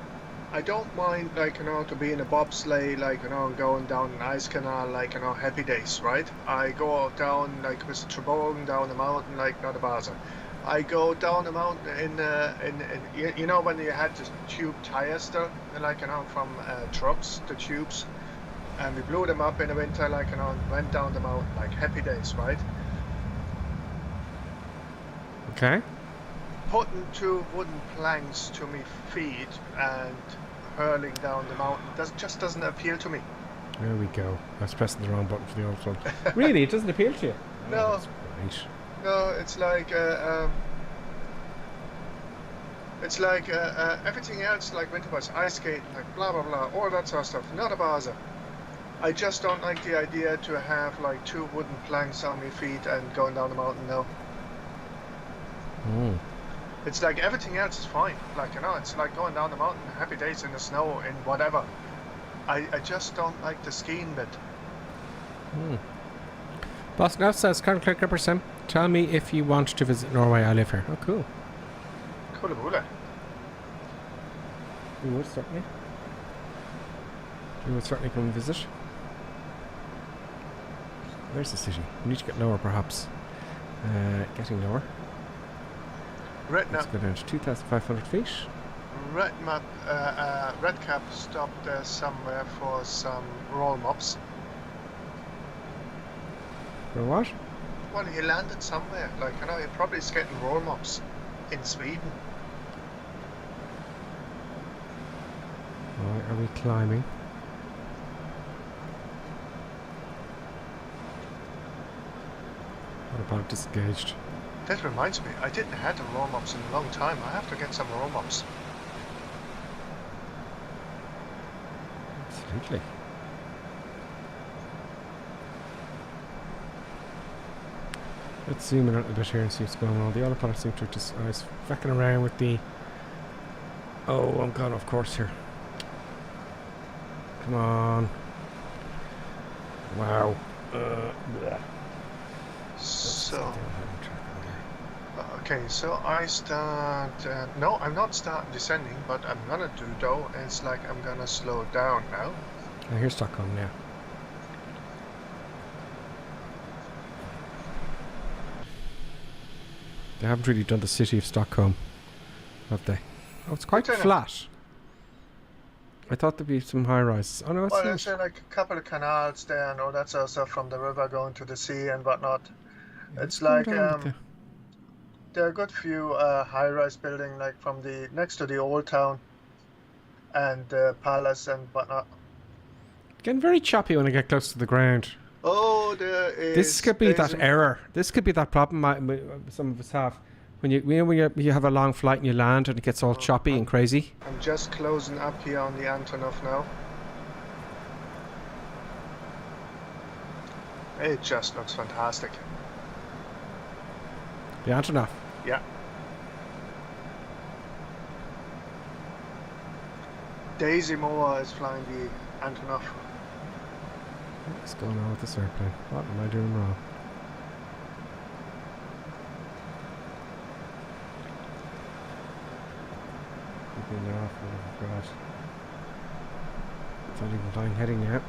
I don't mind, like, you know, to be in a bobsleigh, like, you know, going down an ice canal, like, you know, happy days, right? I go down, like, with toboggan down the mountain, like, not a bother. I go down the mountain in you know, when you had the tube tires there, like, you know, from trucks, the tubes, and we blew them up in the winter, like, you know, and went down the mountain, like, happy days, right? Okay. Putting two wooden planks to me feet and hurling down the mountain just doesn't appeal to me. There we go. I was pressing the wrong button for the old one. Really? It doesn't appeal to you? No. Oh, that's great. No, it's like everything else, like winter bikes, ice skating, like blah blah blah, all that sort of stuff. Not a bother. I just don't like the idea to have like two wooden planks on my feet and going down the mountain now. Mm. It's like everything else is fine. Like, you know, it's like going down the mountain, happy days in the snow, in whatever. I just don't like the skiing bit. Boss now says, Colonel Clipper Sim, tell me if you want to visit Norway. I live here. Oh, cool. Cool. You would certainly. You would certainly come and visit. Where's the city? We need to get lower, perhaps. Getting lower. Right now. Let's go down to 2,500 feet. Redcap stopped there somewhere for some roll mops. For what? Well, he landed somewhere. Like, you know, he probably is getting roll mops in Sweden. Alright, are we climbing? What about disengaged? That reminds me, I didn't have the roll mops in a long time. I have to get some roll mops. Absolutely. Let's zoom in a little bit here and see what's going on. The autopilot seems to just... I was fucking around with the... Oh, I'm gone off course here. Come on. Wow. So... Okay, so I start... no, I'm not starting descending, but I'm gonna do though. It's like I'm gonna slow down now. I hear Stockholm now. They haven't really done the city of Stockholm, have they? Oh, it's quite flat. I thought there'd be some high rises. Oh no, it's well, not. there's like a couple of canals there, and all that sort of stuff from the river going to the sea and whatnot. It's like there are a good few high-rise building, like from the next to the old town and the palace and whatnot. Getting very choppy when I get close to the ground. Oh, there is. This could be that error. This could be that problem some of us have. When you have a long flight and you land and it gets all choppy and crazy. I'm just closing up here on the Antonov now. It just looks fantastic. The Antonov? Yeah. Daisy Moore is flying the Antonov. What's going on with this airplane? What am I doing wrong? It's not even flying heading yet.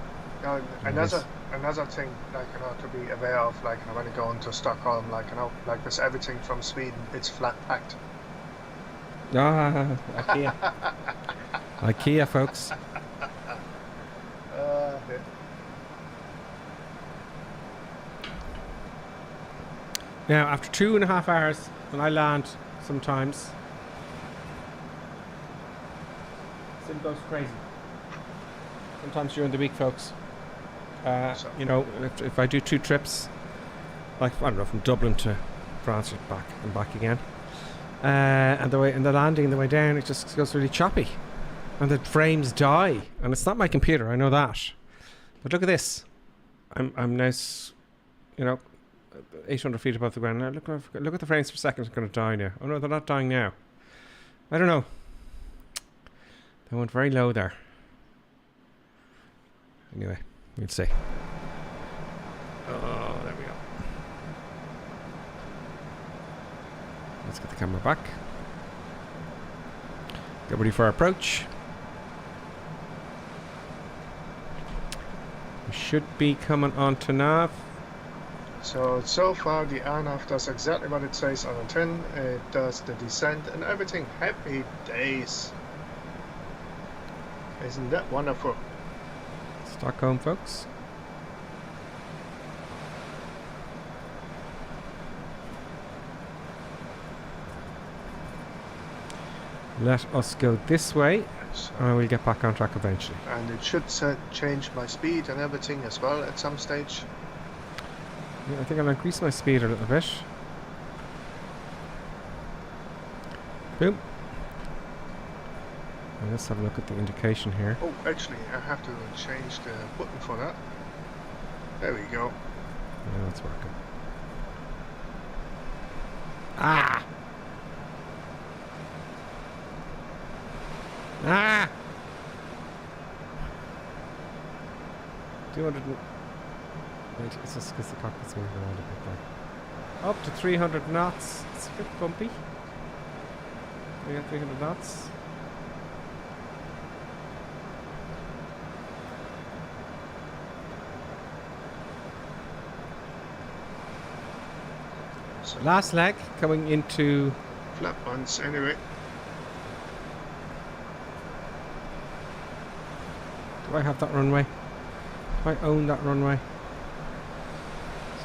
Another thing, like, you know, to be aware of, like, you know, when you go into Stockholm, like, you know, like there's everything from Sweden, it's flat packed. Ah, IKEA. IKEA, folks. Yeah. Now, after 2.5 hours, when I land, sometimes, it goes crazy. Sometimes during the week, folks. You know, if I do 2 trips, like, I don't know, from Dublin to France and back again, and the landing and the way down, it just goes really choppy, and the frames die. And it's not my computer, I know that. But look at this. I'm now, you know, 800 feet above the ground. Now look at the frames per second. It's going to die now. Oh no, they're not dying now. I don't know. They went very low there. Anyway, we'll see. Oh, there we go. Let's get the camera back. Get ready for our approach. We should be coming on to nav. So far the ANAF does exactly what it says on the tin. It does the descent and everything. Happy days. Isn't that wonderful? Stockholm, folks. Let us go this way, and we'll get back on track eventually. And it should change my speed and everything as well at some stage. Yeah, I think I'll increase my speed a little bit. Boom. And let's have a look at the indication here. Oh, actually, I have to change the button for that. There we go. Yeah, that's working. Ah! 200. Wait, it's just because the cockpit's moving around a bit there. Up to 300 knots. It's a bit bumpy. We got 300 knots. So last leg coming into flat ones anyway. Do I have that runway? Do I own that runway?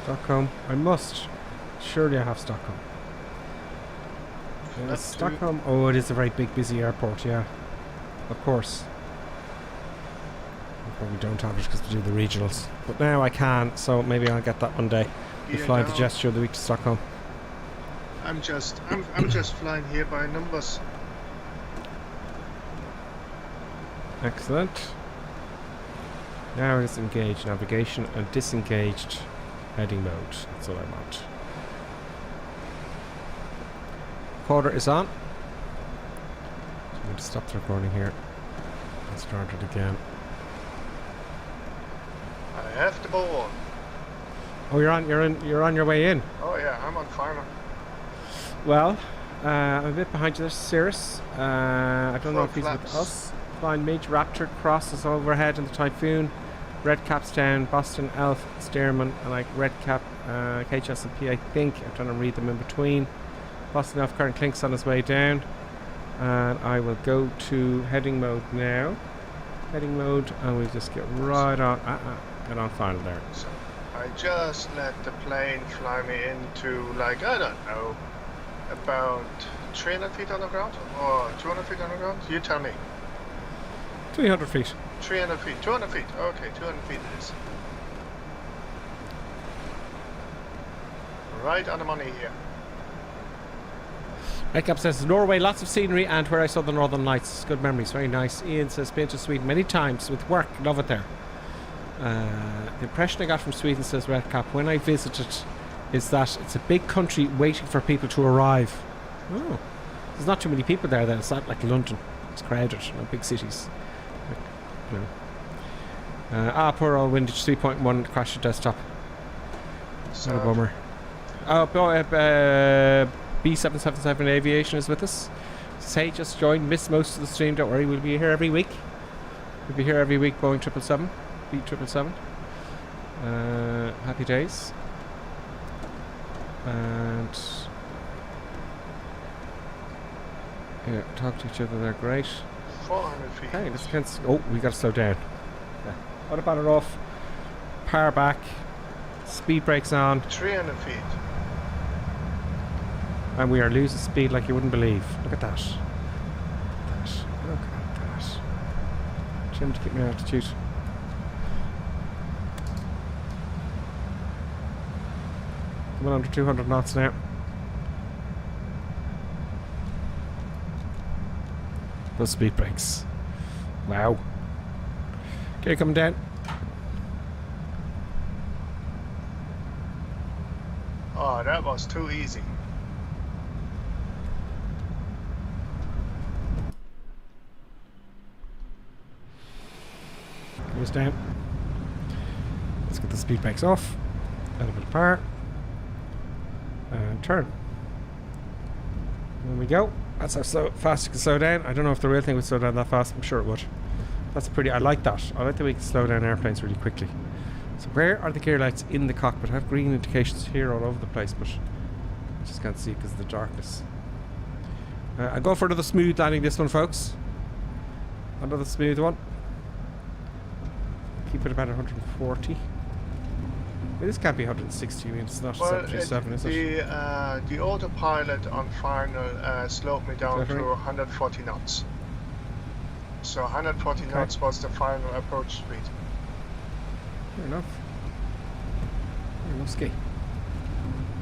Stockholm. I must. Surely I have Stockholm. Stockholm. Oh, it is a very big, busy airport. Yeah, of course. I probably don't have it because we do the regionals, but now I can. So maybe I'll get that one day. We fly the gesture of the week to Stockholm. I'm just flying here by numbers. Excellent. Now it's engaged navigation and disengaged heading mode. That's what I want. Quarter is on. So I'm going to stop the recording here and start it again. I have the ball. Oh, you're on your way in. Oh yeah, I'm on final. Well, I'm a bit behind you there, Cirrus. I don't know if he's with us. Flying Midge, Raptor crosses overhead in the Typhoon. Red Cap's down, Boston, Elf, Stearman, and like Red Cap, KHS&P, I think. I'm trying to read them in between. Boston, Elf, Karen Klink's on his way down. And I will go to heading mode now. Heading mode, and we'll just get right on. Get on final there. So I just let the plane fly me into, like, I don't know, about 300 feet on the ground or 200 feet on the ground? You tell me. 300 feet. 300 feet. 200 feet. Okay, 200 feet it is. Right on the money here. Red Cap says Norway, lots of scenery, and where I saw the Northern Lights. Good memories, very nice. Ian says been to Sweden many times with work, love it there. The impression I got from Sweden, says Red Cap, when I visited, is that it's a big country waiting for people to arrive. Oh, there's not too many people there then. It's not like London. It's crowded, big cities. Poor old Windage 3.1 crashed your desktop. What a bummer. B777 Aviation is with us. Say just joined, missed most of the stream. Don't worry, we'll be here every week. We'll be here every week, Boeing 777, B777. Happy days. And yeah, talk to each other there, great. 400 feet. Okay, this can't. Oh, we got to slow down. Yeah. What about it off? Power back. Speed brakes on. 300 feet. And we are losing speed like you wouldn't believe. Look at that. Look at that. Jim, to keep my altitude. Coming under 200 knots now. Those speed brakes. Wow. Okay, coming down. Oh, that was too easy. Goes down. Let's get the speed brakes off. Add a bit of power. And turn. There we go. That's how fast you can slow down. I don't know if the real thing would slow down that fast. I'm sure it would. That's pretty. I like that. I like that we can slow down airplanes really quickly. So where are the gear lights in the cockpit? I have green indications here all over the place, but I just can't see because of the darkness. I'll go for another smooth landing this one, folks. Another smooth one. Keep it about 140. This can't be 160. I mean, it's not 737, is it? The autopilot on final slowed me down to 140 knots. So 140 knots was the final approach speed. Fair enough. Fair enough, ski.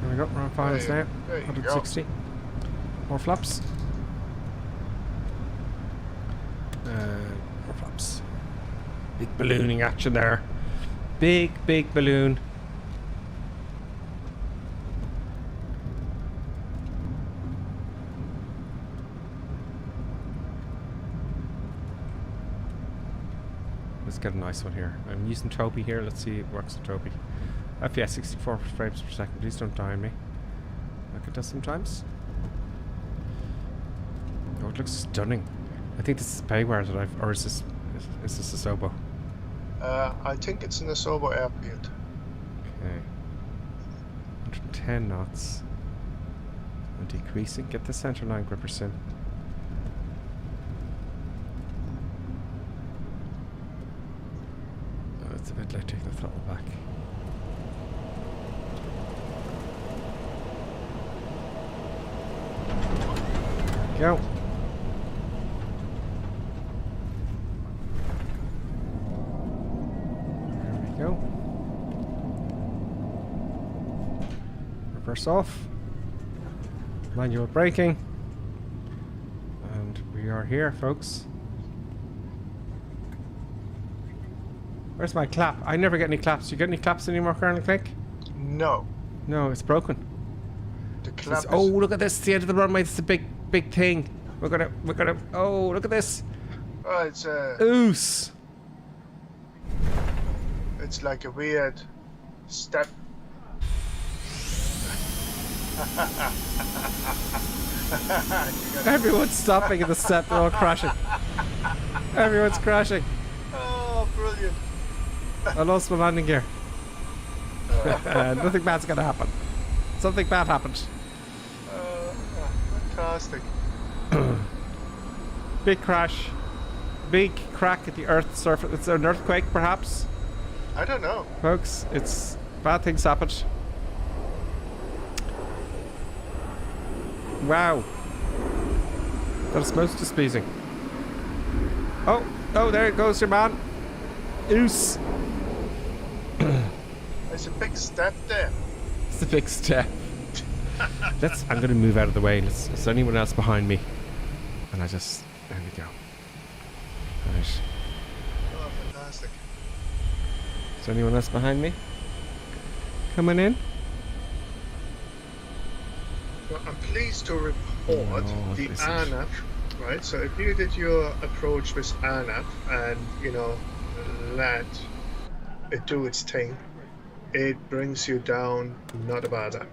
There we go. We're on finals now. 160. More flaps. More flaps. Big ballooning action there. Big balloon. Let's get a nice one here. I'm using Toby here. Let's see it works with Toby. FPS 64 frames per second. Please don't die on me. Like it does sometimes. Oh, it looks stunning. I think this is Payware that I've... Or is this a Sobo? I think it's an Asobo airfield. Okay. 110 knots. And decreasing. Get the center line grippers in. Oh, it's a bit like taking the throttle back. Go. There we go. Reverse off. Manual braking. And we are here, folks. Where's my clap? I never get any claps. You get any claps anymore, Colonel Click? No. No, it's broken. The clap oh, look at this. It's the end of the runway. It's a big thing. We're gonna, oh, look at this. Oh, it's a... Oos. It's like a weird step. Everyone's stopping at the step. They're all crashing. Everyone's crashing. Oh, brilliant. I lost my landing gear. Nothing bad's gonna happen. Something bad happened. Fantastic. Big crash. Big crack at the Earth's surface. It's an earthquake, perhaps? I don't know. Folks, it's... Bad things happened. Wow. That is most displeasing. Oh, there goes your man. Oos. There's a big step there. It's a big step. I'm going to move out of the way. Is there anyone else behind me? And there we go. Right. Oh, fantastic. Is there anyone else behind me? Coming in? Well, I'm pleased to report the ANAF, right? So if you did your approach with ANAF and, let it do its thing, it brings you down not a bother.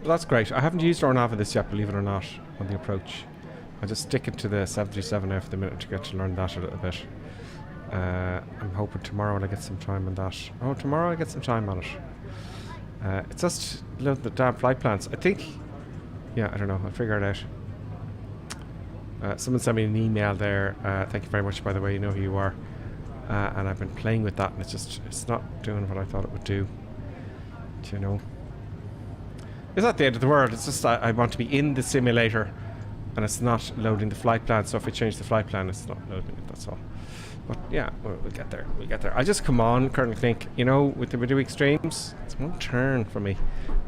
Well, that's great. I haven't used RNAV of this yet, believe it or not, on the approach. I just stick it to the 737 for the minute to get to learn that a little bit. I'm hoping tomorrow I get some time on that. Oh, tomorrow I get some time on it. It's just the damn flight plans. I think, I don't know. I'll figure it out. Someone sent me an email there. Thank you very much, by the way. You know who you are. And I've been playing with that, and it's not doing what I thought it would do. Do you know? It's not the end of the world. It's just I want to be in the simulator, and it's not loading the flight plan. So if I change the flight plan, it's not loading it. That's all. But yeah, we'll get there. We'll get there. I just come on, Colonel Clink. With the video extremes, it's one turn for me.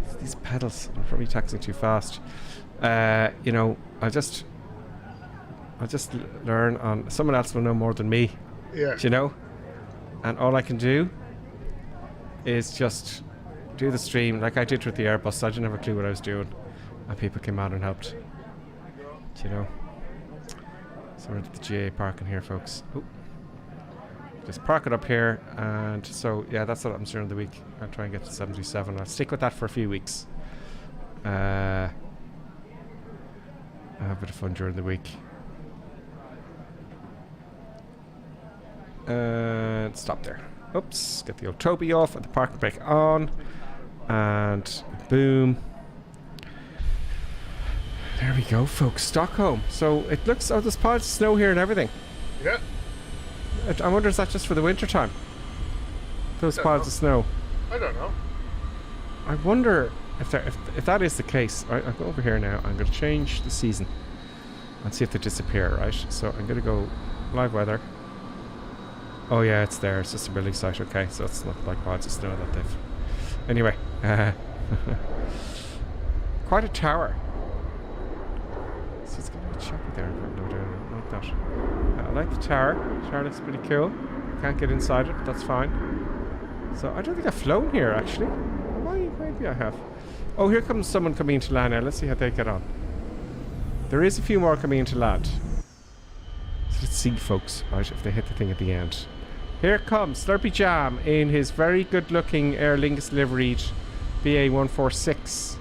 It's these pedals. I'm probably taxing too fast. I'll just learn on. Someone else will know more than me. Yeah. And all I can do is just do the stream like I did with the Airbus. I didn't have a clue what I was doing, and people came out and helped. So we're at the GA parking here, folks. Ooh. Just park it up here, and so that's what I'm during the week. I'll try and get to 77. I'll stick with that for a few weeks. I'll have a bit of fun during the week. Stop there. Oops. Get the old Toby off and the parking brake on, and boom. There we go, folks. Stockholm. So it looks. Oh, there's piles of snow here and everything. Yeah. I wonder, is that just for the winter time? Those piles of snow. I don't know. I wonder if that is the case. Right, I'll go over here now. I'm going to change the season and see if they disappear. Right. So I'm going to go live weather. Oh yeah, it's there. It's just a building site. Okay, so it's not like piles of snow that they've. Anyway, quite a tower. So it's going to be choppy there. No doubt like that. I like the tower. The tower looks pretty cool. Can't get inside it, but that's fine. So I don't think I've flown here actually. Maybe I have. Oh, here comes someone coming into land now. Let's see how they get on. There is a few more coming into land. Let's see, folks, right, if they hit the thing at the end. Here comes Slurpy Jam in his very good-looking Aer Lingus liveried BA146.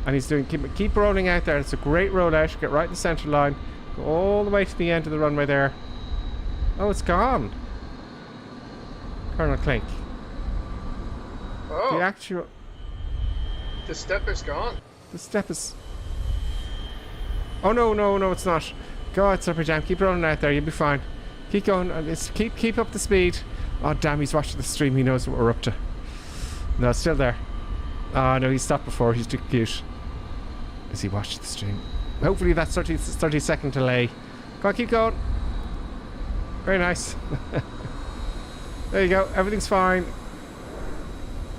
And he's doing, keep rolling out there. It's a great rollout. Get right in the centre line. Go all the way to the end of the runway there. Oh, it's gone. Colonel Clink. Oh. The actual... The step is gone. The step is... Oh, no, it's not. Go out, Slurpy Jam. Keep rolling out there. You'll be fine. Keep going. Keep up the speed. Oh, damn, he's watching the stream. He knows what we're up to. No, it's still there. Oh, no, he stopped before. He's too cute. As he watched the stream. Hopefully that's 30-second delay. Go on, keep going. Very nice. There you go. Everything's fine.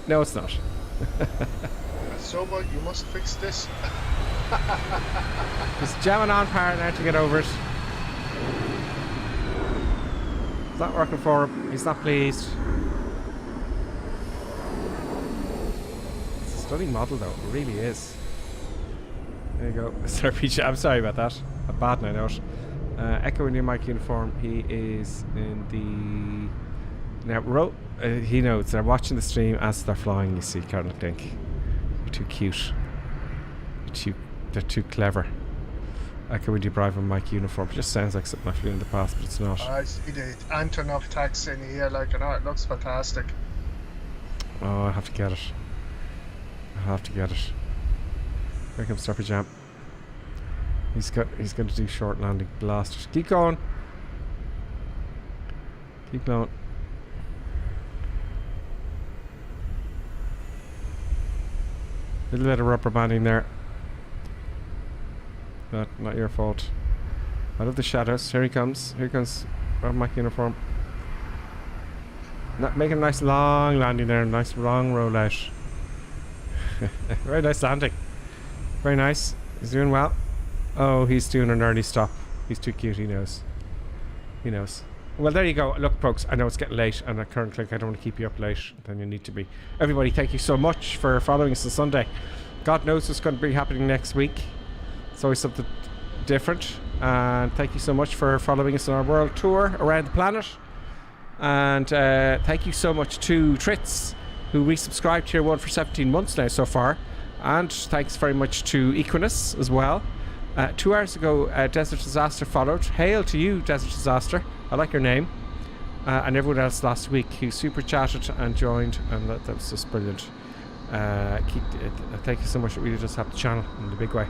No, it's not. Soba, you must fix this. He's jamming on power now to get over it. It's not working for him. He's not pleased. It's a stunning model, though. It really is. There you go. Slurpy. I'm sorry about that. A bad night out. Echo in your mic uniform. He is in the... Now, he knows. They're watching the stream as they're flying, you see, Colonel Dink. They're too cute. They're too clever. Echo in your Bravo mic uniform. It just sounds like something I've flew in the past, but it's not. I see the Antonov text in here, like, and it looks fantastic. Oh, I have to get it. Here comes Slurpy Jam. He's going to do short landing blasters. Keep going. Little bit of rubber banding there. Not your fault. Out of the shadows. Here he comes. Here comes Rob Mac uniform. Making a nice long landing there. Nice long rollout. Very nice landing. Very nice. He's doing well. Oh, he's doing an early stop. He's too cute. He knows. Well, there you go. Look, folks, I know it's getting late, and at current click, I don't want to keep you up late than you need to be. Everybody, thank you so much for following us on Sunday. God knows what's going to be happening next week. It's always something different. And thank you so much for following us on our world tour around the planet. And thank you so much to Tritz, who resubscribed Tier 1 for 17 months now so far. And thanks very much to Equinus as well. 2 hours ago, Desert Disaster followed. Hail to you, Desert Disaster. I like your name. And everyone else last week who super chatted and joined, and that was just brilliant. Thank you so much. It really does help the channel in a big way.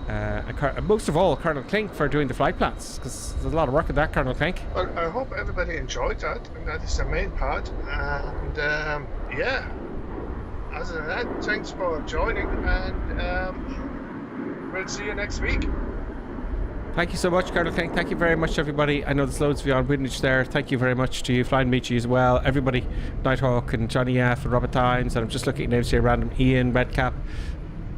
And most of all, Colonel Clink for doing the flight plans, because there's a lot of work in that, Colonel Clink. Well, I hope everybody enjoyed that, and that is the main part. And yeah, other than that, thanks for joining, and we'll see you next week. Thank you so much, Colonel Clink. Thank you very much, everybody. I know there's loads of you on Wittnich there. Thank you very much to you, Flying Michi as well. Everybody, Nighthawk and Johnny F and Robert Tynes, and I'm just looking at names here, random. Ian, Redcap,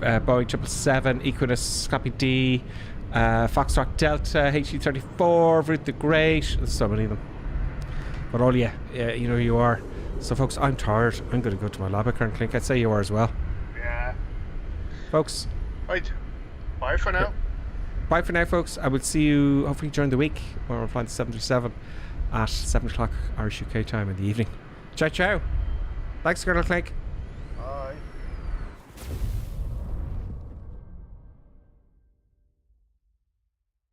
Boeing 777, Equinus, Copy D, Foxtrot Delta, HE34, Ruth the Great. There's so many of them. But all you know you are. So, folks, I'm tired. I'm going to go to my lab at Colonel Clink. I'd say you are as well. Yeah. Folks. Right. Bye for now. Bye for now, folks. I will see you hopefully during the week when we're flying the 737 at 7 o'clock Irish UK time in the evening. Ciao, ciao. Thanks, Colonel Clink.